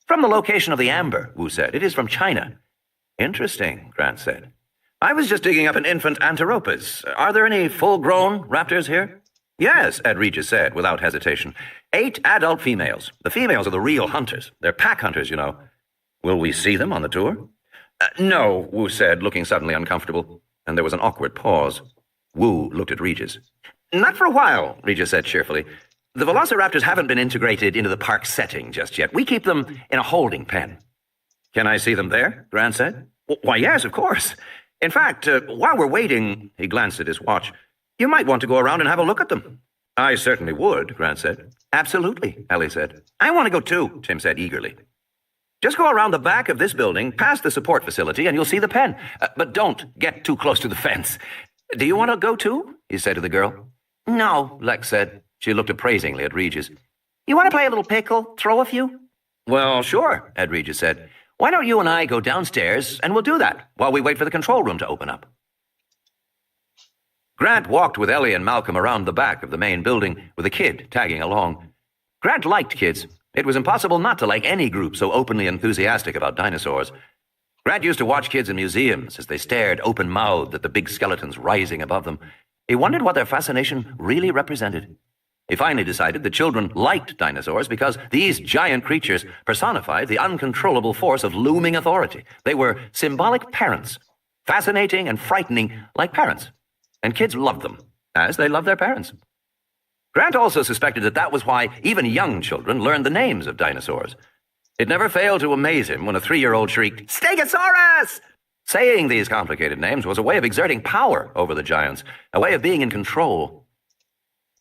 [SPEAKER 1] From the location of the amber, Wu said. It is from China. Interesting, Grant said. I was just digging up an infant Anteropus. Are there any full-grown raptors here? Yes, Ed Regis said, without hesitation. 8 adult females. The females are the real hunters. They're pack hunters, you know. Will we see them on the tour? No, Wu said, looking suddenly uncomfortable. And there was an awkward pause. Wu looked at Regis. Not for a while, Regis said cheerfully. The velociraptors haven't been integrated into the park setting just yet. We keep them in a holding pen. Can I see them there? Grant said. Why, yes, of course. In fact, while we're waiting, he glanced at his watch, you might want to go around and have a look at them. I certainly would, Grant said. Absolutely, Ellie said. I want to go too, Tim said eagerly. Just go around the back of this building, past the support facility, and you'll see the pen. But don't get too close to the fence. Do you want to go too? He said to the girl. No, Lex said. She looked appraisingly at Regis. You want to play a little pickle? Throw a few? Well, sure, Ed Regis said. Why don't you and I go downstairs, and we'll do that while we wait for the control room to open up. Grant walked with Ellie and Malcolm around the back of the main building, with a kid tagging along. Grant liked kids. It was impossible not to like any group so openly enthusiastic about dinosaurs. Grant used to watch kids in museums as they stared open-mouthed at the big skeletons rising above them. He wondered what their fascination really represented. He finally decided the children liked dinosaurs because these giant creatures personified the uncontrollable force of looming authority. They were symbolic parents, fascinating and frightening like parents. And kids loved them, as they loved their parents. Grant also suspected that was why even young children learned the names of dinosaurs. It never failed to amaze him when a 3-year-old shrieked, Stegosaurus! Saying these complicated names was a way of exerting power over the giants, a way of being in control.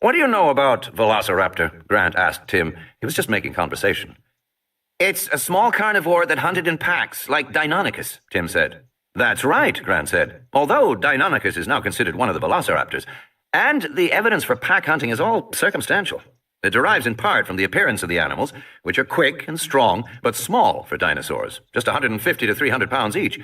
[SPEAKER 1] What do you know about Velociraptor? Grant asked Tim. He was just making conversation. It's a small carnivore that hunted in packs, like Deinonychus, Tim said. That's right, Grant said, although Deinonychus is now considered one of the velociraptors. And the evidence for pack hunting is all circumstantial. It derives in part from the appearance of the animals, which are quick and strong, but small for dinosaurs, just 150 to 300 pounds each.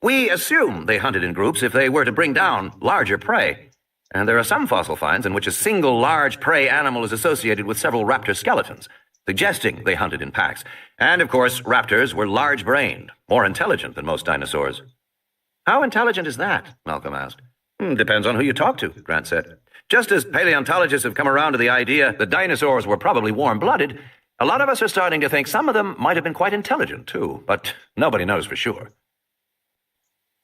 [SPEAKER 1] We assume they hunted in groups if they were to bring down larger prey. And there are some fossil finds in which a single large prey animal is associated with several raptor skeletons, suggesting they hunted in packs. And, of course, raptors were large-brained, more intelligent than most dinosaurs. How intelligent is that? Malcolm asked. Depends on who you talk to, Grant said. Just as paleontologists have come around to the idea that dinosaurs were probably warm-blooded, a lot of us are starting to think some of them might have been quite intelligent, too, but nobody knows for sure.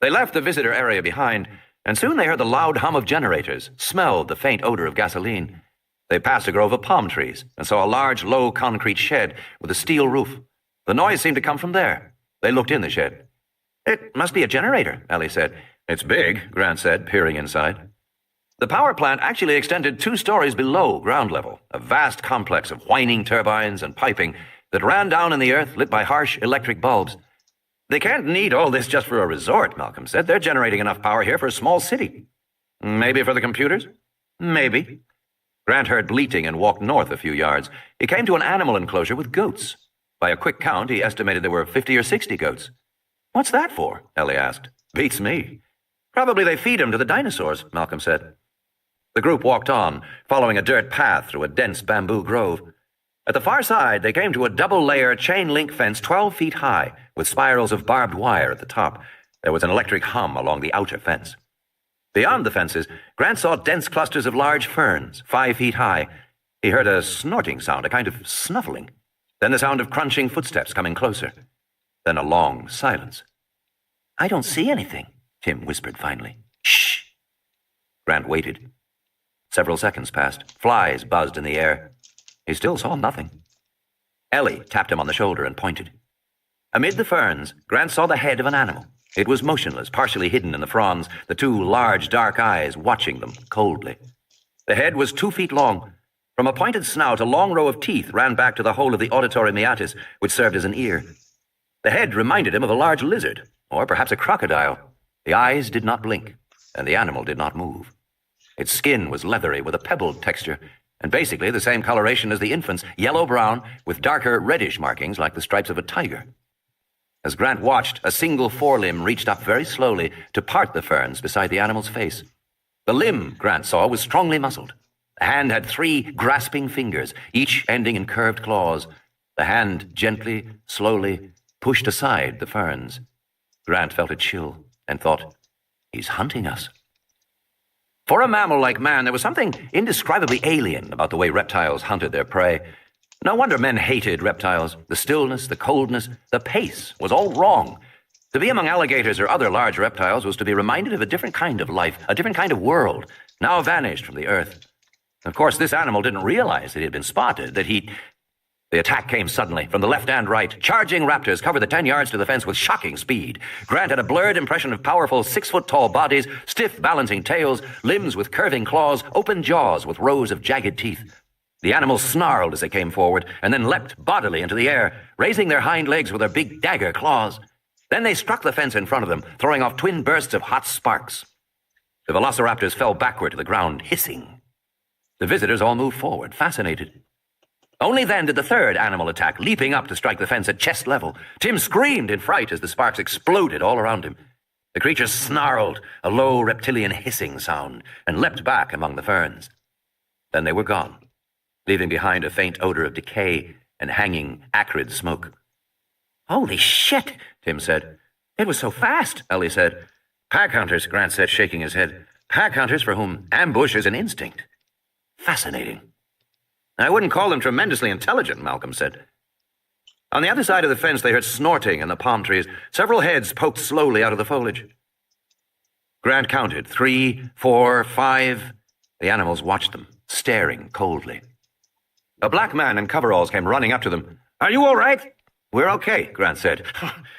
[SPEAKER 1] They left the visitor area behind, and soon they heard the loud hum of generators, smelled the faint odor of gasoline. They passed a grove of palm trees and saw a large, low concrete shed with a steel roof. The noise seemed to come from there. They looked in the shed. It must be a generator, Ellie said. It's big, Grant said, peering inside. The power plant actually extended 2 stories below ground level, a vast complex of whining turbines and piping that ran down in the earth lit by harsh electric bulbs. They can't need all this just for a resort, Malcolm said. They're generating enough power here for a small city. Maybe for the computers? Maybe. Grant heard bleating and walked north a few yards. He came to an animal enclosure with goats. By a quick count, he estimated there were 50 or 60 goats. What's that for? Ellie asked. Beats me. Probably they feed them to the dinosaurs, Malcolm said. The group walked on, following a dirt path through a dense bamboo grove. At the far side, they came to a double-layer chain-link fence 12 feet high, with spirals of barbed wire at the top. There was an electric hum along the outer fence. Beyond the fences, Grant saw dense clusters of large ferns, 5 feet high. He heard a snorting sound, a kind of snuffling. Then the sound of crunching footsteps coming closer. Then a long silence. I don't see anything, Tim whispered finally. Shh! Grant waited. Several seconds passed. Flies buzzed in the air. He still saw nothing. Ellie tapped him on the shoulder and pointed. Amid the ferns, Grant saw the head of an animal. It was motionless, partially hidden in the fronds, the two large dark eyes watching them coldly. The head was 2 feet long. From a pointed snout, a long row of teeth ran back to the hole of the auditory meatus, which served as an ear. The head reminded him of a large lizard, or perhaps a crocodile. The eyes did not blink, and the animal did not move. Its skin was leathery with a pebbled texture, and basically the same coloration as the infant's, yellow-brown, with darker reddish markings like the stripes of a tiger. As Grant watched, a single forelimb reached up very slowly to part the ferns beside the animal's face. The limb, Grant saw, was strongly muscled. The hand had 3 grasping fingers, each ending in curved claws. The hand gently, slowly, pushed aside the ferns. Grant felt a chill and thought, "He's hunting us." For a mammal like man, there was something indescribably alien about the way reptiles hunted their prey. No wonder men hated reptiles. The stillness, the coldness, the pace was all wrong. To be among alligators or other large reptiles was to be reminded of a different kind of life, a different kind of world, now vanished from the earth. Of course, this animal didn't realize that he had been spotted, The attack came suddenly, from the left and right. Charging raptors covered the 10 yards to the fence with shocking speed. Grant had a blurred impression of powerful 6-foot-tall bodies, stiff balancing tails, limbs with curving claws, open jaws with rows of jagged teeth. The animals snarled as they came forward, and then leapt bodily into the air, raising their hind legs with their big dagger claws. Then they struck the fence in front of them, throwing off twin bursts of hot sparks. The velociraptors fell backward to the ground, hissing. The visitors all moved forward, fascinated. Only then did the third animal attack, leaping up to strike the fence at chest level. Tim screamed in fright as the sparks exploded all around him. The creature snarled, a low reptilian hissing sound, and leapt back among the ferns. Then they were gone, leaving behind a faint odor of decay and hanging, acrid smoke. "Holy shit," Tim said. "It was so fast," Ellie said. "Pack hunters," Grant said, shaking his head. "Pack hunters for whom ambush is an instinct." Fascinating. "I wouldn't call them tremendously intelligent," Malcolm said. On the other side of the fence, they heard snorting in the palm trees. Several heads poked slowly out of the foliage. Grant counted 3, 4, 5. The animals watched them, staring coldly. A black man in coveralls came running up to them. "Are you all right?" "We're okay," Grant said.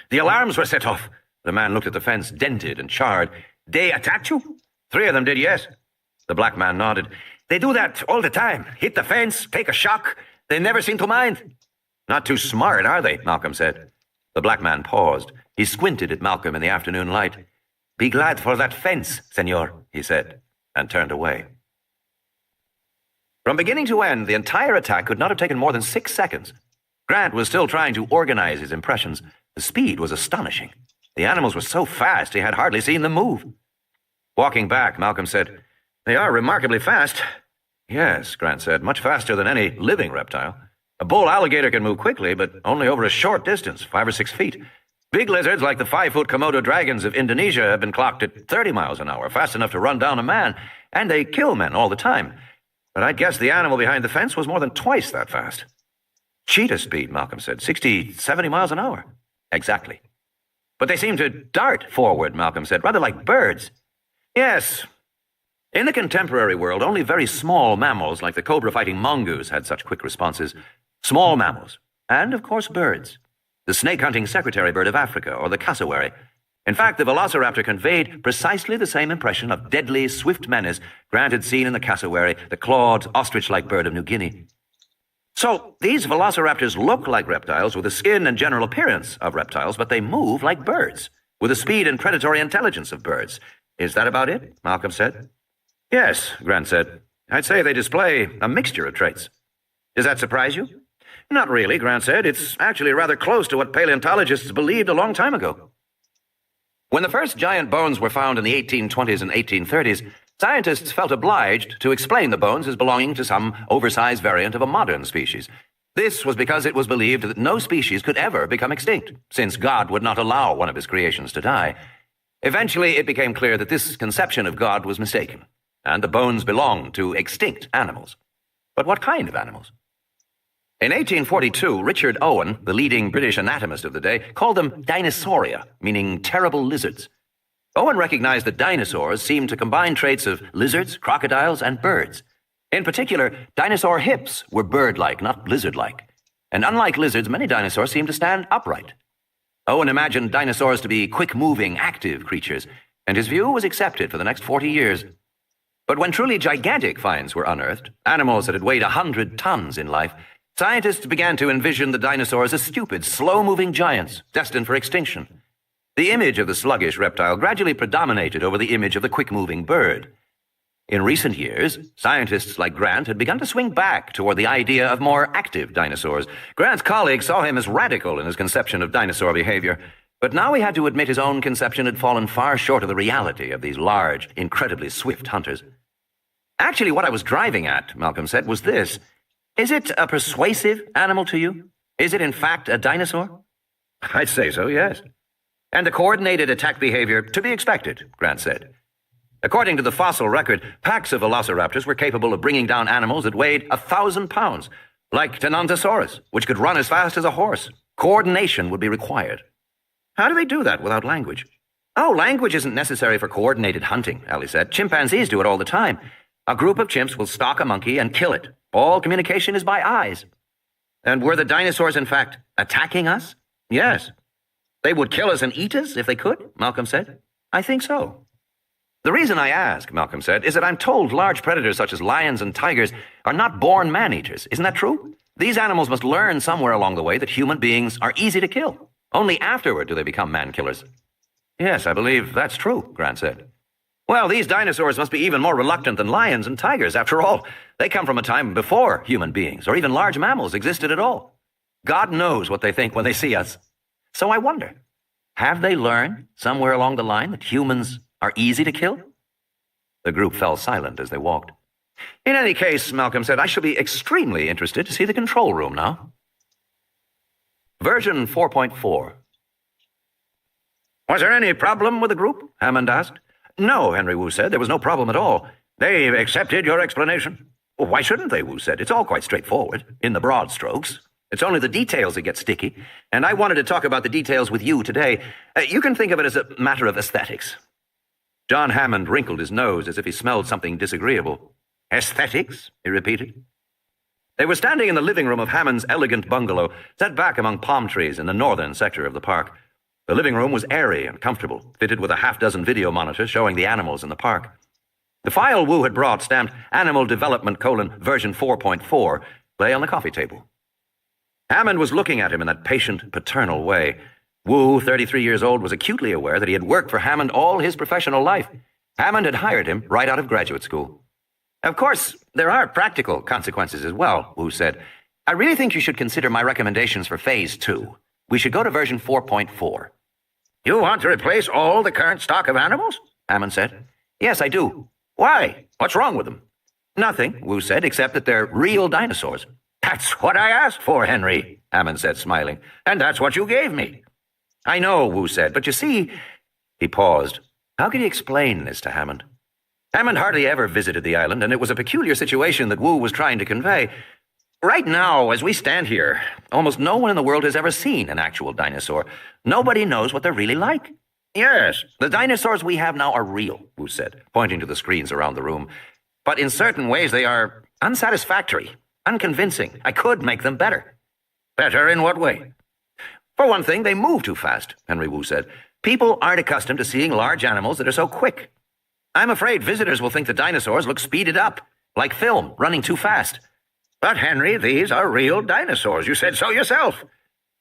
[SPEAKER 1] "The alarms were set off." The man looked at the fence, dented and charred. "They attacked you?" "3 of them did, yes." The black man nodded. "They do that all the time. Hit the fence, take a shock. They never seem to mind." "Not too smart, are they?" Malcolm said. The black man paused. He squinted at Malcolm in the afternoon light. "Be glad for that fence, senor," he said, and turned away. From beginning to end, the entire attack could not have taken more than 6 seconds. Grant was still trying to organize his impressions. The speed was astonishing. The animals were so fast he had hardly seen them move. Walking back, Malcolm said, "They are remarkably fast." "Yes," Grant said, "much faster than any living reptile. A bull alligator can move quickly, but only over a short distance, 5 or 6 feet. Big lizards like the 5-foot Komodo dragons of Indonesia have been clocked at 30 miles an hour, fast enough to run down a man, and they kill men all the time. But I'd guess the animal behind the fence was more than twice that fast." "Cheetah speed," Malcolm said, 60, 70 miles an hour. "Exactly." "But they seem to dart forward," Malcolm said, "rather like birds." "Yes. In the contemporary world, only very small mammals like the cobra-fighting mongoose had such quick responses. Small mammals. And, of course, birds. The snake-hunting secretary bird of Africa, or the cassowary. In fact, the velociraptor conveyed precisely the same impression of deadly, swift menace Grant had seen in the cassowary, the clawed, ostrich-like bird of New Guinea. So, these velociraptors look like reptiles with the skin and general appearance of reptiles, but they move like birds, with the speed and predatory intelligence of birds. Is that about it? Malcolm said. "Yes," Grant said. "I'd say they display a mixture of traits." "Does that surprise you?" "Not really," Grant said. "It's actually rather close to what paleontologists believed a long time ago." When the first giant bones were found in the 1820s and 1830s, scientists felt obliged to explain the bones as belonging to some oversized variant of a modern species. This was because it was believed that no species could ever become extinct, since God would not allow one of his creations to die. Eventually, it became clear that this conception of God was mistaken, and the bones belonged to extinct animals. But what kind of animals? In 1842, Richard Owen, the leading British anatomist of the day, called them dinosauria, meaning terrible lizards. Owen recognized that dinosaurs seemed to combine traits of lizards, crocodiles, and birds. In particular, dinosaur hips were bird-like, not lizard-like. and unlike lizards, many dinosaurs seem to stand upright. Owen imagined dinosaurs to be quick-moving, active creatures, and his view was accepted for the next 40 years. But when truly gigantic finds were unearthed, animals that had weighed 100 tons in life, scientists began to envision the dinosaurs as stupid, slow-moving giants destined for extinction. The image of the sluggish reptile gradually predominated over the image of the quick-moving bird. In recent years, scientists like Grant had begun to swing back toward the idea of more active dinosaurs. Grant's colleagues saw him as radical in his conception of dinosaur behavior, but now he had to admit his own conception had fallen far short of the reality of these large, incredibly swift hunters. Actually, what I was driving at, Malcolm said, was this. Is it a persuasive animal to you? Is it, in fact, a dinosaur? I'd say so, yes. And the coordinated attack behavior to be expected, Grant said. According to the fossil record, packs of velociraptors were capable of bringing down animals that weighed 1,000 pounds, like Tenontosaurus, which could run as fast as a horse. Coordination would be required. How do they do that without language? Oh, language isn't necessary for coordinated hunting, Ali said. Chimpanzees do it all the time. A group of chimps will stalk a monkey and kill it. All communication is by eyes. And were the dinosaurs, in fact, attacking us? Yes. They would kill us and eat us if they could, Malcolm said. I think so. The reason I ask, Malcolm said, is that I'm told large predators such as lions and tigers are not born man-eaters. Isn't that true? These animals must learn somewhere along the way that human beings are easy to kill. Only afterward do they become man-killers. Yes, I believe that's true, Grant said. Well, these dinosaurs must be even more reluctant than lions and tigers. After all, they come from a time before human beings, or even large mammals, existed at all. God knows what they think when they see us. So I wonder, have they learned somewhere along the line that humans are easy to kill? The group fell silent as they walked. In any case, Malcolm said, I shall be extremely interested to see the control room now. Version 4.4. Was there any problem with the group? Hammond asked. No, Henry Wu said. There was no problem at all. They accepted your explanation. Well, why shouldn't they, Wu said. It's all quite straightforward, in the broad strokes. It's only the details that get sticky, and I wanted to talk about the details with you today. You can think of it as a matter of aesthetics. John Hammond wrinkled his nose as if he smelled something disagreeable. Aesthetics? He repeated. They were standing in the living room of Hammond's elegant bungalow, set back among palm trees in the northern sector of the park. The living room was airy and comfortable, fitted with a half-dozen video monitors showing the animals in the park. The file Wu had brought, stamped Animal Development, version 4.4, lay on the coffee table. Hammond was looking at him in that patient, paternal way. Wu, 33 years old, was acutely aware that he had worked for Hammond all his professional life. Hammond had hired him right out of graduate school. Of course, there are practical consequences as well, Wu said. I really think you should consider my recommendations for Phase 2. We should go to version 4.4. You want to replace all the current stock of animals? Hammond said. Yes, I do. Why? What's wrong with them? Nothing, Wu said, except that they're real dinosaurs. That's what I asked for, Henry, Hammond said, smiling. And that's what you gave me. I know, Wu said, but you see... He paused. How could he explain this to Hammond? Hammond hardly ever visited the island, and it was a peculiar situation that Wu was trying to convey. Right now, as we stand here, almost no one in the world has ever seen an actual dinosaur. Nobody knows what they're really like. Yes, the dinosaurs we have now are real, Wu said, pointing to the screens around the room. But in certain ways they are unsatisfactory, unconvincing. I could make them better. Better in what way? For one thing, they move too fast, Henry Wu said. People aren't accustomed to seeing large animals that are so quick. I'm afraid visitors will think the dinosaurs look speeded up, like film, running too fast. But, Henry, these are real dinosaurs. You said so yourself.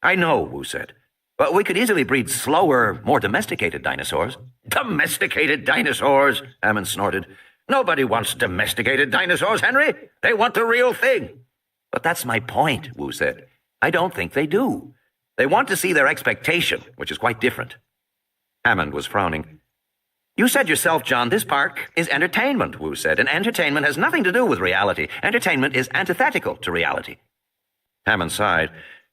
[SPEAKER 1] I know, Wu said. But we could easily breed slower, more domesticated dinosaurs. Domesticated dinosaurs? Hammond snorted. Nobody wants domesticated dinosaurs, Henry. They want the real thing. But that's my point, Wu said. I don't think they do. They want to see their expectation, which is quite different. Hammond was frowning. You said yourself, John, this park is entertainment, Wu said, and entertainment has nothing to do with reality. Entertainment is antithetical to reality. Hammond sighed.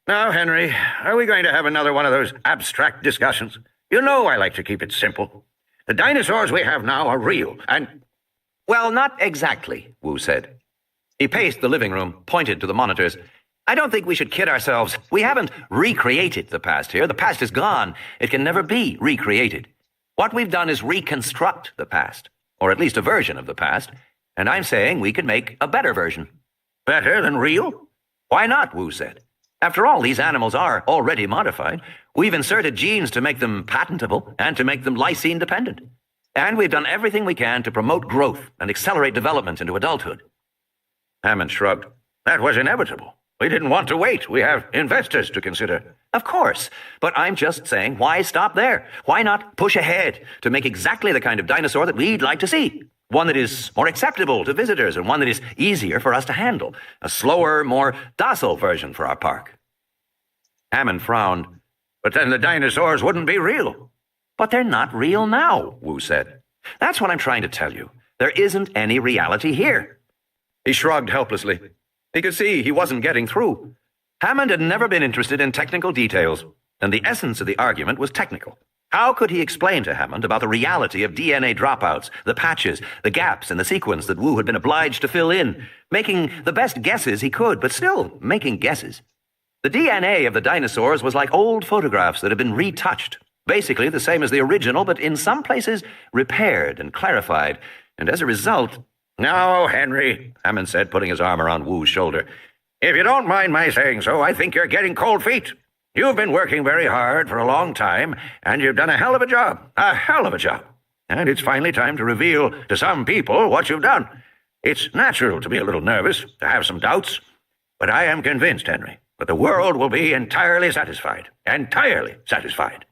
[SPEAKER 1] Now, Henry, are we going to have another one of those abstract discussions? You know I like to keep it simple. The dinosaurs we have now are real, and... Well, not exactly, Wu said. He paced the living room, pointed to the monitors. I don't think we should kid ourselves. We haven't recreated the past here. The past is gone. It can never be recreated. What we've done is reconstruct the past, or at least a version of the past, and I'm saying we could make a better version. Better than real? Why not, Wu said. After all, these animals are already modified. We've inserted genes to make them patentable and to make them lysine dependent. And we've done everything we can to promote growth and accelerate development into adulthood. Hammond shrugged. That was inevitable. We didn't want to wait. We have investors to consider. Of course, but I'm just saying, why stop there? Why not push ahead to make exactly the kind of dinosaur that we'd like to see? One that is more acceptable to visitors and one that is easier for us to handle. A slower, more docile version for our park. Hammond frowned. But then the dinosaurs wouldn't be real. But they're not real now, Wu said. That's what I'm trying to tell you. There isn't any reality here. He shrugged helplessly. He could see he wasn't getting through. Hammond had never been interested in technical details, and the essence of the argument was technical. How could he explain to Hammond about the reality of DNA dropouts, the patches, the gaps in the sequence that Wu had been obliged to fill in, making the best guesses he could, but still making guesses? The DNA of the dinosaurs was like old photographs that had been retouched, basically the same as the original, but in some places repaired and clarified, and as a result... "Now, Henry," Hammond said, putting his arm around Wu's shoulder, "if you don't mind my saying so, I think you're getting cold feet. You've been working very hard for a long time, and you've done a hell of a job. A hell of a job. And it's finally time to reveal to some people what you've done. It's natural to be a little nervous, to have some doubts, but I am convinced, Henry, that the world will be entirely satisfied. Entirely satisfied."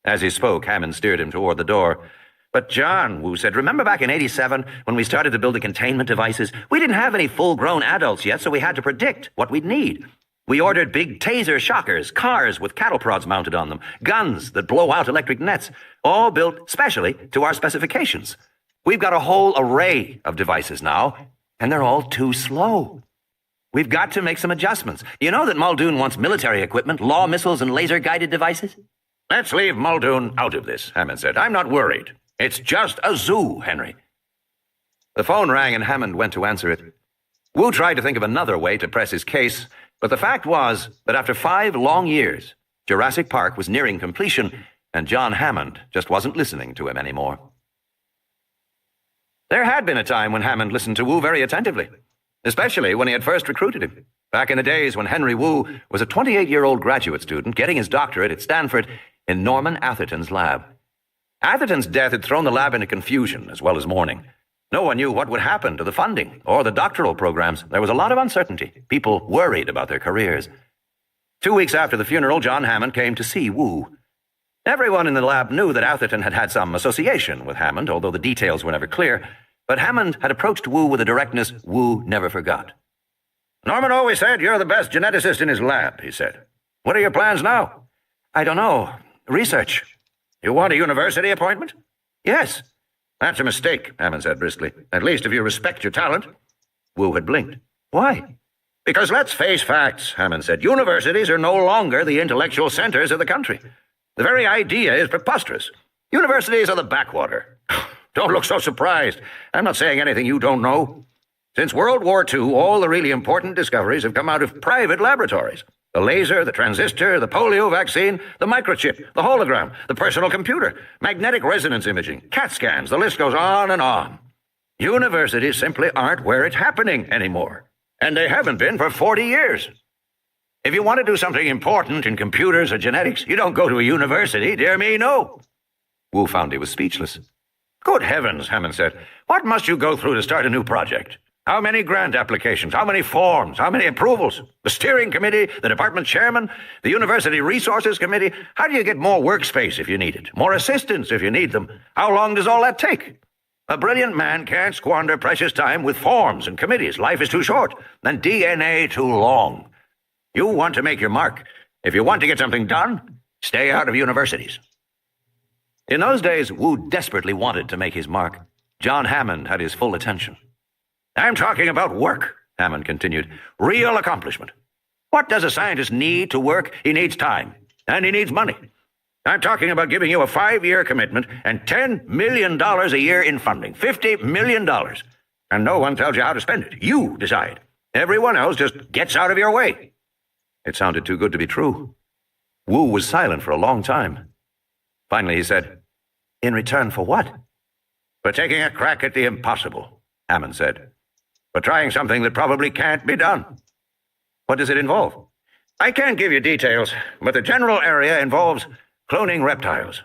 [SPEAKER 1] As he spoke, Hammond steered him toward the door. "But John," Wu said, "remember back in '87 when we started to build the containment devices? We didn't have any full-grown adults yet, so we had to predict what we'd need. We ordered big taser shockers, cars with cattle prods mounted on them, guns that blow out electric nets, all built specially to our specifications. We've got a whole array of devices now, and they're all too slow. We've got to make some adjustments. You know that Muldoon wants military equipment, law missiles, and laser-guided devices?" "Let's leave Muldoon out of this," Hammond said. "I'm not worried. It's just a zoo, Henry." The phone rang and Hammond went to answer it. Wu tried to think of another way to press his case, but the fact was that after 5 long years, Jurassic Park was nearing completion, and John Hammond just wasn't listening to him anymore. There had been a time when Hammond listened to Wu very attentively, especially when he had first recruited him, back in the days when Henry Wu was a 28-year-old graduate student getting his doctorate at Stanford in Norman Atherton's lab. Atherton's death had thrown the lab into confusion as well as mourning. No one knew what would happen to the funding or the doctoral programs. There was a lot of uncertainty. People worried about their careers. 2 weeks after the funeral, John Hammond came to see Wu. Everyone in the lab knew that Atherton had had some association with Hammond, although the details were never clear, but Hammond had approached Wu with a directness Wu never forgot. "Norman always said you're the best geneticist in his lab," he said. "What are your plans now?" "I don't know. Research." "You want a university appointment?" "Yes." "That's a mistake," Hammond said briskly. "At least if you respect your talent." Wu had blinked. "Why?" "Because let's face facts," Hammond said. "Universities are no longer the intellectual centers of the country. The very idea is preposterous. Universities are the backwater. Don't look so surprised. I'm not saying anything you don't know. Since World War II, all the really important discoveries have come out of private laboratories. The laser, the transistor, the polio vaccine, the microchip, the hologram, the personal computer, magnetic resonance imaging, CAT scans, the list goes on and on. Universities simply aren't where it's happening anymore. And they haven't been for 40 years. If you want to do something important in computers or genetics, you don't go to a university, dear me, no." Wu found he was speechless. "Good heavens," Hammond said. "What must you go through to start a new project? How many grant applications? How many forms? How many approvals? The steering committee? The department chairman? The university resources committee? How do you get more workspace if you need it? More assistants if you need them? How long does all that take? A brilliant man can't squander precious time with forms and committees. Life is too short, and DNA too long. You want to make your mark. If you want to get something done, stay out of universities." In those days, Wu desperately wanted to make his mark. John Hammond had his full attention. "I'm talking about work," Hammond continued. "Real accomplishment. What does a scientist need to work? He needs time, and he needs money. I'm talking about giving you a 5-year commitment and $10 million a year in funding. $50 million. And no one tells you how to spend it. You decide. Everyone else just gets out of your way." It sounded too good to be true. Wu was silent for a long time. Finally he said, "In return for what?" "For taking a crack at the impossible," Hammond said. "For trying something that probably can't be done." "What does it involve?" I can't give you details, but the general area involves cloning reptiles.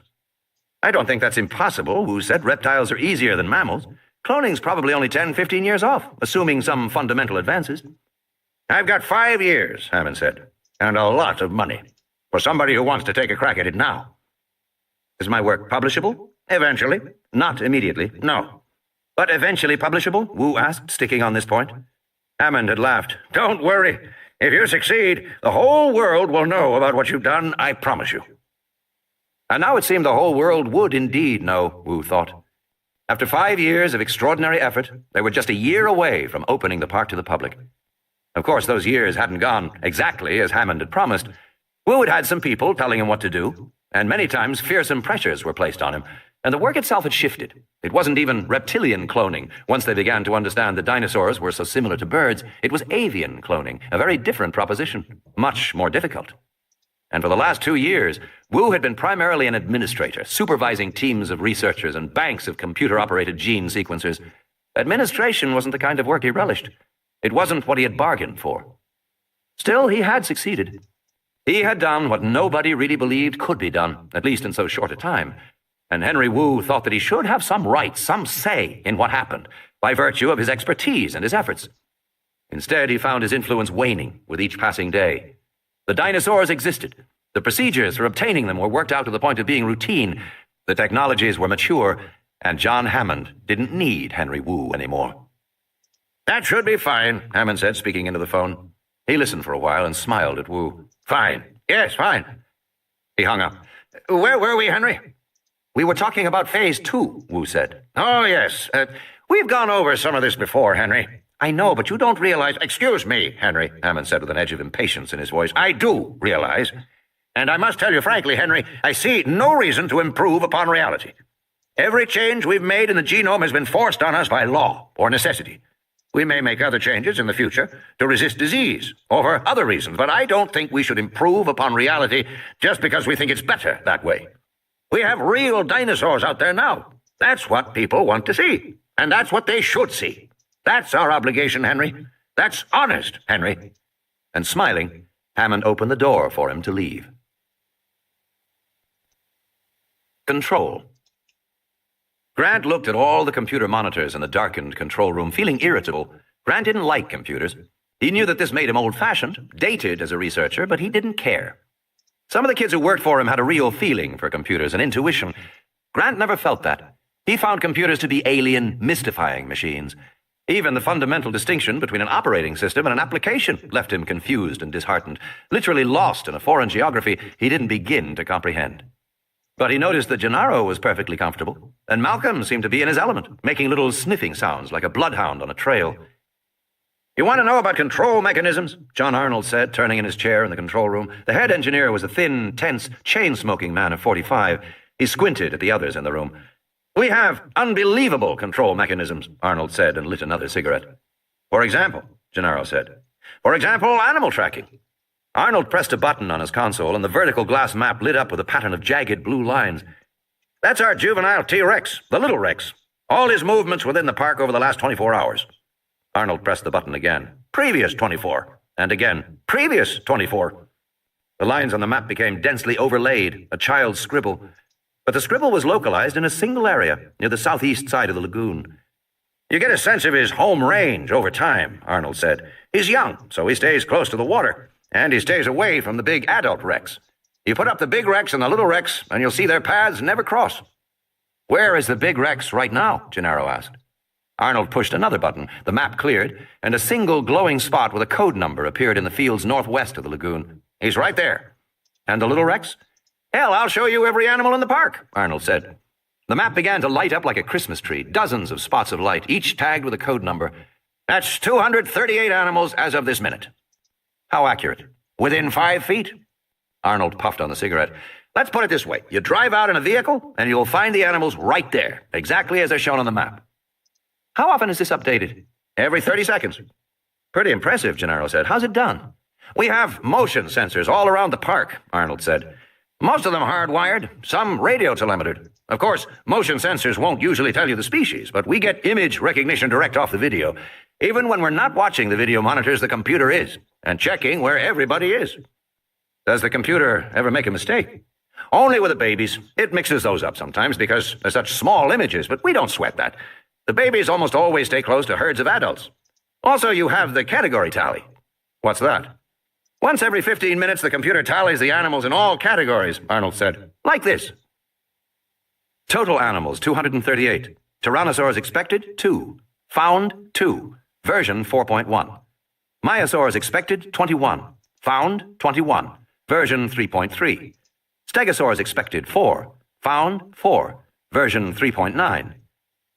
[SPEAKER 1] I don't think that's impossible. Wu said reptiles are easier than mammals. Cloning's probably only 10, 15 years off, assuming some fundamental advances. I've got 5 years, Hannan said, and a lot of money, for somebody who wants to take a crack at it now. Is my work publishable? Eventually. Not immediately, no. But eventually publishable? Wu asked, sticking on this point. Hannan had laughed. Don't worry. If you succeed, the whole world will know about what you've done, I promise you. And now it seemed the whole world would indeed know, Wu thought. After 5 years of extraordinary effort, they were just a year away from opening the park to the public. Of course, those years hadn't gone exactly as Hannan had promised. Wu had had some people telling him what to do, and many times fearsome pressures were placed on him, and the work itself had shifted. It wasn't even reptilian cloning. Once they began to understand that dinosaurs were so similar to birds, it was avian cloning, a very different proposition, much more difficult. And for the last 2 years, Wu had been primarily an administrator, supervising teams of researchers and banks of computer-operated gene sequencers. Administration wasn't the kind of work he relished. It wasn't what he had bargained for. Still, he had succeeded. He had done what nobody really believed could be done, at least in so short a time. And Henry Wu thought that he should have some right, some say in what happened, by virtue of his expertise and his efforts. Instead, he found his influence waning with each passing day. The dinosaurs existed. The procedures for obtaining them were worked out to the point of being routine. The technologies were mature, and John Hammond didn't need Henry Wu anymore. That should be fine, Hannan said, speaking into the phone. He listened for a while and smiled at Wu. Fine. Yes, fine. He hung up. Where were we, Henry? We were talking about Phase 2, Wu said. Oh, yes. We've gone over some of this before, Henry. I know, but you don't realize— Excuse me, Henry, Hannan said with an edge of impatience in his voice. I do realize. And I must tell you frankly, Henry, I see no reason to improve upon reality. Every change we've made in the genome has been forced on us by law or necessity. We may make other changes in the future to resist disease or for other reasons, but I don't think we should improve upon reality just because we think it's better that way. We have real dinosaurs out there now. That's what people want to see, and that's what they should see. That's our obligation, Henry. That's honest, Henry. And smiling, Hammond opened the door for him to leave. Control. Grant looked at all the computer monitors in the darkened control room, feeling irritable. Grant didn't like computers. He knew that this made him old-fashioned, dated as a researcher, but he didn't care. Some of the kids who worked for him had a real feeling for computers, an intuition. Grant never felt that. He found computers to be alien, mystifying machines. Even the fundamental distinction between an operating system and an application left him confused and disheartened, literally lost in a foreign geography he didn't begin to comprehend. But he noticed that Gennaro was perfectly comfortable, and Malcolm seemed to be in his element, making little sniffing sounds like a bloodhound on a trail. You want to know about control mechanisms? John Arnold said, turning in his chair in the control room. The head engineer was a thin, tense, chain-smoking man of 45. He squinted at the others in the room. We have unbelievable control mechanisms, Arnold said, and lit another cigarette. For example, Gennaro said. For example, animal tracking. Arnold pressed a button on his console, and the vertical glass map lit up with a pattern of jagged blue lines. That's our juvenile T-Rex, the little Rex. All his movements within the park over the last 24 hours. Arnold pressed the button again. Previous 24. And again. Previous 24. The lines on the map became densely overlaid, a child's scribble. But the scribble was localized in a single area, near the southeast side of the lagoon. You get a sense of his home range over time, Arnold said. He's young, so he stays close to the water, and he stays away from the big adult Rex. You put up the big Rex and the little Rex, and you'll see their paths never cross. Where is the big Rex right now? Gennaro asked. Arnold pushed another button. The map cleared, and a single glowing spot with a code number appeared in the fields northwest of the lagoon. He's right there. And the little Rex? Hell, I'll show you every animal in the park, Arnold said. The map began to light up like a Christmas tree, dozens of spots of light, each tagged with a code number. That's 238 animals as of this minute. How accurate? Within 5 feet? Arnold puffed on the cigarette. Let's put it this way. You drive out in a vehicle, and you'll find the animals right there, exactly as they're shown on the map. How often is this updated? Every 30 seconds. Pretty impressive, Gennaro said. How's it done? We have motion sensors all around the park, Arnold said. Most of them hardwired, some radio telemetered. Of course, motion sensors won't usually tell you the species, but we get image recognition direct off the video. Even when we're not watching the video monitors, the computer is, and checking where everybody is. Does the computer ever make a mistake? Only with the babies. It mixes those up sometimes because they're such small images, but we don't sweat that. The babies almost always stay close to herds of adults. Also, you have the category tally. What's that? Once every 15 minutes, the computer tallies the animals in all categories, Arnold said. Like this. Total animals, 238. Tyrannosaurs expected, 2. Found, 2. Version 4.1. Myosaurs expected, 21. Found, 21. Version 3.3. Stegosaurs expected, 4. Found, 4. Version 3.9.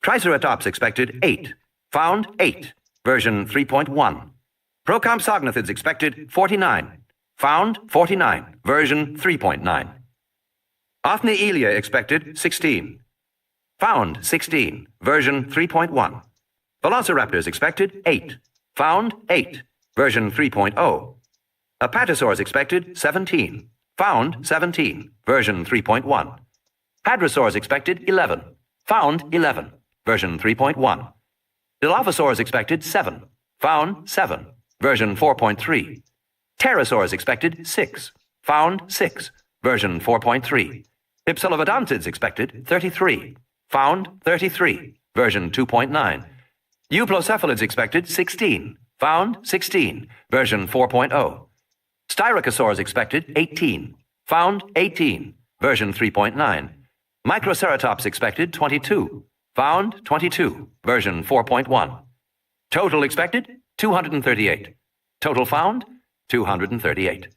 [SPEAKER 1] Triceratops expected, 8. Found, 8. Version 3.1. Procompsognathids expected, 49. Found, 49. Version 3.9. Othnielia expected, 16. Found, 16. Version 3.1. Velociraptors expected, 8. Found, 8. Version 3.0. Apatosaurs expected, 17. Found, 17. Version 3.1. Hadrosaurs expected, 11. Found, 11. Version 3.1. Dilophosaurs expected, 7. Found, 7. Version 4.3. Pterosaurs expected, 6. Found, 6. Version 4.3. Hypsilophodontids expected, 33. Found, 33. Version 2.9. Euplocephalids expected, 16. Found, 16. Version 4.0. Styracosaurs expected, 18. Found, 18. Version 3.9. Microceratops expected, 22. Found, 22. Version 4.1. Total expected, 238. Total found, 238.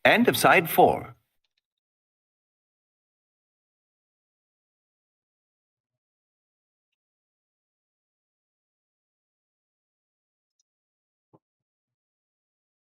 [SPEAKER 1] End of side 4.